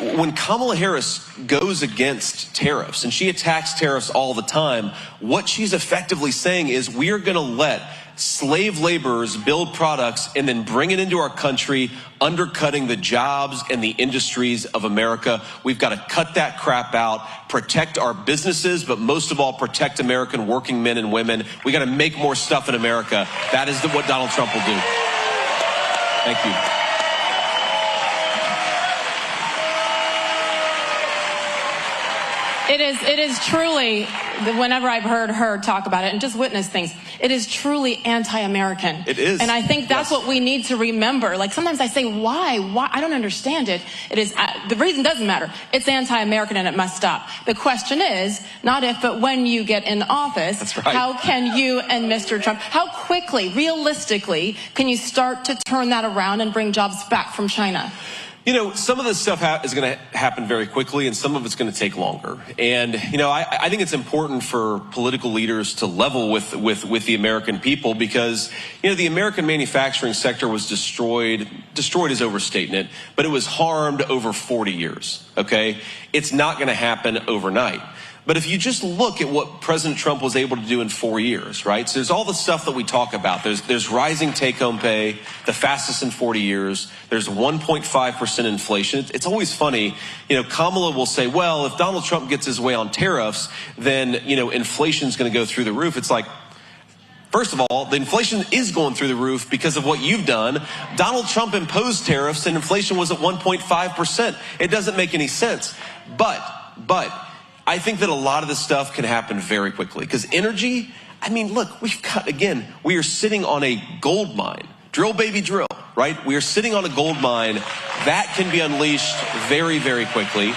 when Kamala Harris goes against tariffs, and she attacks tariffs all the time, what she's effectively saying is we are going to let slave laborers build products and then bring it into our country, undercutting the jobs and the industries of America. We've got to cut that crap out, protect our businesses, but most of all, protect American working men and women. We got to make more stuff in America. That is what Donald Trump will do. Thank you. It is truly, whenever I've heard her talk about it and just witness things, it is truly anti-American. It is. And I think that's what we need to remember. Like sometimes I say, why? I don't understand it. It is, the reason doesn't matter. It's anti-American and it must stop. The question is, not if, but when you get in office, that's right. How can you and Mr. Trump, how quickly, realistically, can you start to turn that around and bring jobs back from China? You know, some of this stuff is going to happen very quickly, and some of it's going to take longer. And, you know, I think it's important for political leaders to level with the American people because, you know, the American manufacturing sector was destroyed is overstating it, but it was harmed over 40 years, okay? It's not going to happen overnight. But if you just look at what President Trump was able to do in 4 years, right? So there's all the stuff that we talk about. There's rising take-home pay, the fastest in 40 years. There's 1.5% inflation. It's always funny. You know, Kamala will say, well, if Donald Trump gets his way on tariffs, then, you know, inflation's going to go through the roof. It's like, first of all, the inflation is going through the roof because of what you've done. Donald Trump imposed tariffs and inflation was at 1.5%. It doesn't make any sense. But I think that a lot of this stuff can happen very quickly because energy, I mean, look, we are sitting on a gold mine. Drill, baby, drill, right? We are sitting on a gold mine that can be unleashed very, very quickly.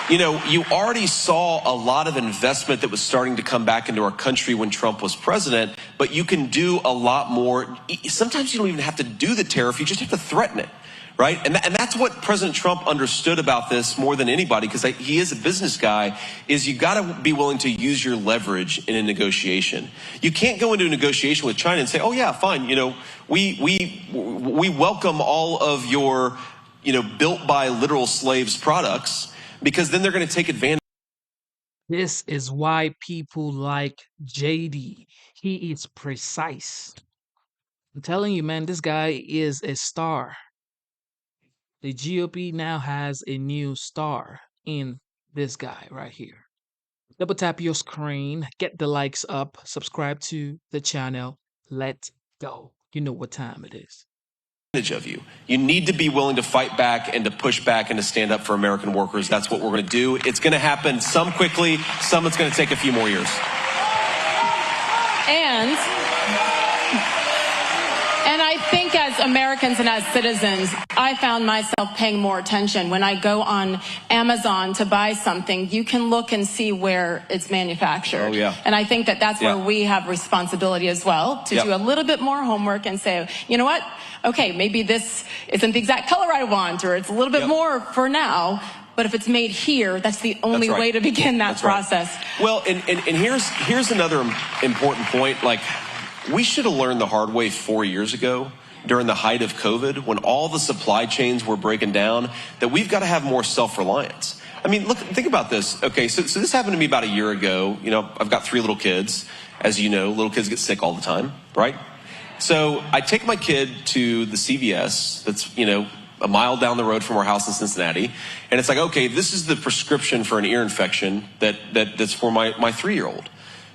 You know, you already saw a lot of investment that was starting to come back into our country when Trump was president, but you can do a lot more. Sometimes you don't even have to do the tariff. You just have to threaten it. Right? And that's what President Trump understood about this more than anybody, because he is a business guy, is you got to be willing to use your leverage in a negotiation. You can't go into a negotiation with China and say, oh, yeah, fine. You know, we welcome all of your, you know, built by literal slaves products, because then they're going to take advantage. This is why people like JD. He is precise. I'm telling you, man, this guy is a star. The GOP now has a new star in this guy right here. Double tap your screen, get the likes up, subscribe to the channel. Let's go. You know what time it is. Of you. You need to be willing to fight back and to push back and to stand up for American workers. That's what we're going to do. It's going to happen some quickly, some it's going to take a few more years. And I think as Americans and as citizens, I found myself paying more attention. When I go on Amazon to buy something, you can look and see where it's manufactured. Oh, yeah. And I think that that's where we have responsibility as well, to do a little bit more homework and say, you know what? Okay, maybe this isn't the exact color I want, or it's a little bit more for now. But if it's made here, that's the only way to begin that process. Right. Well, and here's another important point. Like, we should have learned the hard way 4 years ago during the height of COVID, when all the supply chains were breaking down, that we've got to have more self-reliance. I mean, look, think about this. Okay, so this happened to me about a year ago. You know, I've got 3 little kids. As you know, little kids get sick all the time, right? So I take my kid to the CVS that's, you know, a mile down the road from our house in Cincinnati. And it's like, okay, this is the prescription for an ear infection that's for my 3-year-old.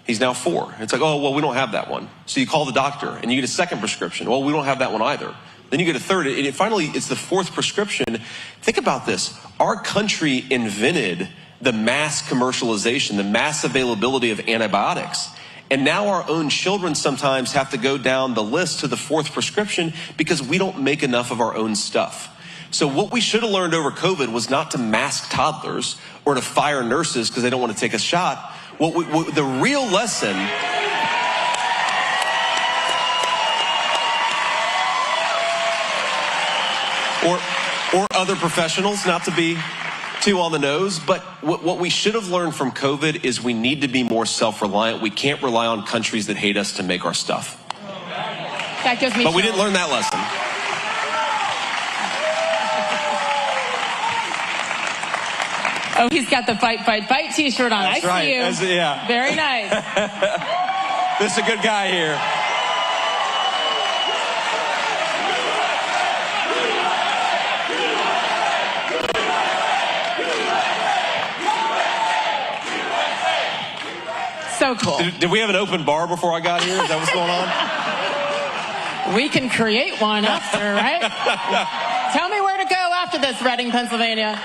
He's now 4. It's like, oh, well, we don't have that one. So you call the doctor and you get a second prescription. Well, we don't have that one either. Then you get a third, and finally it's the 4th prescription. Think about this. Our country invented the mass commercialization, the mass availability of antibiotics. And now our own children sometimes have to go down the list to the 4th prescription because we don't make enough of our own stuff. So what we should have learned over COVID was not to mask toddlers or to fire nurses because they don't want to take a shot. The real lesson or other professionals, not to be too on the nose, but what we should have learned from COVID is we need to be more self-reliant. We can't rely on countries that hate us to make our stuff. That gives me But we didn't learn that lesson. Oh, he's got the fight t-shirt on. That's I right. see you. Yeah. Very nice. This is a good guy here. So cool. Did we have an open bar before I got here? Is that what's going on? We can create one after, right? Tell me where to go after this, Reading, Pennsylvania.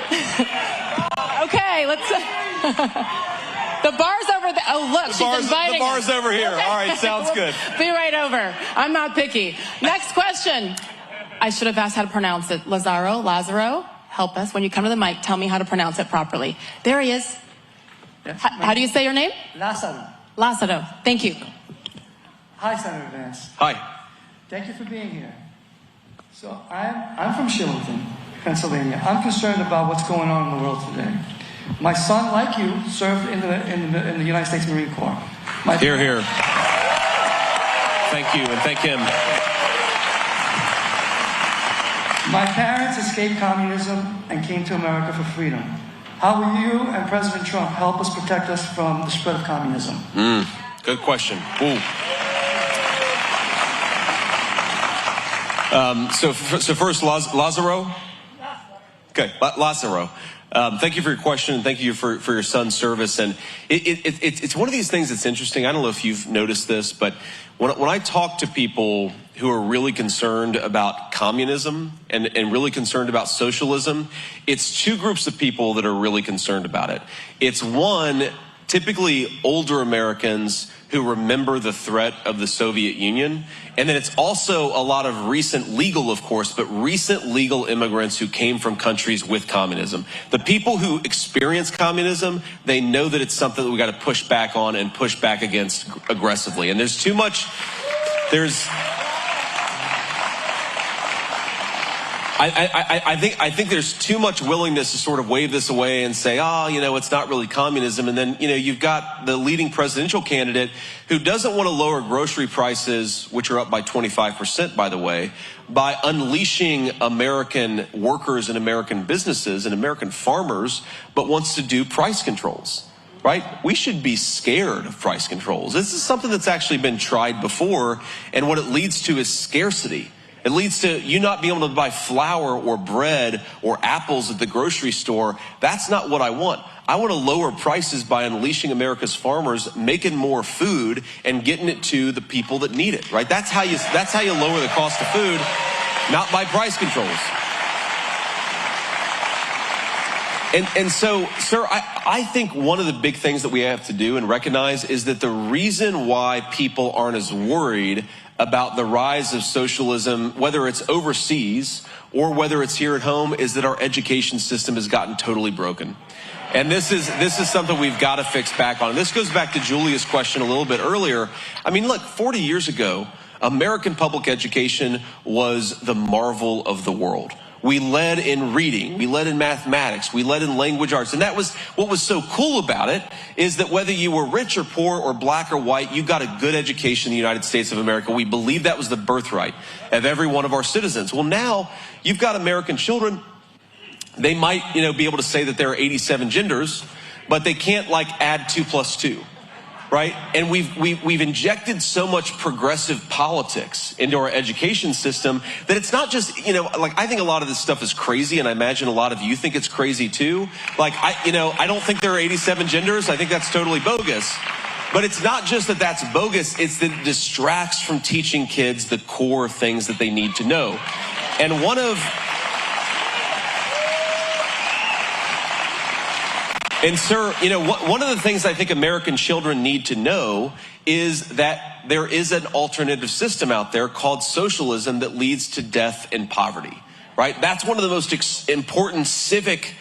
Okay, let's... The bar's over there. Oh, look, she's inviting The bar's us. over here. Okay. All right, sounds good. Be right over. I'm not picky. Next question. I should have asked how to pronounce it. Lazaro, help us. When you come to the mic, tell me how to pronounce it properly. There he is. Yes, How do you say your name? Lazaro. Thank you. Hi, Senator Vance. Hi. Thank you for being here. So I'm from Shillington, Pennsylvania. I'm concerned about what's going on in the world today. My son, like you, served in the United States Marine Corps. Here. Thank you, and thank him. My parents escaped communism and came to America for freedom. How will you and President Trump help us protect us from the spread of communism? Good question. Ooh. So first, Lazaro? Okay, Lazaro. Thank you for your question, and thank you for your son's service. And it's one of these things that's interesting. I don't know if you've noticed this, but when I talk to people who are really concerned about communism and really concerned about socialism, it's 2 groups of people that are really concerned about it. It's one, typically older Americans who remember the threat of the Soviet Union. And then it's also a lot of recent legal, of course, but recent legal immigrants who came from countries with communism. The people who experience communism, they know that it's something that we got to push back on and push back against aggressively. And there's too much, I think there's too much willingness to sort of wave this away and say, it's not really communism. And then, you've got the leading presidential candidate who doesn't want to lower grocery prices, which are up by 25%, by the way, by unleashing American workers and American businesses and American farmers, but wants to do price controls. Right? We should be scared of price controls. This is something that's actually been tried before, and what it leads to is scarcity. It leads to you not being able to buy flour or bread or apples at the grocery store. That's not what I want. I want to lower prices by unleashing America's farmers, making more food and getting it to the people that need it, right? That's how you lower the cost of food, not by price controls. And so, sir, I think one of the big things that we have to do and recognize is that the reason why people aren't as worried about the rise of socialism, whether it's overseas or whether it's here at home, is that our education system has gotten totally broken. And this is something we've got to fix back on. This goes back to Julia's question a little bit earlier. I mean, look, 40 years ago, American public education was the marvel of the world. We led in reading, we led in mathematics, we led in language arts. And that was what was so cool about it, is that whether you were rich or poor or black or white, you got a good education in the United States of America. We believed that was the birthright of every one of our citizens. Well, now you've got American children. They might, be able to say that there are 87 genders, but they can't add 2 plus 2. right? And we've injected so much progressive politics into our education system that it's not just, like, I think a lot of this stuff is crazy, and I imagine a lot of you think it's crazy too. Like, I don't think there are 87 genders. I think that's totally bogus. But it's not just that that's bogus, it's that it distracts from teaching kids the core things that they need to know. And one of the things I think American children need to know is that there is an alternative system out there called socialism that leads to death and poverty, right? That's one of the most important civic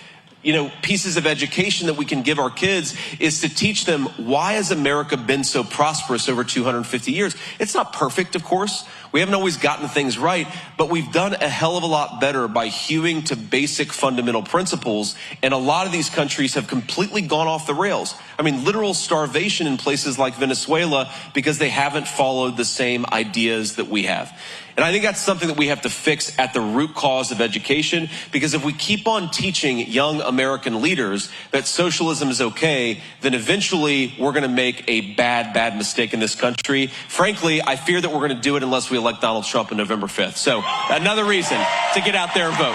pieces of education that we can give our kids, is to teach them, why has America been so prosperous over 250 years? It's not perfect, of course. We haven't always gotten things right, but we've done a hell of a lot better by hewing to basic fundamental principles. And a lot of these countries have completely gone off the rails. I mean, literal starvation in places like Venezuela because they haven't followed the same ideas that we have. And I think that's something that we have to fix at the root cause of education, because if we keep on teaching young American leaders that socialism is okay, then eventually we're going to make a bad mistake in this country. Frankly, I fear that we're going to do it unless we elect Donald Trump on November 5th. So another reason to get out there and vote.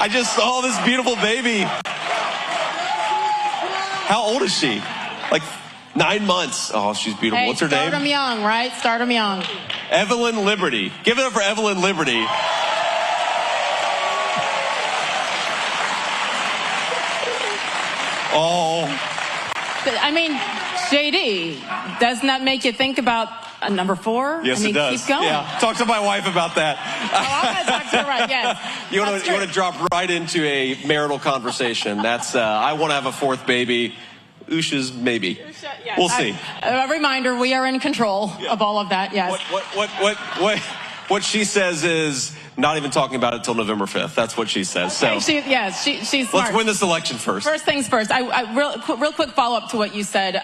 I just saw this beautiful baby. How old is she? Like 9 months. Oh, she's beautiful. Hey, what's her name? Start them young, right? Start them young. Evelyn Liberty. Give it up for Evelyn Liberty. Oh. I mean, JD, doesn't that make you think about a number 4? Yes, it does. Keep going. Yeah. Talk to my wife about that. Oh, I'm going to talk to her, right? Yes. You want to drop right into a marital conversation. That's, I want to have a 4th baby. Usha's maybe. Yes. We'll see. A reminder, we are in control of all of that, yes. What she says is not even talking about it till November 5th. That's what she says. Okay, So she's smart. let's win this election first. First things first. Real quick follow-up to what you said.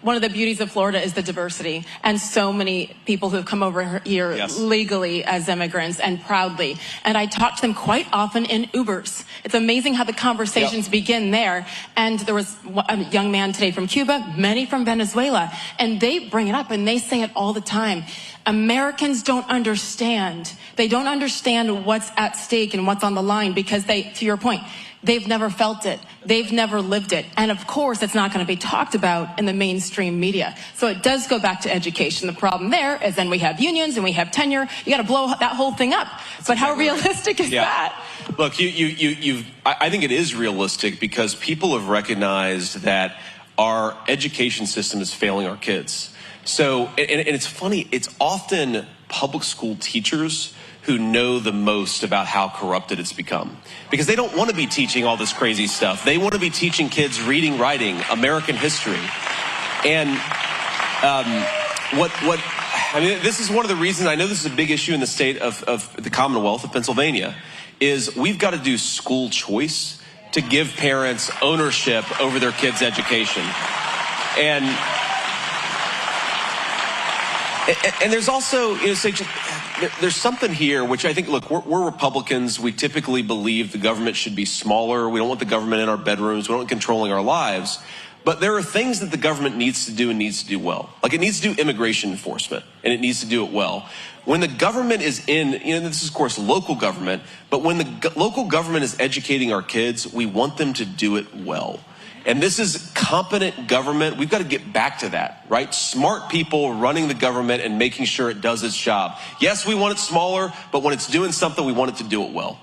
One of the beauties of Florida is the diversity, and so many people who have come over here legally as immigrants and proudly. And I talk to them quite often in Ubers. It's amazing how the conversations begin there. And there was a young man today from Cuba, many from Venezuela, and they bring it up and they say it all the time. Americans don't understand. They don't understand what's at stake and what's on the line because to your point, they've never felt it. They've never lived it. And of course, it's not going to be talked about in the mainstream media. So it does go back to education. The problem there is then we have unions and we have tenure. You got to blow that whole thing up. But how realistic is that? Look, I think it is realistic because people have recognized that our education system is failing our kids. So, and it's funny, it's often public school teachers who know the most about how corrupted it's become. Because they don't want to be teaching all this crazy stuff. They want to be teaching kids reading, writing, American history. And this is one of the reasons, I know this is a big issue in the state of the Commonwealth of Pennsylvania, is we've got to do school choice to give parents ownership over their kids' education. And there's also, there's something here which I think, look, we're Republicans. We typically believe the government should be smaller. We don't want the government in our bedrooms. We don't want controlling our lives. But there are things that the government needs to do and needs to do well. Like it needs to do immigration enforcement, and it needs to do it well. When the government is in, this is of course local government, but when the local government is educating our kids, we want them to do it well. And this is competent government. We've got to get back to that, right? Smart people running the government and making sure it does its job. Yes, we want it smaller, but when it's doing something, we want it to do it well.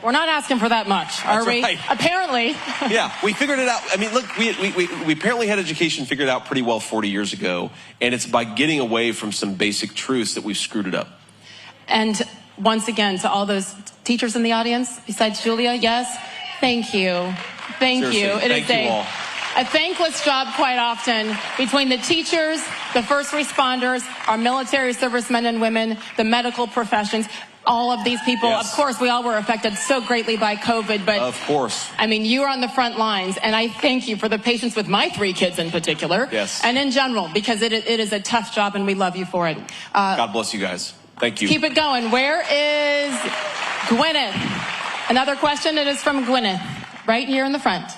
We're not asking for that much, are we? Right. Apparently. Yeah, we figured it out. I mean, look, we apparently had education figured out pretty well 40 years ago, and it's by getting away from some basic truths that we've screwed it up. And once again, to all those teachers in the audience, besides Julia, yes, thank you. Thank you. It is a thankless job quite often between the teachers, the first responders, our military servicemen and women, the medical professions, all of these people. Yes. Of course, we all were affected so greatly by COVID, but of course, I mean, you are on the front lines, and I thank you for the patience with my 3 kids in particular, and in general, because it is a tough job, and we love you for it. God bless you guys. Thank you. Keep it going. Where is Gwyneth. Another question, it is from Gwyneth, right here in the front.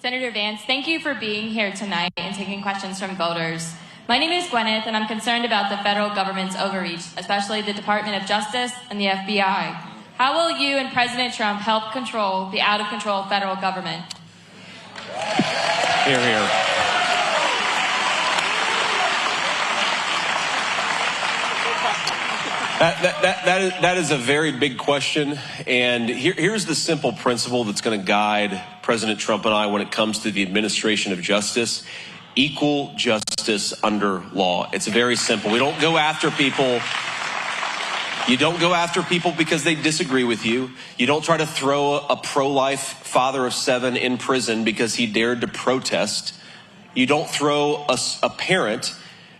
Senator Vance, thank you for being here tonight and taking questions from voters. My name is Gwyneth, and I'm concerned about the federal government's overreach, especially the Department of Justice and the FBI. How will you and President Trump help control the out-of-control federal government? Hear, hear. That is a very big question, and here's the simple principle that's going to guide President Trump and I when it comes to the administration of justice: equal justice under law. It's very simple. We don't go after people. You don't go after people because they disagree with you. You don't try to throw a pro-life father of 7 in prison because he dared to protest. You don't throw a parent.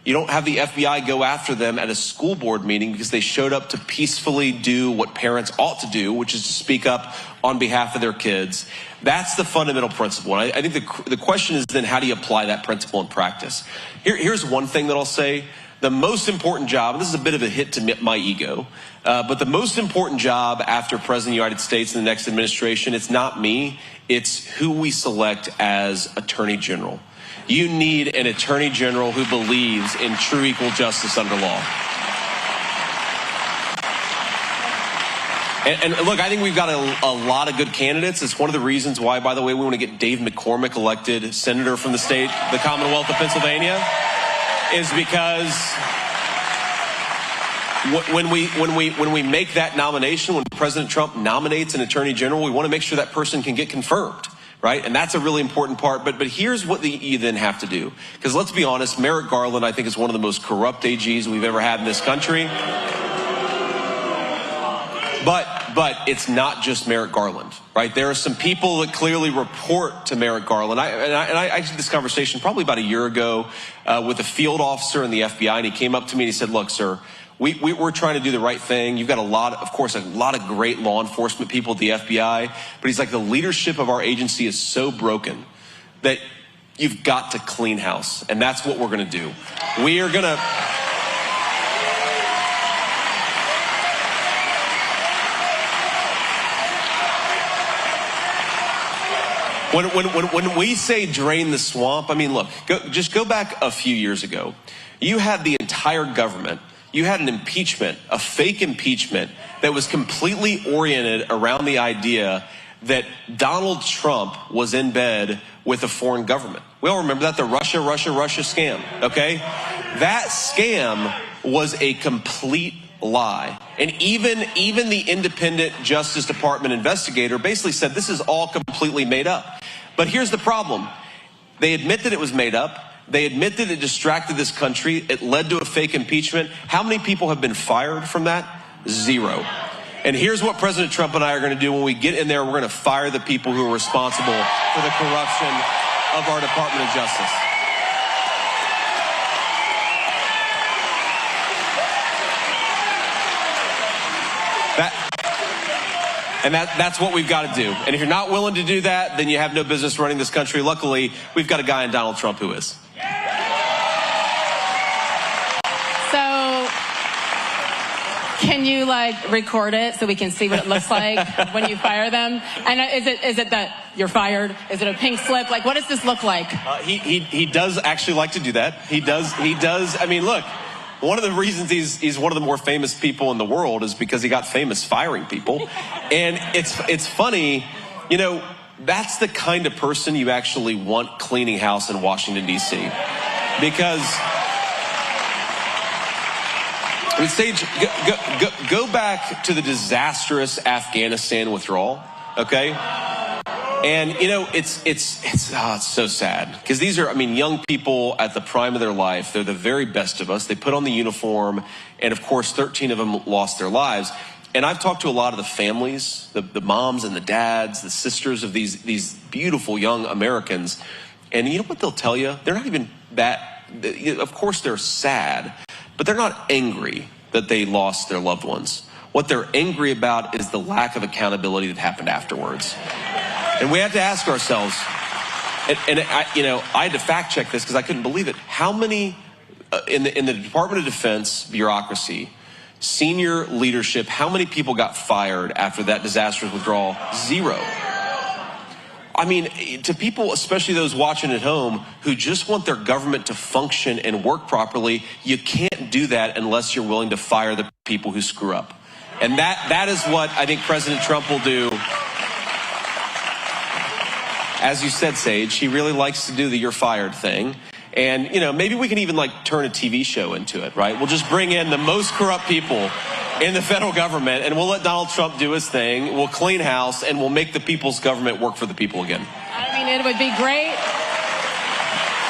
You don't have the FBI go after them at a school board meeting because they showed up to peacefully do what parents ought to do, which is to speak up on behalf of their kids. That's the fundamental principle. And I think the question is then, how do you apply that principle in practice? Here's one thing that I'll say. The most important job, and this is a bit of a hit to my ego, but the most important job after President of the United States in the next administration, it's not me, it's who we select as Attorney General. You need an Attorney General who believes in true equal justice under law. And look, I think we've got a lot of good candidates. It's one of the reasons why, by the way, we want to get Dave McCormick elected senator from the state, the Commonwealth of Pennsylvania, is because when we make that nomination, when President Trump nominates an Attorney General, we want to make sure that person can get confirmed. Right? And that's a really important part. But here's what you then have to do. Because let's be honest, Merrick Garland, I think, is one of the most corrupt AGs we've ever had in this country. But it's not just Merrick Garland, right? There are some people that clearly report to Merrick Garland. I had this conversation probably about a year ago with a field officer in the FBI, and he came up to me and he said, "Look, sir, we're trying to do the right thing. You've got a lot of great law enforcement people at the FBI, but he's like, the leadership of our agency is so broken that you've got to clean house, and that's what we're going to do. We are going to." When we say drain the swamp, I mean, look, just go back a few years ago. You had the entire government. You had an impeachment, a fake impeachment that was completely oriented around the idea that Donald Trump was in bed with a foreign government. We all remember that, the Russia scam, okay? That scam was a complete lie. And even the independent Justice Department investigator basically said this is all completely made up. But here's the problem. They admit that it was made up. They admit that it distracted this country. It led to a fake impeachment. How many people have been fired from that? 0. And here's what President Trump and I are going to do when we get in there. We're going to fire the people who are responsible for the corruption of our Department of Justice. That's what we've got to do. And if you're not willing to do that, then you have no business running this country. Luckily, we've got a guy in Donald Trump who is. So, can you record it so we can see what it looks like when you fire them? And is it that you're fired? Is it a pink slip? What does this look like? He does actually like to do that. He does. I mean, look. One of the reasons he's one of the more famous people in the world is because he got famous firing people. And it's funny, that's the kind of person you actually want cleaning house in Washington, D.C. Because go back to the disastrous Afghanistan withdrawal, okay? And, it's so sad because these are, young people at the prime of their life. They're the very best of us. They put on the uniform, and of course, 13 of them lost their lives. And I've talked to a lot of the families, the moms and the dads, the sisters of these beautiful young Americans. And you know what they'll tell you? They're not even that, of course, they're sad, but they're not angry that they lost their loved ones. What they're angry about is the lack of accountability that happened afterwards. And we have to ask ourselves, and I had to fact check this because I couldn't believe it. How many in the Department of Defense bureaucracy, senior leadership, how many people got fired after that disastrous withdrawal? 0. I mean, to people, especially those watching at home, who just want their government to function and work properly, you can't do that unless you're willing to fire the people who screw up. And that is what I think President Trump will do. As you said, Sage, he really likes to do the "you're fired" thing. And, you know, maybe we can even like turn a TV show into it, right? We'll just bring in the most corrupt people in the federal government and we'll let Donald Trump do his thing. We'll clean house and we'll make the people's government work for the people again. I mean, it would be great.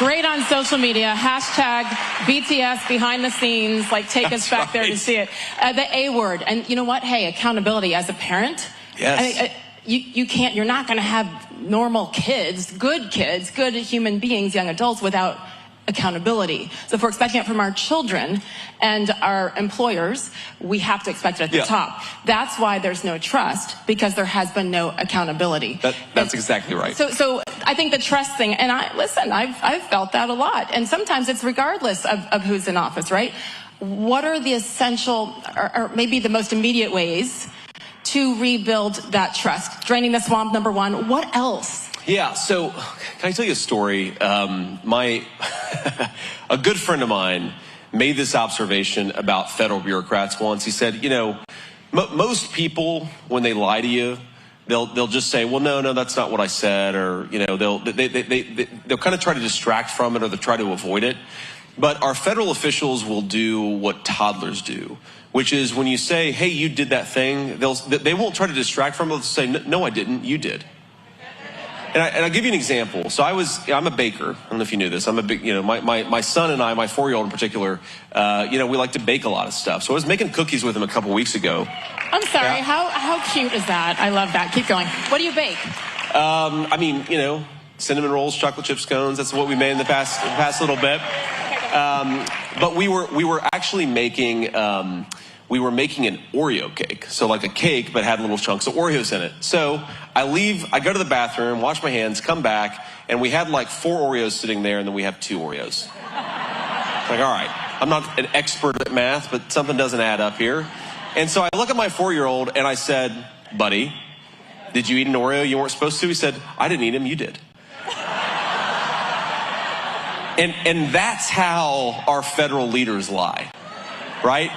Great on social media. Hashtag BTS behind the scenes. Like, take us back there to see it. The A word. And you know what? Hey, accountability as a parent. Yes. I mean, you can't, you're not going to have normal kids, good human beings, young adults without accountability. So if we're expecting it from our children and our employers, we have to expect it at the top. That's why there's no trust, because there has been no accountability. That's exactly right. So I think the trust thing, and I've felt that a lot. And sometimes it's regardless of who's in office, right? What are the essential, or maybe the most immediate ways to rebuild that trust? Draining the swamp, number one. What else? Yeah, so can I tell you a story? A good friend of mine made this observation about federal bureaucrats once. He said, you know, most people, when they lie to you, they'll just say, well, no, that's not what I said, or, you know, they'll kind of try to distract from it, or they'll try to avoid it. But our federal officials will do what toddlers do, which is when you say, hey, you did that thing, they won't try to distract from it. They'll say, no, I didn't, you did. And I'll give you an example. So I'm a baker. I don't know if you knew this. I'm a big, you know, my son and I, my 4-year-old in particular, you know, we like to bake a lot of stuff. So I was making cookies with him a couple weeks ago. I'm sorry, how cute is that? I love that. Keep going. What do you bake? I mean, you know, cinnamon rolls, chocolate chip scones. That's what we made in the past little bit. But we were actually making we were making an Oreo cake. So like a cake, but had little chunks of Oreos in it. So I go to the bathroom, wash my hands, come back, and we had like 4 Oreos sitting there, and then we have 2 Oreos. It's like, all right, I'm not an expert at math, but something doesn't add up here. And so I look at my 4-year-old and I said, buddy, did you eat an Oreo you weren't supposed to? He said, I didn't eat him, you did. And that's how our federal leaders lie, right?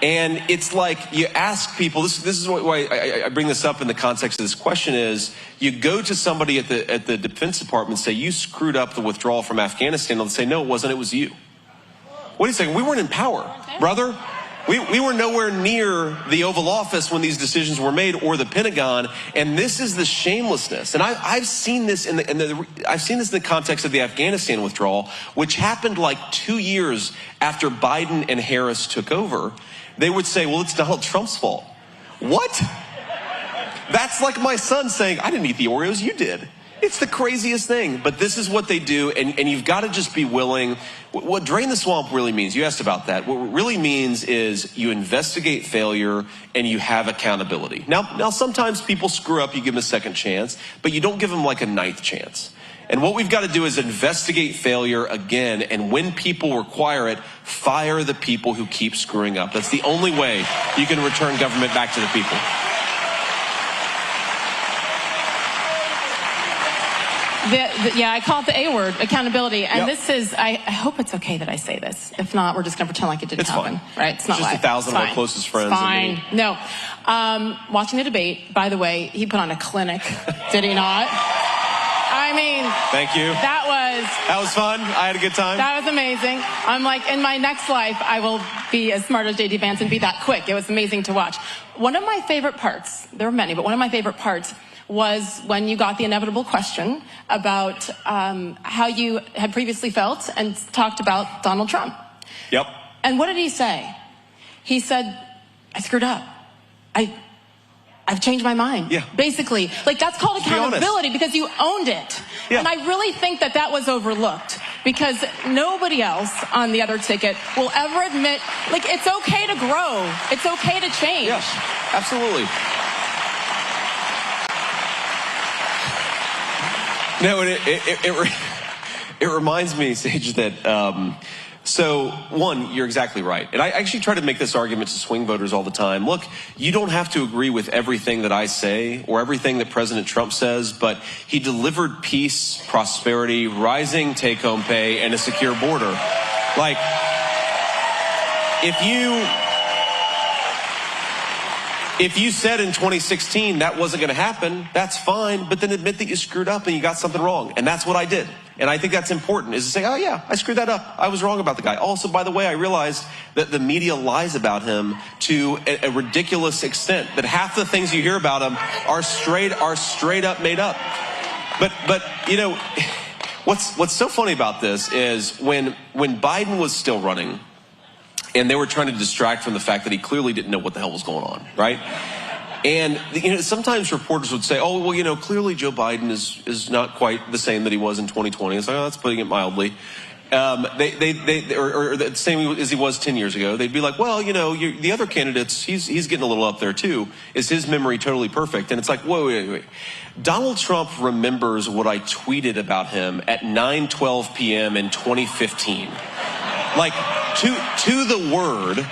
And it's like you ask people, this is why I bring this up in the context of this question is, you go to somebody at the Defense Department and say, you screwed up the withdrawal from Afghanistan. They'll say, no, it wasn't, it was you. Wait a second, we weren't in power, brother. We were nowhere near the Oval Office when these decisions were made, or the Pentagon, and this is the shamelessness. And I've seen this in the context of the Afghanistan withdrawal, which happened like 2 years after Biden and Harris took over. They would say, well, it's Donald Trump's fault. What? That's like my son saying, I didn't eat the Oreos, you did. It's the craziest thing, but this is what they do, and you've got to just be willing. What drain the swamp really means, you asked about that, what it really means is you investigate failure and you have accountability. Now sometimes people screw up, you give them a second chance, but you don't give them like a 9th chance. And what we've got to do is investigate failure again, and when people require it, fire the people who keep screwing up. That's the only way you can return government back to the people. Yeah, I call it the A word, accountability. And this is, I hope it's okay that I say this. If not, we're just going to pretend like it didn't happen. Fine. Right? It's not just live. 1,000 of our closest friends. It's fine. No. Watching the debate, by the way, he put on a clinic, did he not? I mean, thank you. That was fun. I had a good time. That was amazing. I'm like, in my next life, I will be as smart as JD Vance and be that quick. It was amazing to watch. One of my favorite parts, there were many, but one of my favorite parts was when you got the inevitable question about how you had previously felt and talked about Donald Trump. Yep. And what did he say? He said, I screwed up. I've changed my mind. Yeah. Basically, like that's called accountability because you owned it. Yeah. And I really think that that was overlooked because nobody else on the other ticket will ever admit, like, it's okay to grow. It's okay to change. Yeah, absolutely. No, it reminds me, Sage, that So, one, you're exactly right. And I actually try to make this argument to swing voters all the time. Look, you don't have to agree with everything that I say or everything that President Trump says, but he delivered peace, prosperity, rising take-home pay, and a secure border. Like, if you said in 2016 that wasn't going to happen, that's fine, but then admit that you screwed up and you got something wrong. And that's what I did. And I think that's important, is to say, oh yeah, I screwed that up. I was wrong about the guy. Also, by the way, I realized that the media lies about him to a ridiculous extent, that half the things you hear about him are straight up made up. But you know, what's so funny about this is when Biden was still running, and they were trying to distract from the fact that he clearly didn't know what the hell was going on, right? And you know, sometimes reporters would say, "Oh, well, you know, clearly Joe Biden is not quite the same that he was in 2020." It's like, oh, that's putting it mildly. Or the same as he was 10 years ago. They'd be like, "Well, you know, the other candidates, he's getting a little up there too. Is his memory totally perfect?" And it's like, whoa, wait. Donald Trump remembers what I tweeted about him at 9:12 p.m. in 2015, like to the word.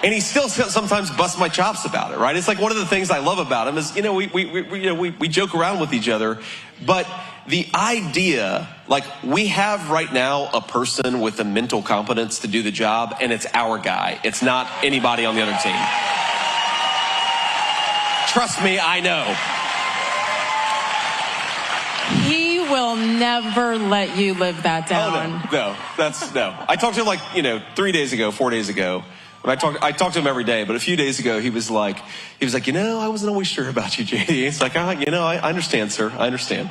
And he still sometimes busts my chops about it, right? It's like one of the things I love about him is, you know, we joke around with each other, but the idea, like, we have right now a person with the mental competence to do the job, and it's our guy. It's not anybody on the other team. Trust me, I know. He will never let you live that down. Oh, no. I talked to him like, 4 days ago. But I talked to him every day, but a few days ago he was like, I wasn't always sure about you, JD. It's like, I understand, sir. I understand.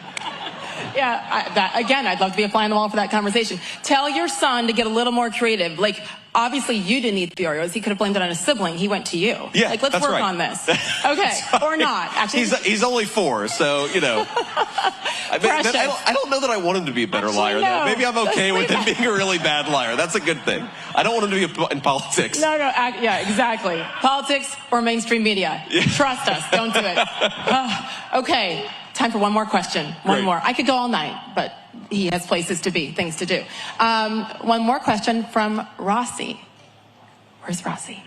Yeah, again, I'd love to be a fly on the wall for that conversation. Tell your son to get a little more creative. Like, obviously you didn't eat the Oreos. He could have blamed it on a sibling. He went to you. Yeah, like, let's that's work right. on this. Okay, or not. Actually, he's only 4, so I don't know that I want him to be a better liar. no. Though. Maybe I'm okay with him being a really bad liar. That's a good thing. I don't want him to be in politics. No, yeah, exactly. Politics or mainstream media. Yeah. Trust us. Don't do it. Okay, time for one more question. One more. I could go all night, but he has places to be, things to do. One more question from Rossi. Where's Rossi?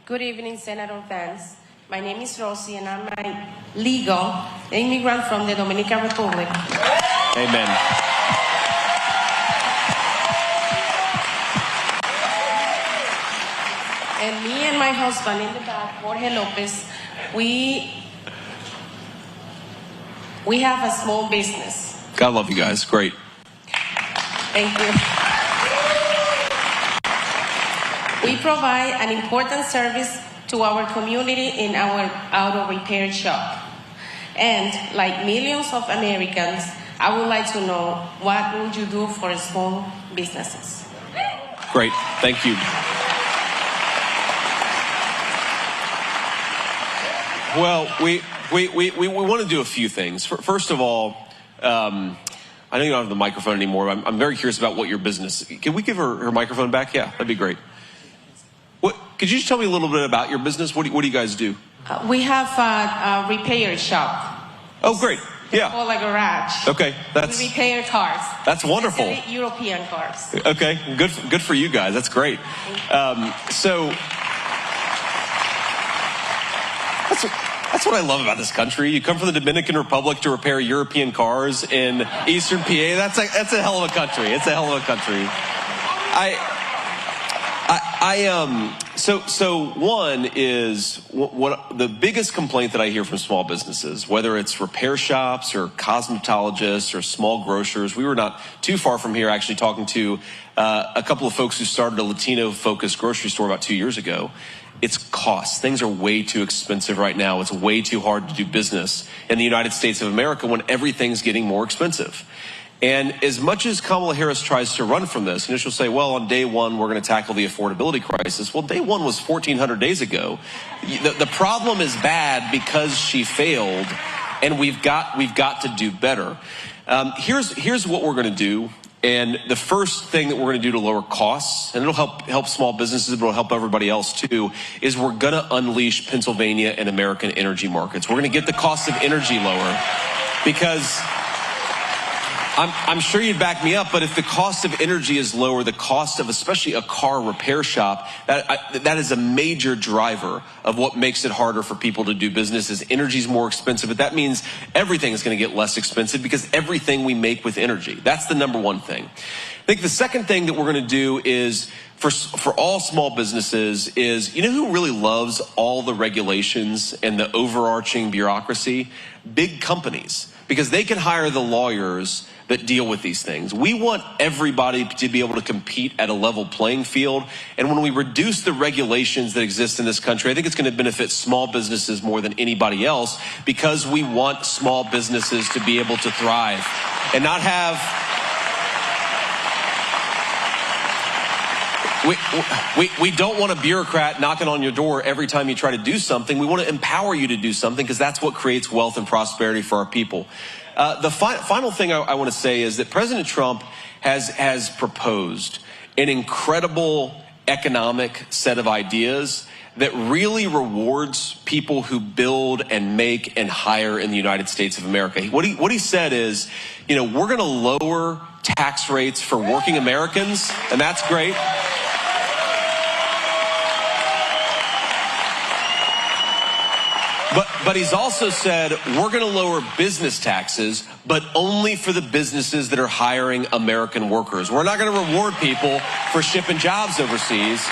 Good evening, Senator Vance. My name is Rossi, and I'm a legal immigrant from the Dominican Republic. Amen. And me and my husband in the back, Jorge Lopez, we have a small business. God love you guys. Great. Thank you. We provide an important service to our community in our auto repair shop. And like millions of Americans, I would like to know, what would you do for small businesses? Great. Thank you. Well, we want to do a few things. First of all, I know you don't have the microphone anymore. But I'm very curious about what your business is. Can we give her microphone back? Yeah, that'd be great. Could you just tell me a little bit about your business? What do you guys do? We have a repair shop. Oh, great. Yeah. It's called a garage. Okay, we repair cars. That's wonderful. Especially European cars. Okay, good for you guys. That's great. That's what I love about this country. You come from the Dominican Republic to repair European cars in Eastern PA. That's a hell of a country. It's a hell of a country. So one is what the biggest complaint that I hear from small businesses, whether it's repair shops or cosmetologists or small grocers. We were not too far from here actually talking to a couple of folks who started a Latino-focused grocery store about 2 years ago. It's cost. Things are way too expensive right now. It's way too hard to do business in the United States of America when everything's getting more expensive. And as much as Kamala Harris tries to run from this, and she'll say, well, on day one, we're going to tackle the affordability crisis. Well, day one was 1,400 days ago. The problem is bad because she failed, and we've got to do better. Here's what we're going to do. And the first thing that we're going to do to lower costs, and it'll help small businesses, but it'll help everybody else too, is we're going to unleash Pennsylvania and American energy markets. We're going to get the cost of energy lower because I'm sure you'd back me up, but if the cost of energy is lower, the cost of especially a car repair shop, that is a major driver of what makes it harder for people to do business. Is energy is more expensive, but that means everything is going to get less expensive because everything we make with energy. That's the number one thing. I think the second thing that we're going to do is for all small businesses is, you know who really loves all the regulations and the overarching bureaucracy? Big companies, because they can hire the lawyers that deal with these things. We want everybody to be able to compete at a level playing field. And when we reduce the regulations that exist in this country, I think it's going to benefit small businesses more than anybody else, because we want small businesses to be able to thrive and not have... We don't want a bureaucrat knocking on your door every time you try to do something. We want to empower you to do something, because that's what creates wealth and prosperity for our people. The final thing I want to say is that President Trump has proposed an incredible economic set of ideas that really rewards people who build and make and hire in the United States of America. What he said is, you know, we're going to lower tax rates for working Americans, and that's great. But he's also said we're going to lower business taxes, but only for the businesses that are hiring American workers. We're not going to reward people for shipping jobs overseas.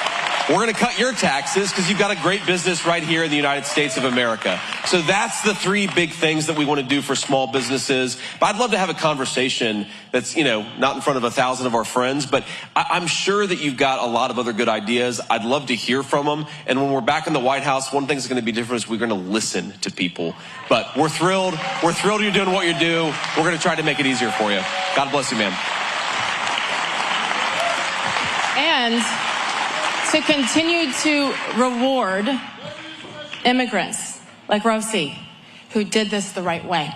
We're going to cut your taxes because you've got a great business right here in the United States of America. So that's the three big things that we want to do for small businesses. But I'd love to have a conversation that's, you know, not in front of 1,000 of our friends, but I'm sure that you've got a lot of other good ideas. I'd love to hear from them. And when we're back in the White House, one thing that's going to be different is we're going to listen to people. But we're thrilled. We're thrilled you're doing what you do. We're going to try to make it easier for you. God bless you, man. And to continue to reward immigrants like Rosie, who did this the right way,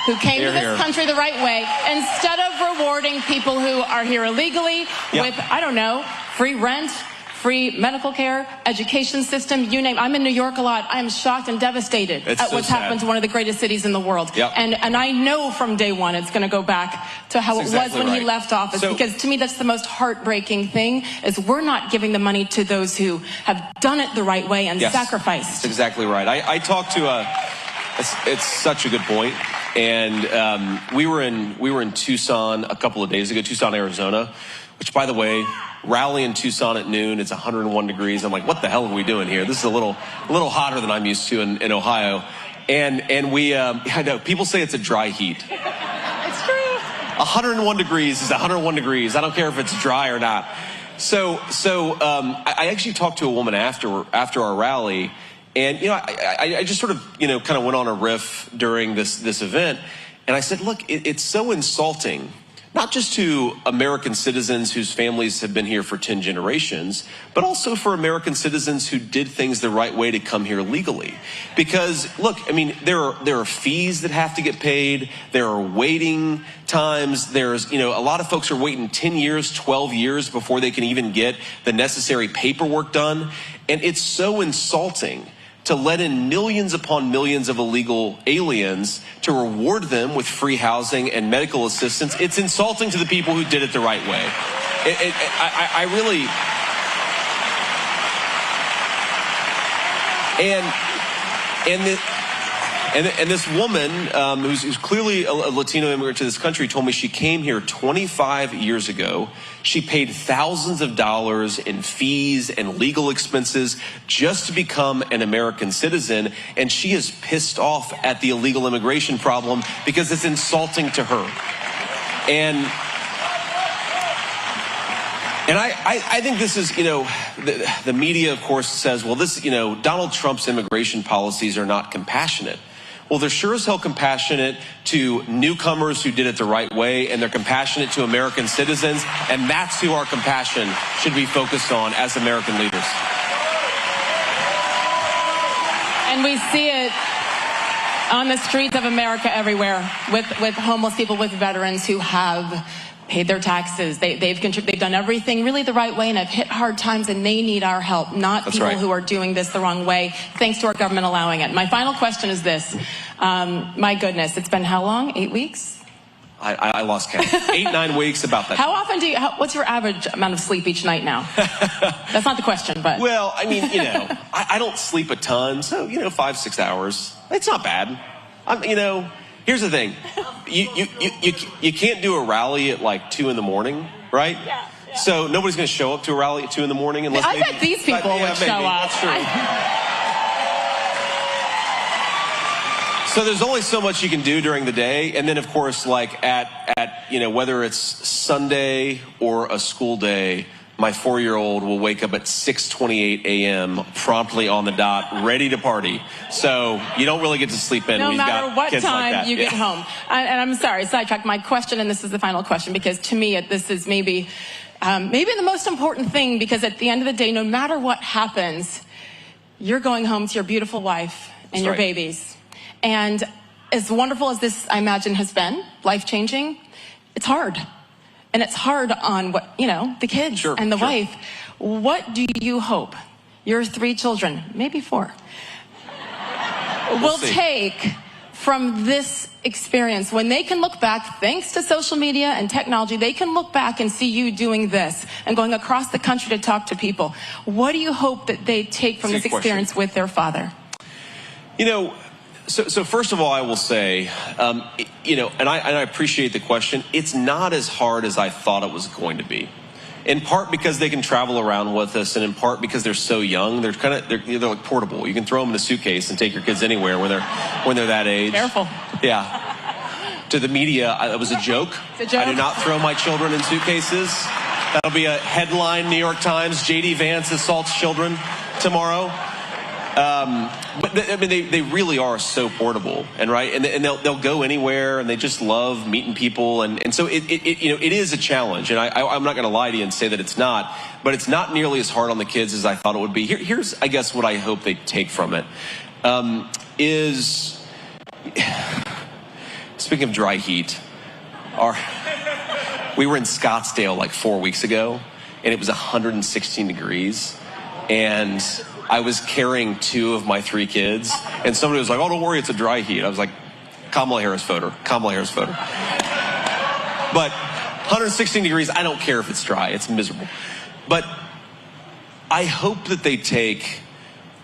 who came to this country the right way, instead of rewarding people who are here illegally with, I don't know, free rent, free medical care, education system, you name it. I'm in New York a lot. I am shocked and devastated at what's happened to one of the greatest cities in the world. And I know from day one it's going to go back to how it was when he left office, because to me that's the most heartbreaking thing, is we're not giving the money to those who have done it the right way and sacrificed. That's exactly right. I talked to it's such a good point. And we were in Tucson a couple of days ago, Tucson, Arizona, which, by the way, rally in Tucson at noon. It's 101 degrees. I'm like, what the hell are we doing here? This is a little hotter than I'm used to in Ohio. And we, I know people say it's a dry heat. It's true. 101 degrees is 101 degrees. I don't care if it's dry or not. So I actually talked to a woman after our rally, and you know, I just sort of, you know, kind of went on a riff during this event, and I said, look, it's so insulting, not just to American citizens whose families have been here for 10 generations, but also for American citizens who did things the right way to come here legally. Because, look, I mean, there are fees that have to get paid. There are waiting times. There's, you know, a lot of folks are waiting 10 years, 12 years before they can even get the necessary paperwork done. And it's so insulting to let in millions upon millions of illegal aliens to reward them with free housing and medical assistance. It's insulting to the people who did it the right way. I really... And this woman, who's clearly a Latino immigrant to this country, told me she came here 25 years ago. She paid thousands of dollars in fees and legal expenses just to become an American citizen, and she is pissed off at the illegal immigration problem because it's insulting to her. And I think this is, you know, the media, of course, says, well, this, you know, Donald Trump's immigration policies are not compassionate. Well, they're sure as hell compassionate to newcomers who did it the right way, and they're compassionate to American citizens, and that's who our compassion should be focused on as American leaders. And we see it on the streets of America everywhere, with homeless people, with veterans who have paid their taxes. They've done everything really the right way and have hit hard times, and they need our help, not people who are doing this the wrong way, thanks to our government allowing it. My final question is this. My goodness, it's been how long? 8 weeks? I lost count. 8-9 weeks, about that. How often what's your average amount of sleep each night now? That's not the question, but. Well, I mean, I don't sleep a ton, so, 5-6 hours. It's not bad. Here's the thing. You can't do a rally at like 2 in the morning, right? Yeah. So nobody's going to show up to a rally at 2 in the morning unless I bet these people would show up. That's true. So there's only so much you can do during the day, and then of course, like at whether it's Sunday or a school day, my 4-year-old will wake up at 6:28 a.m. promptly on the dot, ready to party. So you don't really get to sleep in. No matter what kids time like that. you get home. And I'm sorry, sidetrack my question, and this is the final question, because to me this is maybe the most important thing, because at the end of the day, no matter what happens, you're going home to your beautiful wife and your babies. And as wonderful as this, I imagine, has been, life-changing, it's hard. And it's hard on the kids and the wife. What do you hope your 3 children, maybe 4, will take from this experience when they can look back, thanks to social media and technology, they can look back and see you doing this and going across the country to talk to people? What do you hope that they take from this experience with their father? So first of all, I will say, and I appreciate the question. It's not as hard as I thought it was going to be. In part because they can travel around with us, and in part because they're so young. They're like portable. You can throw them in a suitcase and take your kids anywhere when they're that age. Careful. Yeah. To the media, it was a joke. It's a joke. I do not throw my children in suitcases. That'll be a headline, New York Times. J.D. Vance assaults children tomorrow. But they really are so portable, and they'll go anywhere, and they just love meeting people, and so it is a challenge, and I'm not going to lie to you and say that it's not, but it's not nearly as hard on the kids as I thought it would be. Here's I guess what I hope they take from it is, speaking of dry heat, we were in Scottsdale like 4 weeks ago, and it was 116 degrees, and I was carrying 2 of my 3 kids, and somebody was like, "Oh, don't worry, it's a dry heat." I was like, Kamala Harris voter. But 116 degrees, I don't care if it's dry. It's miserable. But I hope that they take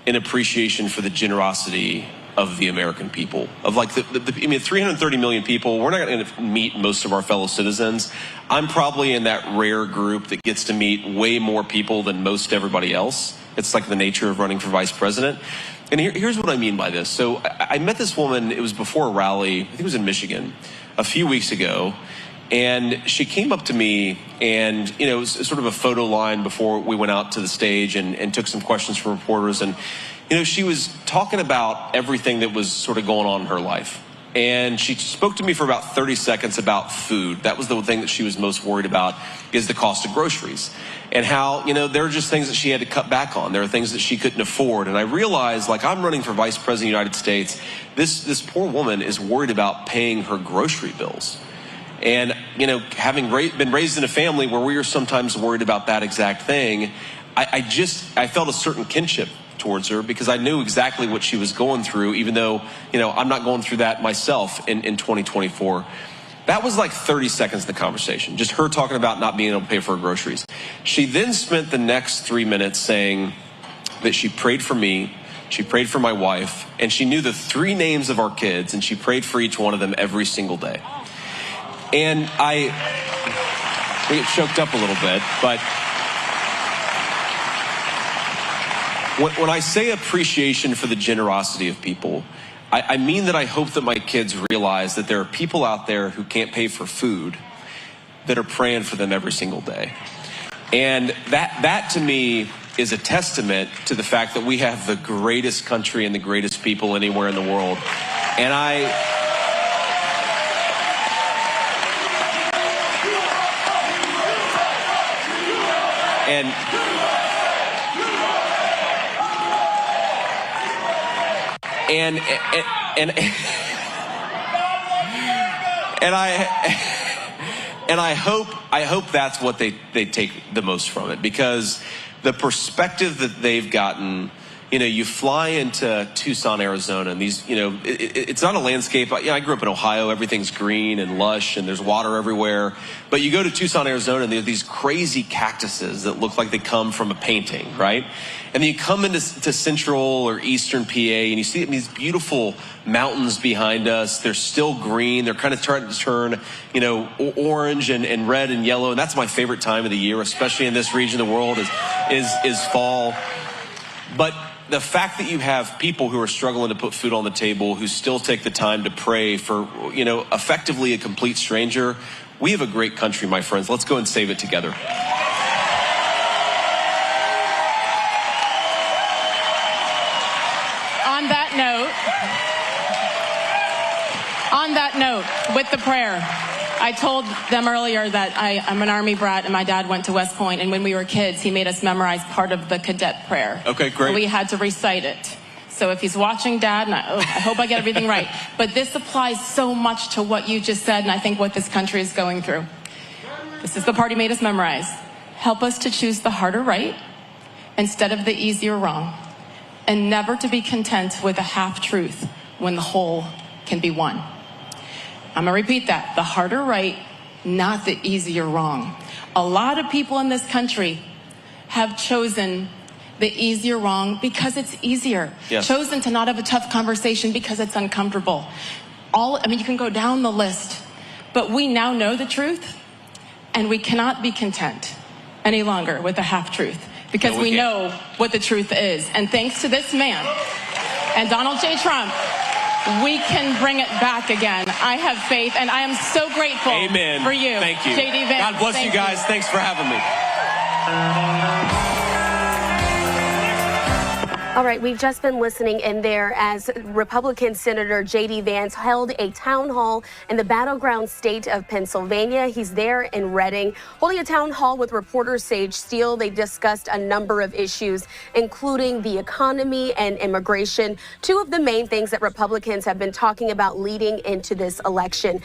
an appreciation for the generosity of the American people. Of like 330 million people, we're not going to meet most of our fellow citizens. I'm probably in that rare group that gets to meet way more people than most everybody else. It's like the nature of running for vice president. And here's what I mean by this. So I met this woman, it was before a rally, I think it was in Michigan, a few weeks ago. And she came up to me, and it was sort of a photo line before we went out to the stage, and took some questions from reporters. And she was talking about everything that was sort of going on in her life. And she spoke to me for about 30 seconds about food. That was the thing that she was most worried about, is the cost of groceries. And how, there are just things that she had to cut back on. There are things that she couldn't afford. And I realized, like, I'm running for vice president of the United States. This poor woman is worried about paying her grocery bills. And, having been raised in a family where we are sometimes worried about that exact thing, I felt a certain kinship towards her, because I knew exactly what she was going through, even though, I'm not going through that myself in 2024. That was like 30 seconds of the conversation, just her talking about not being able to pay for her groceries. She then spent the next 3 minutes saying that she prayed for me, she prayed for my wife, and she knew the 3 names of our kids, and she prayed for each one of them every single day. And I get choked up a little bit, but when I say appreciation for the generosity of people, I mean that I hope that my kids realize that there are people out there who can't pay for food that are praying for them every single day. And that to me is a testament to the fact that we have the greatest country and the greatest people anywhere in the world. And I hope that's what they take the most from it, because the perspective that they've gotten you fly into Tucson, Arizona, and these, it's not a landscape. I grew up in Ohio. Everything's green and lush, and there's water everywhere. But you go to Tucson, Arizona, and there are these crazy cactuses that look like they come from a painting, right? And then you come into central or eastern PA, and you see these beautiful mountains behind us. They're still green. They're kind of starting to turn, orange and red and yellow. And that's my favorite time of the year, especially in this region of the world, is fall. But the fact that you have people who are struggling to put food on the table, who still take the time to pray for, effectively a complete stranger, we have a great country, my friends. Let's go and save it together. On that note, with the prayer, I told them earlier that I'm an Army brat and my dad went to West Point, and when we were kids, he made us memorize part of the cadet prayer. Okay, great. And we had to recite it. So if he's watching, Dad, and I hope I get everything right. But this applies so much to what you just said, and I think what this country is going through. This is the part he made us memorize. Help us to choose the harder right instead of the easier wrong, and never to be content with a half-truth when the whole can be won. I'm going to repeat that. The harder right, not the easier wrong. A lot of people in this country have chosen the easier wrong because it's easier. Yes. Chosen to not have a tough conversation because it's uncomfortable. You can go down the list. But we now know the truth, and we cannot be content any longer with the half-truth because No, we can't. know what the truth is. And thanks to this man and Donald J. Trump, we can bring it back again. I have faith, and I am so grateful Amen. for you. Thank you. JD Vance. God bless Thank you guys. Thanks for having me. All right, we've just been listening in there as Republican Senator J.D. Vance held a town hall in the battleground state of Pennsylvania. He's there in Reading, holding a town hall with reporter Sage Steele. They discussed a number of issues, including the economy and immigration, two of the main things that Republicans have been talking about leading into this election.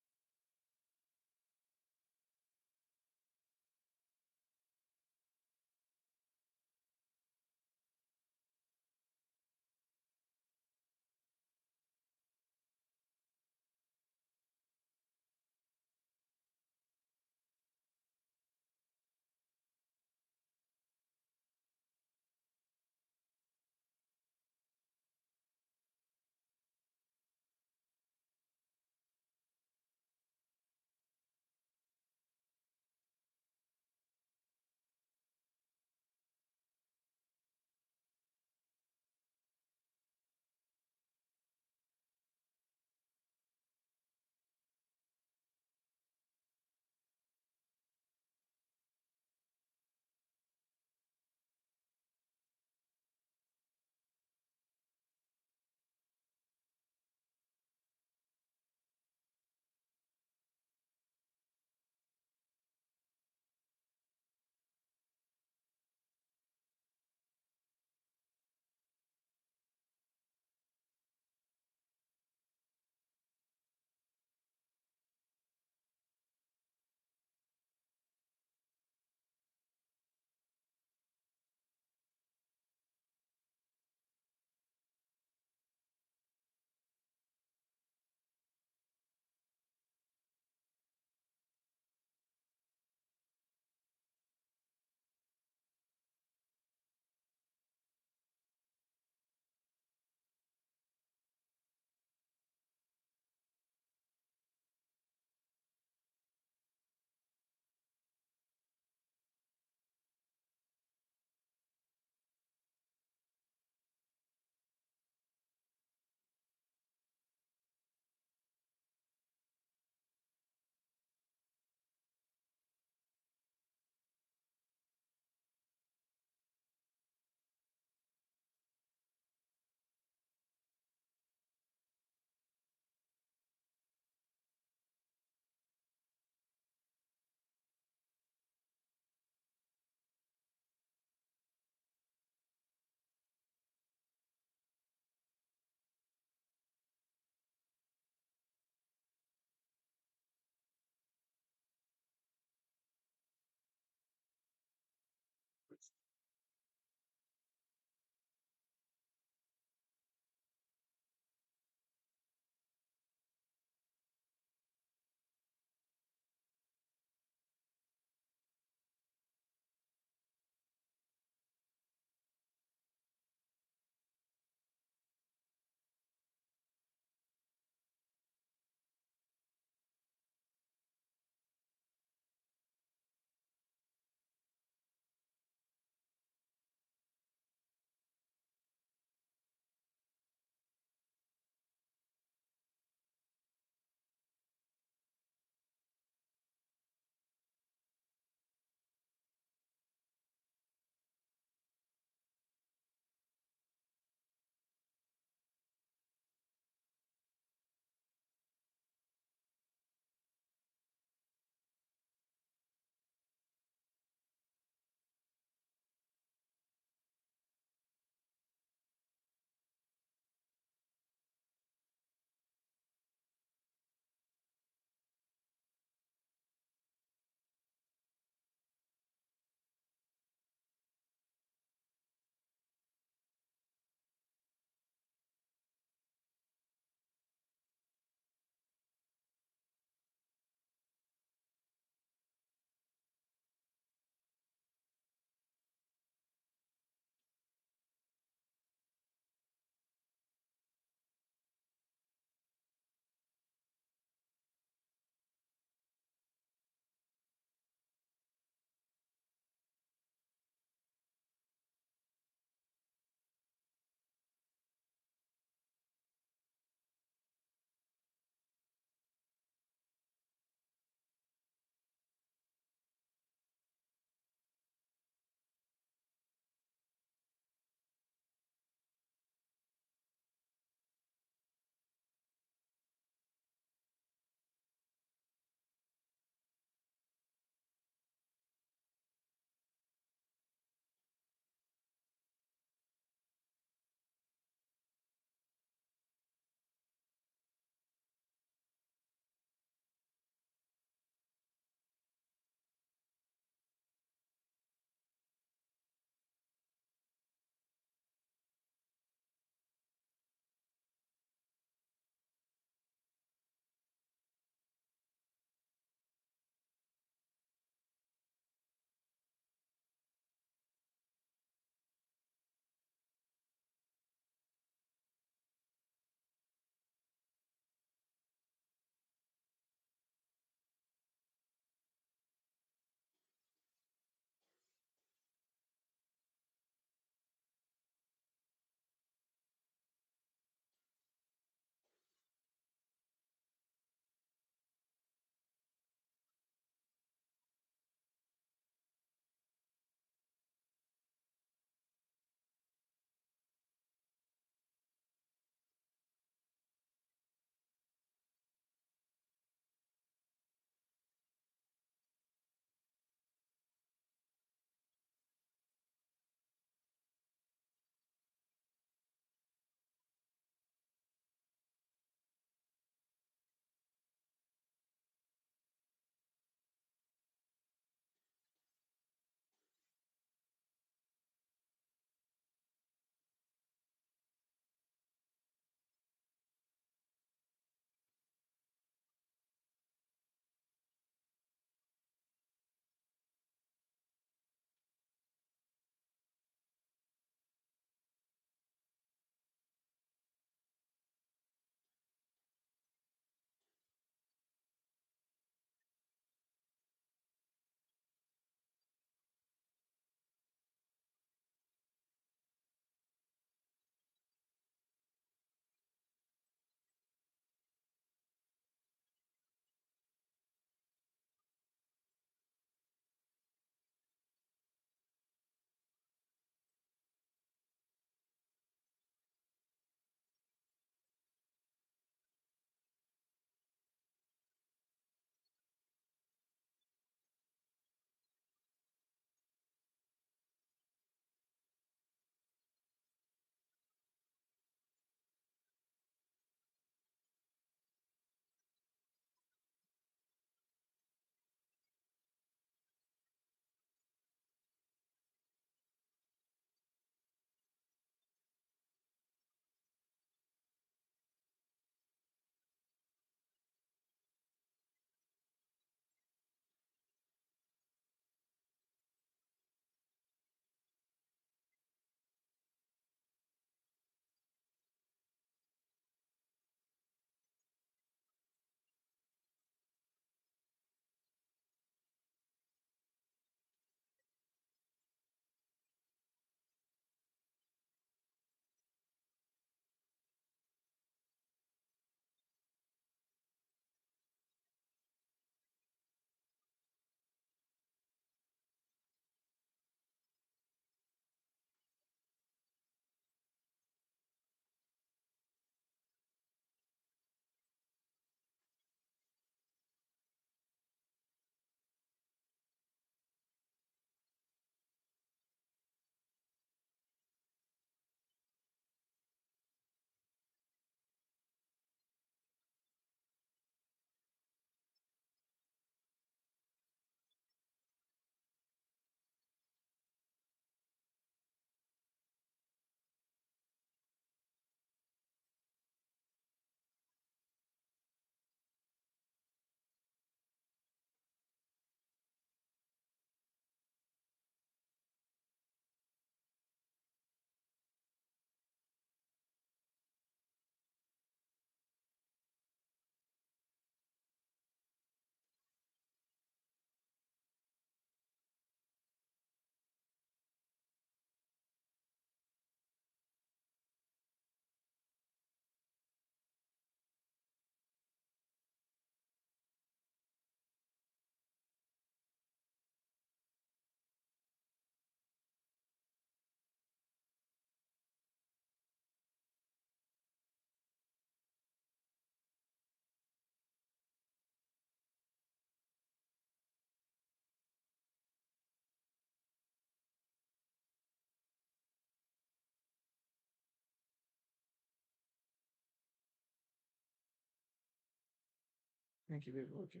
Thank you, baby. Okay.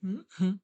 Mhm.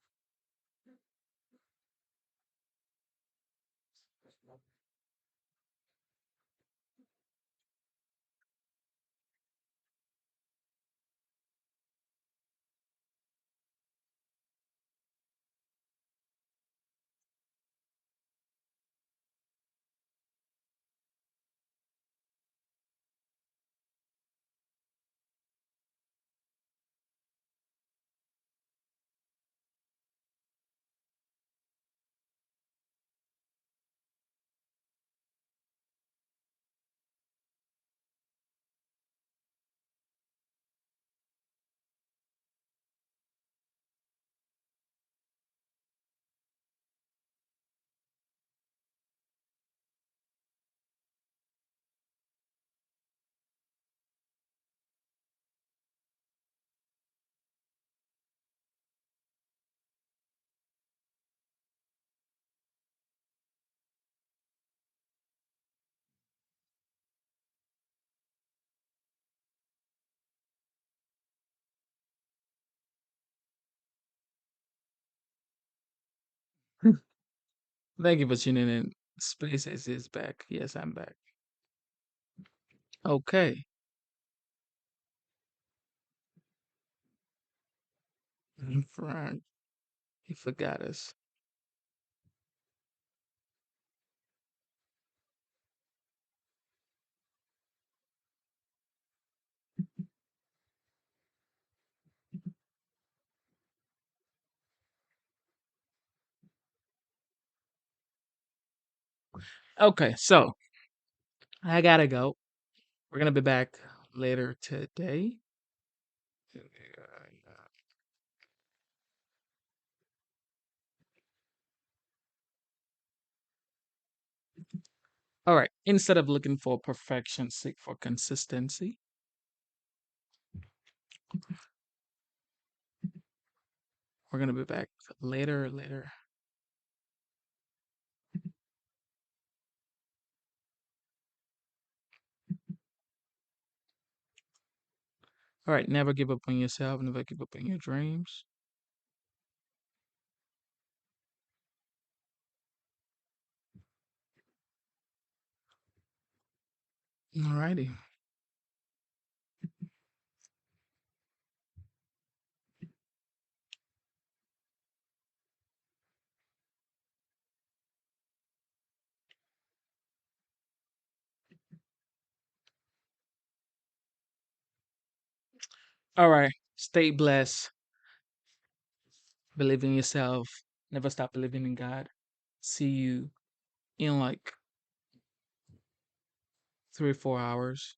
Thank you for tuning in. Space is back. Yes, I'm back. Okay. Frank, he forgot us. Okay, so I gotta go. We're gonna be back later today. All right. Instead of looking for perfection, seek for consistency. We're gonna be back later. All right. Never give up on yourself. Never give up on your dreams. All righty. All right. Stay blessed. Believe in yourself. Never stop believing in God. See you in like 3 or 4 hours.